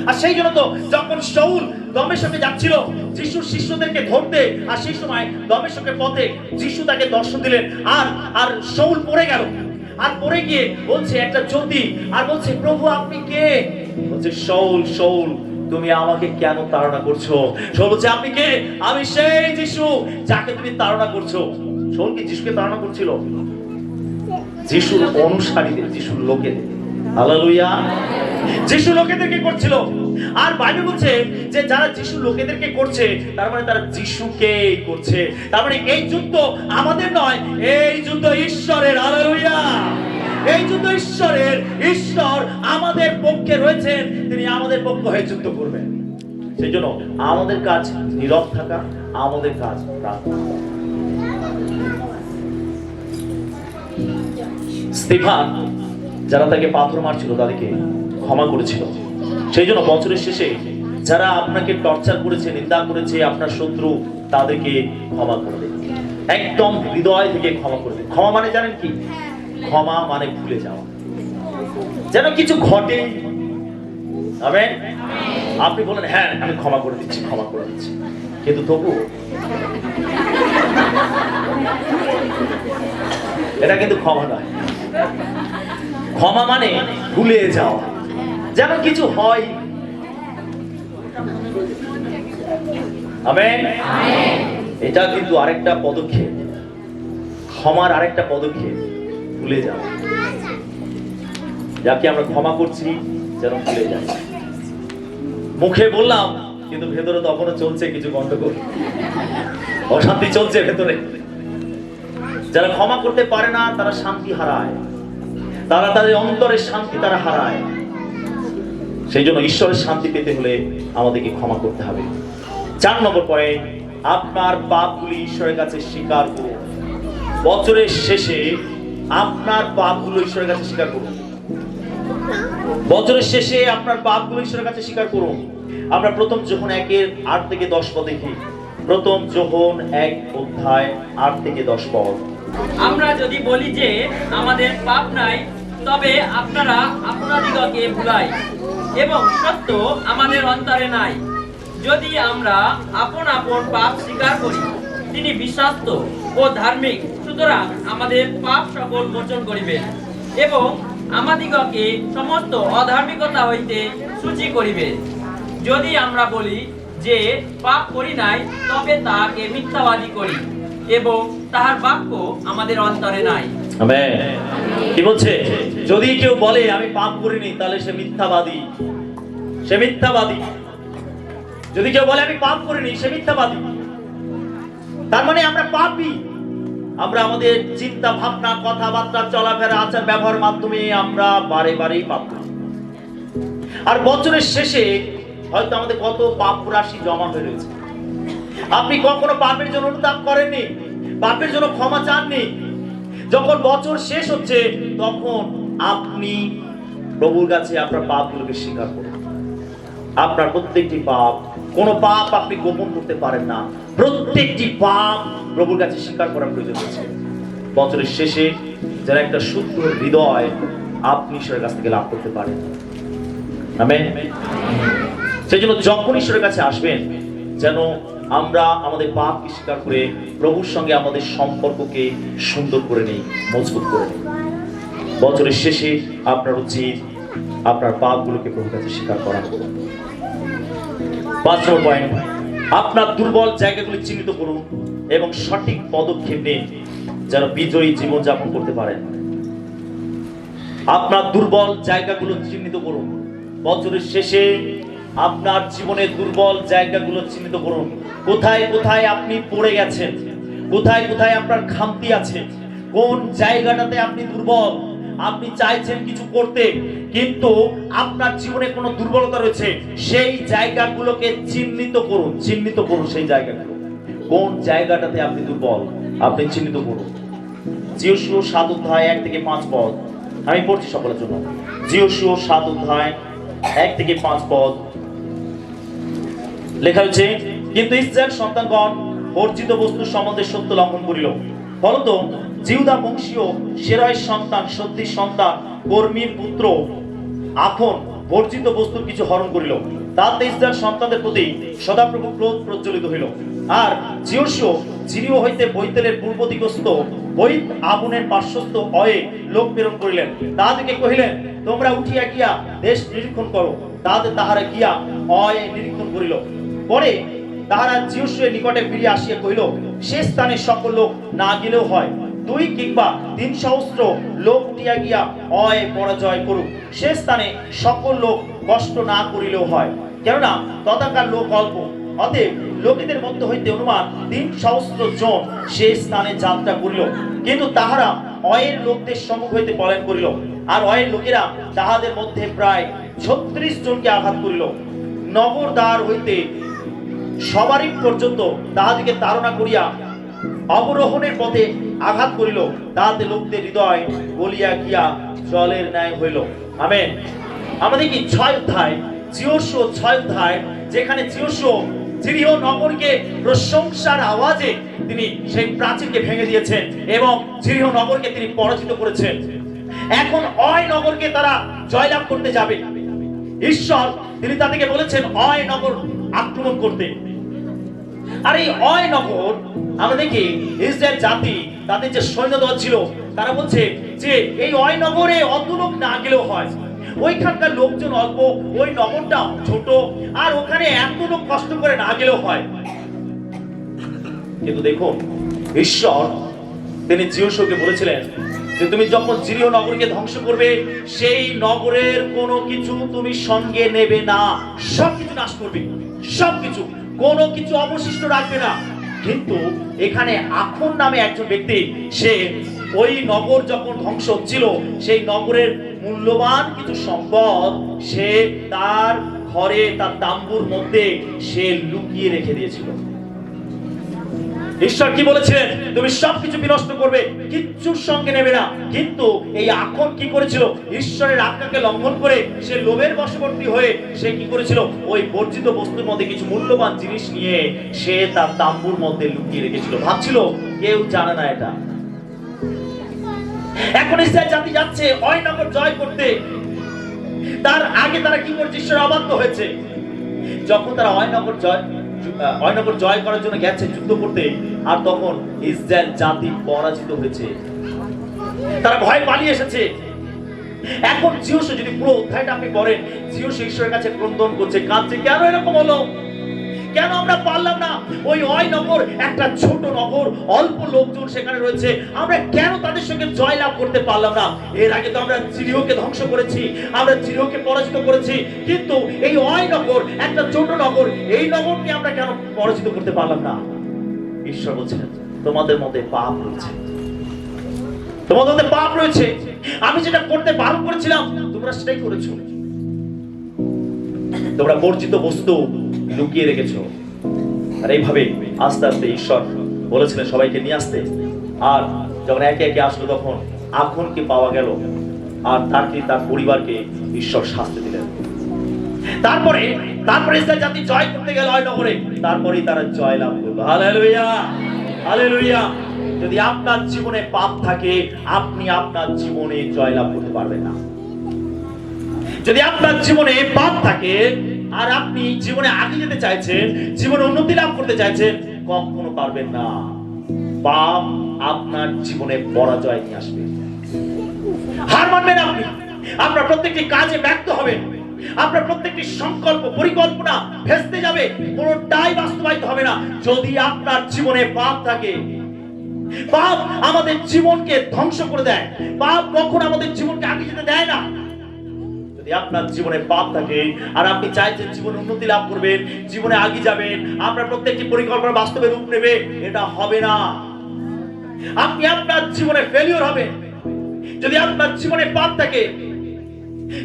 [SPEAKER 1] আর সেই জন্য তো যখন শাউল দমেশকে যাচ্ছিল যিশুর শিষ্যদেরকে ধরতে, আর সেই সময় দমেশকের পথে যিশু তাকে দর্শন দিলেন, আর শাউল পড়ে গেল, আর পড়ে গিয়ে বলছে একটা জ্যোতি, আর বলছে, প্রভু আপনি কে? বলছে, শাউল, শাউল, তুমি আমাকে কেন তাড়না করছো? শাউল বলছে, আপনি কে? আমি সেই যিশু যাকে তুমি তাড়না করছো। শাউল কি যিশুকে তাড়না করছিল? যিশুর অনুসারীদের, যিশুর লোকেদের। হালেলুয়া। যিশু লোকেদেরকে করছিল। আর বাইবেল বলছে যে যারা যিশু লোকেদেরকে করছে, তার মানে তারা যিশুকে করছে। তার মানে এই যুদ্ধ আমাদের নয়, এই যুদ্ধ ঈশ্বরের। হালেলুয়া। এই যুদ্ধ ঈশ্বরের। ঈশ্বর আমাদের পক্ষে রয়েছেন, তিনি আমাদের পক্ষে হয়ে যুদ্ধ করবেন। সেই জন্য আমাদের কাজ নীরব থাকা, আমাদের কাজ প্রার্থনা করা। স্তিফান যারা তাকে পাথর মারছিল তাদেরকে ক্ষমা করেছিল। সেই জন্য বছরের শেষে যারা আপনাকে টর্চার করেছে, নিন্দা করেছে, আপনার শত্রু, তাদেরকে ক্ষমা করে দেন। একদম হৃদয় থেকে ক্ষমা করে দেন। ক্ষমা মানে জানেন কি? ক্ষমা মানে ভুলে যাওয়া, যেন কিছু ঘটে। আমেন। আপনি বলেন, হ্যাঁ আমি ক্ষমা করে দিচ্ছি, ক্ষমা করে দিচ্ছি, কিন্তু তবু এটা কিন্তু ক্ষমা নয়। ক্ষমা মানে ভুলে যাওয়া। যেন কিছু হয়। আমেন। এটা কিন্তু আরেকটা পদক্ষেপ, ক্ষমার আরেকটা পদক্ষেপ। ভুলে যাও, যাকে আমরা ক্ষমা করছি যেন ভুলে যাই। মুখে বললাম কিন্তু ভেতরে তখনও চলছে কিছু গন্ডগোল, অশান্তি চলছে ভেতরে। যারা ক্ষমা করতে পারে না তারা শান্তি হারায়, তারা তাদের অন্তরের শান্তি তারা হারায়। সেই জন্য ঈশ্বরের শান্তি পেতে হলে আমাদেরকে ক্ষমা করতে হবে। 4 নম্বর পয়েন্ট, আপনার পাপগুলি ঈশ্বরের কাছে স্বীকার করুন। বছরের শেষে আপনার পাপগুলো ঈশ্বরের কাছে স্বীকার করুন। বছরের শেষে আপনার পাপগুলো ঈশ্বরের কাছে স্বীকার করুন। আমরা প্রথম যোহন 1:8 থেকে 10 পদ দেখি। প্রথম যোহন 1 অধ্যায় 8 থেকে 10 পদ।
[SPEAKER 2] আমরা যদি বলি যে আমাদের পাপ নাই, তবে আপনারা আপনাদিগকে ভুলাই এবং সত্য আমাদের অন্তরে নাই। যদি আমরা আপন আপন পাপ স্বীকার করি, তিনি বিশ্বস্ত ও ধার্মিক, সুতরাং আমাদের পাপ সকল মোচন করিবেন এবং আমাদিগকে সমস্ত অধার্মিকতা হইতে সূচি করিবেন। যদি আমরা বলি যে পাপ করি নাই, তবে তাহাকে মিথ্যাবাদী করি এবং তাহার বাক্য আমাদের অন্তরে নাই।
[SPEAKER 1] আমেন। কি বলছে? যদি কেউ বলে আমি পাপ করিনি, তাহলে সে মিথ্যাবাদী, সে মিথ্যাবাদী। যদি কেউ বলে আমি পাপ করিনি, সে মিথ্যাবাদী। তার মানে আমরা পাপী। আমরা আমাদের চিন্তা ভাবনা, কথাবার্তা, চলাফেরা, আচার ব্যবহার মাধ্যমে আমরা বারে বারেই পাপ করি। আর বছরের শেষে হয়তো আমাদের কত পাপ রাশি জমা হয়ে রয়েছে। আপনি কখনো পাপের জন্য অনুতাপ করেননি, পাপের জন্য ক্ষমা চাননি। যখন বছর শেষ হচ্ছে তখন আপনি প্রভুর কাছে আপনার পাপগুলোকে স্বীকার করুন। আপনার প্রত্যেকটি পাপ, কোন পাপ আপনি গোপন করতে পারেন না। প্রত্যেকটি পাপ প্রভুর কাছে স্বীকার করার প্রয়োজন আছে। বছরের শেষে যারা একটা শুদ্ধ হৃদয় আপনি ঈশ্বরের কাছ থেকে লাভ করতে পারেন। আমেন। সেই জন্য যখন ঈশ্বরের কাছে আসবেন, যেন আমরা আমাদের পাপকে স্বীকার করে প্রভুর সঙ্গে আমাদের সম্পর্ককে সুন্দর করে নেই, মজবুত করে নেই। বছরের শেষে আপনার উচিত আপনার পাপগুলোকে প্রভুর কাছে স্বীকার করা। 5 নম্বর পয়েন্ট, আপনার দুর্বল জায়গাগুলি চিহ্নিত করুন এবং সঠিক পদক্ষেপ নিন যেন বিজয়ী জীবনযাপন করতে পারেন। আপনার দুর্বল জায়গাগুলো চিহ্নিত করুন। বছরের শেষে আপনার জীবনের দুর্বল জায়গাগুলো চিহ্নিত করুন। কোথায় কোথায় আপনি পড়ে গেছেন, কোথায় কোথায় আপনার খামতি আছে, কোন জায়গাটাতে আপনি দুর্বল। আপনি চাইছেন কিছু করতে, কিন্তু আপনার জীবনে কোনো দুর্বলতা রয়েছে। সেই জায়গাগুলোকে চিহ্নিত করুন, চিহ্নিত করুন সেই জায়গাগুলো। কোন জায়গাটাতে আপনি দুর্বল আপনি চিহ্নিত করুন। যিশু 7 অধ্যায় 1 থেকে 5 পদ আমি পড়ছি সকলের জন্য। যিশু 7 অধ্যায় 1 থেকে 5 পদ লেখা হয়েছে, কিন্তু ইসরায়েল সন্তানগণ বর্জিত বস্তু সম্বন্ধে সত্য লঙ্ঘন করিল। ফলত জিহুদা বংশীয় সেরাই সন্তান, সত্যি সন্তান, কর্মীর পুত্র আখন বর্জিত বস্তুর কিছু হরণ করিল। তাতে ইসরায়েল সন্তানদের প্রতি সদাপ্রভু ক্রোধ প্রজ্বলিত হইল। আর যিশু জিরিও হইতে বৈতেলের পূর্ব দিগস্থ বৈত আগুনের পার্শ্বস্থ অয়ে লোক প্রেরণ করিলেন। তাহাদেরকে কহিলেন, তোমরা উঠিয়া গিয়া দেশ নিরীক্ষণ করো। তাহারা গিয়া অয়ে নিরীক্ষণ করিল। পরে তাহারা যিশুর নিকটে ফিরিয়া আসিয়া কহিল, সে স্থানে সকল লোক না গেলেও হয়, 2 কিংবা 3 সহস্র লোক উঠিয়া গিয়া অয়ে পরাজয় করুক। সে স্থানে সকল লোক কষ্ট না করিলেও হয়, কেননা তথাকার লোক অল্প। অতএব লোকেদের মধ্যে হইতে অনুমান 3 সহস্র জন সে স্থানে যাত্রা করিল। কিন্তু তাহারা অয়ের লোকদের সম্মুখ হইতে পলায়ন করিল। আর অয়ের লোকেরা তাহাদের মধ্যে প্রায় 36 জনকে আঘাত করিল। নগর দ্বার হইতে সবারই পর্যন্ত তাহাদিকে তাড়না করিয়া অবরোহণের পথে আঘাত করিল। তাহাতে লোকদের হৃদয় গলিয়া গিয়া জলের ন্যায় হইল। আমেন। আমাদের কি 6 অধ্যায়, যিশু 6 অধ্যায়, যেখানে যিশু যিরিহ নগরকে প্রশংসার আওয়াজে তিনি সেই প্রাচীরকে ভেঙে দিয়েছেন এবং যিরিহ নগরকে তিনি পরাজিত করেছেন। এখন অয় নগরকে তারা জয়লাভ করতে যাবে। ঈশ্বর তিনি তাদেরকে বলেছেন অয় নগর আক্রমণ করতে। আর এই অয় নগর আমাদেরকে ইসরায়েল জাতি, তাদের যে সৈন্যদল ছিল, তারা বলছে যে এই অয় নগরে অত লোক না গেলেও হয়, ওইখানকার লোকজন অল্প, ওই নগরটা ছোট, আর ওখানে এত লোক কষ্ট করে না গেলেও হয়। কিন্তু দেখুন, ঈশ্বর তিনি জিওশকে বলেছিলেন যে তুমি যখন জিরিও নগরকে ধ্বংস করবে, সেই নগরের কোনো কিছু তুমি সঙ্গে নেবে না, সবকিছু নাশ করবে, সবকিছু, কোনো কিছু অবশিষ্ট রাখবে না। কিন্তু এখানে আখন নামে একজন ব্যক্তি, সে ওই নগর যখন ধ্বংস হচ্ছিল, সেই নগরের মূল্যবান কিছু সম্পদ সে তার ঘরে, তার তাম্বুর মধ্যে সে লুকিয়ে রেখে দিয়েছিল। ঈশ্বর কি বলেছিলেন? তুমি সবকিছু বিনষ্ট করবে, কিচ্ছুর সঙ্গে নেবে না। কিন্তু এই আখন কি করেছিল? ঈশ্বরের আজ্ঞাকে লঙ্ঘন করে সে লোভের বশবর্তী হয়ে সে কি করেছিল? ওই বর্জিত বস্তুর মধ্যে কিছু মূল্যবান জিনিস নিয়ে সে তার তাম্বুর মধ্যে লুকিয়ে রেখেছিল, ভাবছিল কেউ জানে না এটা। এখন ইসরায়েল জাতি যাচ্ছে ওই নগর জয় করতে, তার আগে তারা কি করছে? ঈশ্বর অবাধ্য হয়েছে। যখন তারা ওই নগর জয় করার জন্য গেছে যুদ্ধ করতে, আর তখন ইসরায়েল জাতি পরাজিত হয়েছে, তারা ভয় পালিয়ে এসেছে। এখন জিওস, যদি পুরো অধ্যায়টা আপনি পড়েন, জিওস ঈশ্বরের কাছে ক্রন্দন করছে, কাঁদছে, কেন এরকম হলো, কেন আমরা পারলাম না? ওই নগর একটা ছোট নগর, অল্প লোকজন সেখানে রয়েছে, আমরা কেন তাদের সঙ্গে জয় লাভ করতে পারলাম না? এর আগে তো আমরা জিরিওকে ধ্বংস করেছি, আমরা জিরিওকে পরাজিত করেছি, কিন্তু এই নগর একটা ছোট নগর, এই নগরকে আমরা কেন পরাজিত করতে পারলাম না? ঈশ্বর বলছেন তোমাদের মধ্যে পাপ রয়েছে, তোমাদের মধ্যে পাপ রয়েছে। আমি যেটা করতে বারণ করেছিলাম তোমরা সেটাই করেছো, তোমরা বর্জিত বস্তু লুকিয়ে রেখেছো। আর এইভাবে আস্তে আস্তে ঈশ্বর বলেছিলেন সবাইকে নিয়ে আসতে, আর যখন একে একে আসলো তখন আখনকে পাওয়া গেল, আর তাকে, তার পরিবারকে ঈশ্বর শাস্তি দিলেন। তারপরে ইসরায়েল জাতি জয় করতে গেল ওই নগরে, তারপরেই তারা জয় লাভ করলো। Hallelujah, hallelujah. যদি আপনার জীবনে পাপ থাকে, আপনি আপনার জীবনে জয় লাভ করতে পারবেন না। যদি আপনার জীবনে পাপ থাকে আর আপনি জীবনে আগে যেতে চাইছেন, জীবনে উন্নতি লাভ করতে চাইছেন, কখনো পারবেন না। পাপ আপনার জীবনে পরাজয় নিয়ে আসবে, হার মানবেন আপনি, আপনার প্রত্যেকটি কাজে ব্যর্থ হবেন, আপনার প্রত্যেকটি সংকল্প, পরিকল্পনা ভেস্তে যাবে, কোনটাই বাস্তবায়িত হবে না যদি আপনার জীবনে পাপ থাকে। পাপ আমাদের জীবনকে ধ্বংস করে দেয়, পাপ কখনো আমাদের জীবনকে আগে যেতে দেয় না। যদি আপনার জীবনে পাপ থাকে আর আপনি চাইছেন জীবনে উন্নতি লাভ করবেন, জীবনে এগিয়ে যাবেন, আপনার প্রত্যেকটি পরিকল্পনা বাস্তবে রূপ নেবে, এটা হবে না। আপনি আপনার জীবনে ফেলিওর হবেন যদি আপনার জীবনে পাপ থাকে।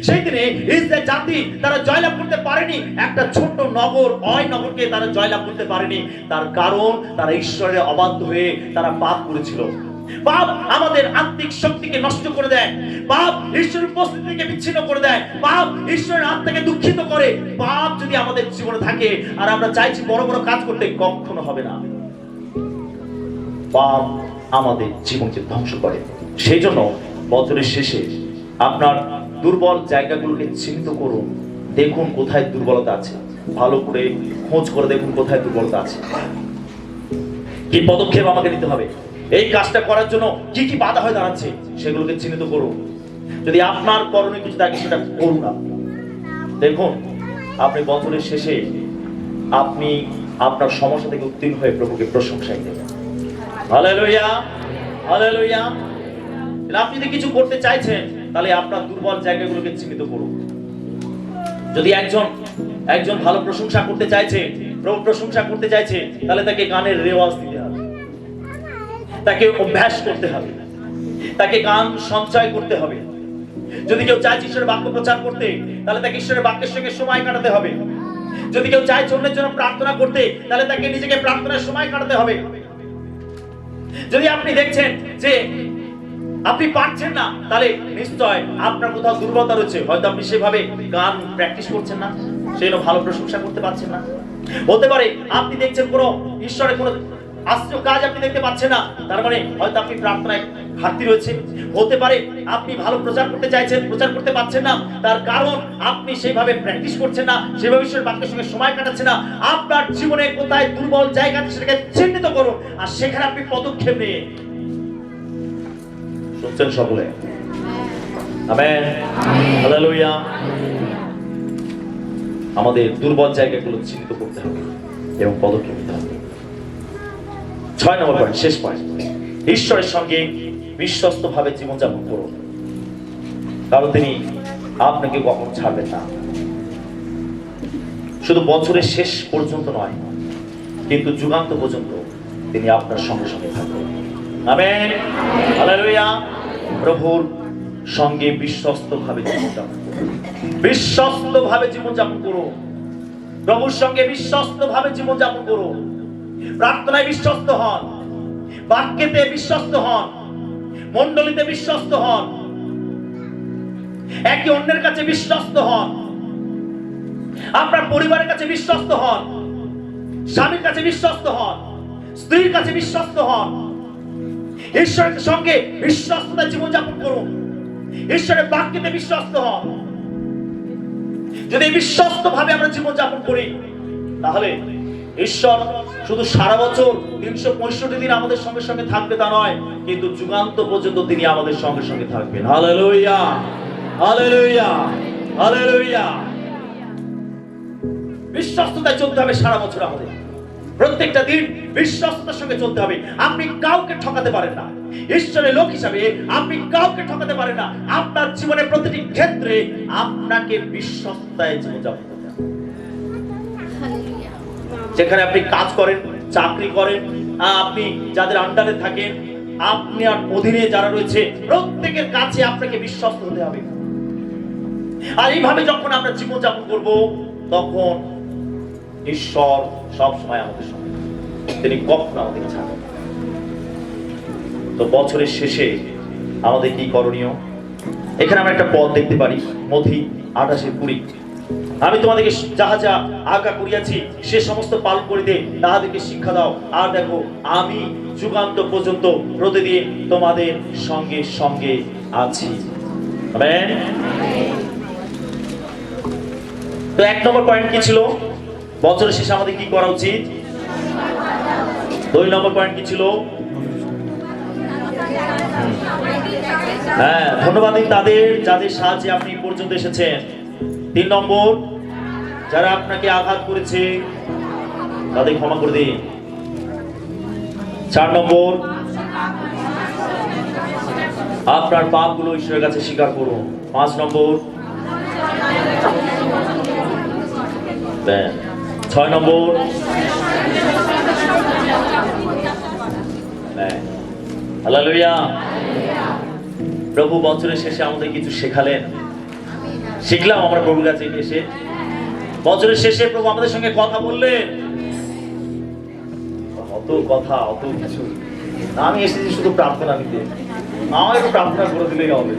[SPEAKER 1] সেই দিনে ইসরায়েল জাতি তারা জয়লাভ করতে পারেনি, একটা ছোট্ট নগর, ওই নগরকে তারা জয়লাভ করতে পারেনি। তার কারণ তারা ঈশ্বরের অবাধ্য হয়ে তারা পাপ করেছিল। পাপ আমাদের আত্মিক শক্তিকে নষ্ট করে দেয়, পাপ ঈশ্বরের উপস্থিতি থেকে বিচ্ছিন্ন করে দেয়, পাপ ঈশ্বরের আত্মাকে দুঃখিত করে। পাপ যদি আমাদের জীবনে থাকে আর আমরা চাইছি বড় বড় কাজ করতে, কখনো হবে না। পাপ আমাদের জীবনকে ধ্বংস করে। সেই জন্য বছরের শেষে আপনার দুর্বল জায়গাগুলোকে চিহ্নিত করুন, দেখুন কোথায় দুর্বলতা আছে, ভালো করে খোঁজ করে দেখুন কোথায় দুর্বলতা আছে, কি পদক্ষেপ আমাকে নিতে হবে, এই কাজটা করার জন্য কি কি বাধা হয়ে দাঁড়াচ্ছে, সেগুলোকে চিহ্নিত করুন। যদি আপনার করণীয় কিছু থাকে সেটা করুন। দেখুন আপনি বছরের শেষে আপনি আপনার সমস্যা থেকে উত্তীর্ণ হয়ে প্রভুকে প্রশংসাই দেবেন। Hallelujah, hallelujah. আপনি যদি কিছু করতে চাইছেন তাহলে আপনার দুর্বল জায়গাগুলোকে চিহ্নিত করুন। যদি একজন ভালো প্রশংসা করতে চাইছে, প্রভু প্রশংসা করতে চাইছে, তাহলে তাকে গানের রেওয়াজ দিতে হবে, তাকে অভ্যাস করতে হবে, তাকে গান সঞ্চয় করতে হবে। যদি কেউ চায় ঈশ্বরের বাক্য প্রচার করতে, তাহলে তাকে ঈশ্বরের বাক্যের সঙ্গে সময় কাটাতে হবে। যদি কেউ চায় অন্যের জন্য প্রার্থনা করতে, তাহলে তাকে নিজেকে প্রার্থনার সময় কাটাতে হবে। যদি আপনি দেখছেন যে আপনি পারছেন না, তাহলে নিশ্চয় আপনার কোথাও দুর্বলতা রয়েছে, হয়তো আপনি সেভাবে গান প্র্যাকটিস করছেন না, সেই জন্য ভালো প্রশংসা করতে পারছেন না। হতে পারে আপনি দেখছেন কোনো ঈশ্বরের কোনো আশ্চর্য কাজ আপনি দেখতে পাচ্ছেন না, তার মানে হয়তো আপনি প্রার্থনায় ঘাটতি রয়েছে। হতে পারে আপনি ভালো প্রচার করতে চাইছেন, প্রচার করতে পারছেন না, তার কারণ আপনি সেইভাবে প্র্যাকটিস করছেন না, সেভাবে ঈশ্বরের বাক্যের সঙ্গে সময় কাটাচ্ছেন না। আপনার জীবনে কোথায় দুর্বল জায়গা আছে সেটাকে চিহ্নিত করুন, আর সেখানে আপনি পদক্ষেপ নিয়ে শুনছেন সকলে। Amen, hallelujah. আমাদের দুর্বল জায়গাগুলো চিহ্নিত করতে হবে এবং পদক্ষেপ নিতে হবে। 6 নম্বর পয়েন্ট, শেষ পয়েন্ট, ঈশ্বরের সঙ্গে বিশ্বস্ত ভাবে জীবনযাপন করুন, কারণ তিনি আপনাকে কখনো ছাড়বেন না। শুধু বছরের শেষ পর্যন্ত নয়, কিন্তু যুগান্ত পর্যন্ত তিনি আপনার সঙ্গে সঙ্গে থাকবেন। Amen, hallelujah. প্রভুর সঙ্গে বিশ্বস্ত ভাবে জীবনযাপন করুন, বিশ্বস্ত ভাবে জীবনযাপন করুন, প্রভুর সঙ্গে বিশ্বস্ত ভাবে জীবনযাপন করুন। প্রার্থনায় বিশ্বস্ত হন, বাক্যেতে বিশ্বস্ত হন, মণ্ডলীতে বিশ্বস্ত হন, একে অন্যের কাছে বিশ্বস্ত হন, আপনার পরিবারের কাছে বিশ্বস্ত হন, স্বামীর কাছে বিশ্বস্ত হন, স্ত্রীর কাছে বিশ্বস্ত হন। ঈশ্বরের সঙ্গে বিশ্বস্ততা জীবনযাপন করুন, ঈশ্বরের বাক্যেতে বিশ্বস্ত হন। যদি বিশ্বস্ত ভাবে আমরা জীবনযাপন করি, তাহলে ঈশ্বর শুধু সারা বছর 365 দিন আমাদের সঙ্গে সঙ্গে থাকবে তা নয়, কিন্তু যুগান্ত পর্যন্ত তিনি আমাদের সঙ্গে সঙ্গে থাকবেন। Hallelujah, hallelujah, hallelujah. বিশ্বস্ততায় চলতে হবে সারা বছর, আমাদের প্রত্যেকটা দিন বিশ্বস্ততার সঙ্গে চলতে হবে। আপনি কাউকে ঠকাতে পারেন না, ঈশ্বরের লোক হিসাবে আপনি কাউকে ঠকাতে পারেন না। আপনার জীবনের প্রতিটি ক্ষেত্রে আপনাকে বিশ্বস্ততায় জীবনযাপন করতে হবে। যেখানে আপনি কাজ করেন, চাকরি করেন, আপনি যাদের আন্ডারে থাকেন, আপনি আর অধীনে যারা রয়েছে, প্রত্যেকের কাছে আপনাকে বিশ্বস্ত হতে হবে। আর এইভাবে যখন আমরা জীবনযাপন করব, তখন ঈশ্বর সব সময় আমাদের সঙ্গে, তিনি কখনো আমাদের ছাড়বেন না। তো বছরের শেষে আমাদের কি করণীয়? এখানে আমরা একটা পদ দেখতে পারি, মথি 28:20। আমি তোমাদেরকে যাহা যা আজ্ঞা করিয়াছি সে সমস্ত পালন করিতে তাহাদেরকে শিক্ষা দাও, আর দেখো আমি যুগান্ত পর্যন্ত প্রতিদিন তোমাদের সঙ্গে সঙ্গে আছি। আমেন। তো 1 নম্বর পয়েন্ট কি ছিল? বছরের শেষে আমাদের কি করা উচিত? 2 নম্বর পয়েন্ট কি ছিল? হ্যাঁ, ধন্যবাদ দিন তাদের যাদের সাহায্যে আপনি পর্যন্ত এসেছেন। 3 নম্বর, যারা আপনাকে আঘাত করেছে তাদের ক্ষমা করে দিন। 4 নম্বর, আপনার পাপগুলো ঈশ্বরের কাছে স্বীকার করুন। 5 নম্বর, 6 নম্বর, হালেলুয়া। প্রভু বছরের শেষে আমাদের কিছু শেখালেন, শিখলাম আমরা প্রভুর কাছে এসে। বছরের শেষে প্রভু আমাদের সঙ্গে কথা বললেন, অত কথা, অত কিছু। আমি এসেছি শুধু প্রার্থনা নিতে, আমার একটু প্রার্থনা করে দিলেই হবে।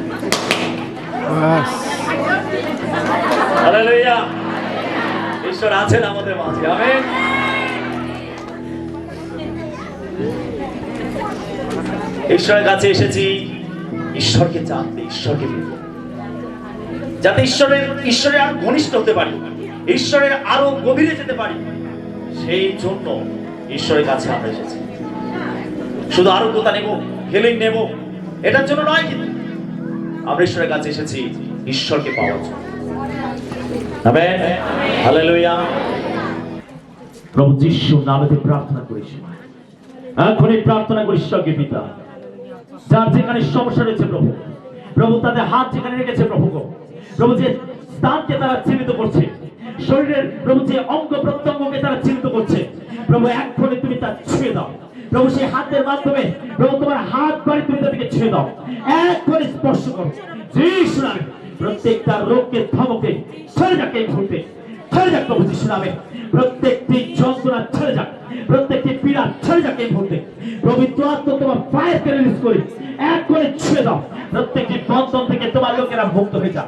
[SPEAKER 1] হালেলুয়া। ঈশ্বর আছেন আমাদের মাঝে। আমেন। ঈশ্বরের কাছে এসেছি ঈশ্বরকে জানতে, ঈশ্বরকে পেতে, যাতে ঈশ্বরের আরো ঘনিষ্ঠ হতে পারি, ঈশ্বরের আরো গভীরে যেতে পারি। সেই জন্য ঈশ্বরের কাছে আমরা এসেছি। শুধু আরোগ্যতা নেব, হিলিং নেব, এটার জন্য নয়, কিন্তু আমরা ঈশ্বরের কাছে এসেছি ঈশ্বরকে পাওয়ার জন্য। Amen, hallelujah.
[SPEAKER 3] প্রভু যিশুর নামেতে প্রার্থনা করেছি, এখনই প্রার্থনা করি ঈশ্বরকে পিতা, যার যেখানে সমস্যা রয়েছে প্রভু, প্রভু তাদের হাত যেখানে রেখেছে প্রভু গো, প্রভু যে স্থানকে তারা চিহ্নিত করছে, শরীরের প্রভু যে অঙ্গ প্রত্যঙ্গকে তারা চিহ্নিত করছে, প্রভু এখনই তুমি তা ছুঁয়ে দাও। প্রভু সেই হাতের মাধ্যমে প্রভু তোমার হাত বাড়ি তুমি তাদেরকে ছুঁয়ে দাও, এখনই স্পর্শ করো যিশুর নামে। প্রত্যেকটা রোগকে ধমকে ছেড়ে যাক এই মুহূর্তে, ছেড়ে যাক প্রভু যিশুর নামে। প্রত্যেকটি যন্ত্রণা ছেড়ে যাক, প্রত্যেকটি পীড়া ছেড়ে যাক এই মুহূর্তে। পবিত্র আত্মা তোমার ফায়ারকে রিলিজ করি, এক করে ছুঁয়ে দাও। প্রত্যেকটি বন্ধন থেকে তোমার লোকেরা মুক্ত হয়ে যাক,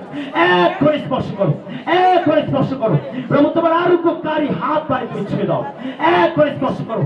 [SPEAKER 3] এক করে স্পর্শ করো, এক করে স্পর্শ করো। প্রভু তোমার আরোগ্যকারী হাত বাড়ি তুমি ছুঁয়ে দাও, এক করে স্পর্শ করো।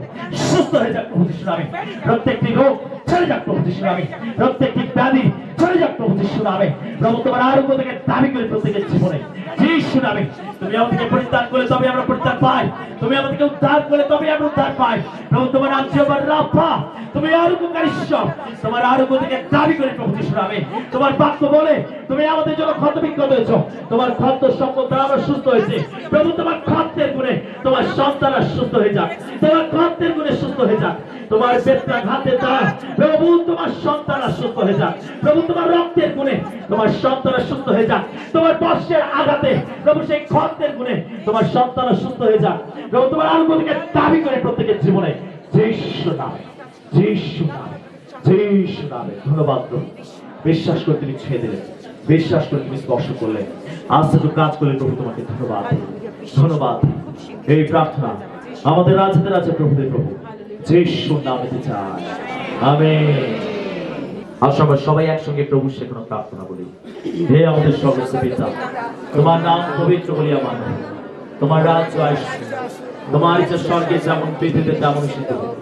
[SPEAKER 3] সুস্থ হয়ে যাক প্রভু যিশুর নামে। প্রত্যেকটি রোগ ছেড়ে যাক প্রভু যিশুর নামে, প্রত্যেকটি ব্যাধি ছেড়ে যাক প্রভু যিশু নামে প্রভু তোমার আরোগ্য থেকে দাবি করে প্রত্যেকের জীবনে যিশু নামে তুমি আমাদেরকে পরিত্রাণ করলে তবে আমরা পরিত্রাণ পাই, তুমি আমাদেরকে উদ্ধার করলে তবে আমরা উদ্ধার পাই। প্রভু তোমার নাম জিহ্বার রাফা, তুমি আরোগ্যকারী ঈশ্বর, তোমার আরোগ্য থেকে দাবি করে প্রভু যিশু নামে তোমার বাক্য বলে তুমি আমাদের জন্য ক্ষত বিক্ষত হয়েছ, তোমার ক্ষত সম্পদ দ্বারা আমরা সুস্থ হয়েছে। প্রভু তোমার ক্ষতের গুণে তোমার সন্তানরা সুস্থ হয়ে যাক, তোমার ক্ষতের গুণে সুস্থ হয়ে যাক, তোমার বেত্রাঘাতের দ্বারা প্রভু তোমার সন্তানরা সুস্থ হয়ে যাক। প্রভু তোমার রক্তের গুণে তোমার সন্তানরা সুস্থ হয়ে যাক, তোমার বর্ষের আঘাতে প্রভু সেই ক্ষতের গুণে তোমার সন্তানরা সুস্থ হয়ে যাক। প্রভু তোমার আরোগ্য থেকে দাবি করে প্রত্যেকের জীবনে যিশু নামে, যিশু নামে, যিশু নামে। ধন্যবাদ প্রভু, বিশ্বাস করে তুমি ছেড়ে দিলেন, বিশ্বাস করে তুমি স্পর্শ করলে, আজকে তো কাজ করলে প্রভু তোমাকে ধন্যবাদ, ধন্যবাদ। এই প্রার্থনা আমাদের রাজ্যের আছে প্রভুদের প্রভু যিশুর নামেতে চাই, আমেন। আসো আমরা সবাই একসঙ্গে প্রভু সেখানে প্রার্থনা করি। হে আমাদের সর্বস্ব পিতা, তোমার নাম পবিত্র বলিয়া মানো, তোমার রাজ্য আসবে, তোমার ইচ্ছা স্বর্গে যেমন পৃথিবীতে তেমন সিদ্ধ হোক।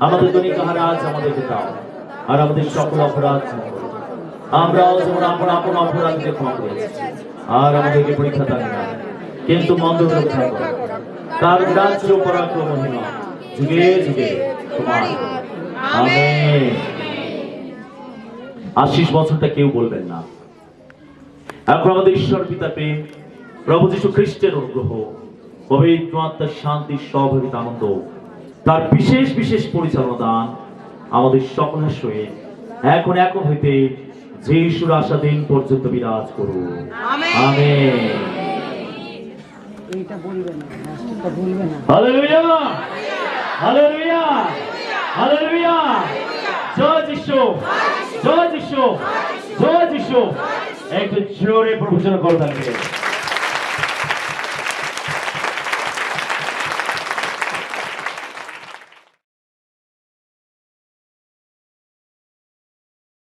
[SPEAKER 3] আমাদের দৈনিক আহার আজ আমাদেরকে দাও, আর আমাদের সকল অপরাধ ক্ষমা করো, আমরাও যেমন আপন আপন অপরাধকে ক্ষমা করেছি, আর আমাদেরকে পরীক্ষা দাও না, কিন্তু মন্দ রক্ষা করো, কারণ রাজ্য পরাক্রম মহিমা যুগে যুগে তোমার, আমেন। 80 বছরটা কেউ বলবেন না। এখন আমাদের ঈশ্বর পিতা প্রেম, প্রভু যীশু খ্রিস্টের অনুগ্রহ, পবিত্র আত্মার শান্তি, স্বাভাবিক আনন্দ, তার বিশেষ বিশেষ পরিচালনা দান আমাদের সকলের সহিত এখন এখন হইতে যিশুর আশা দিন পর্যন্ত বিরাজ করুন, আমেন। Hallelujah, hallelujah, hallelujah. জয় যিশু, জয় যিশু, জয় যিশু। একটু জোরে প্রভু করো তাকে।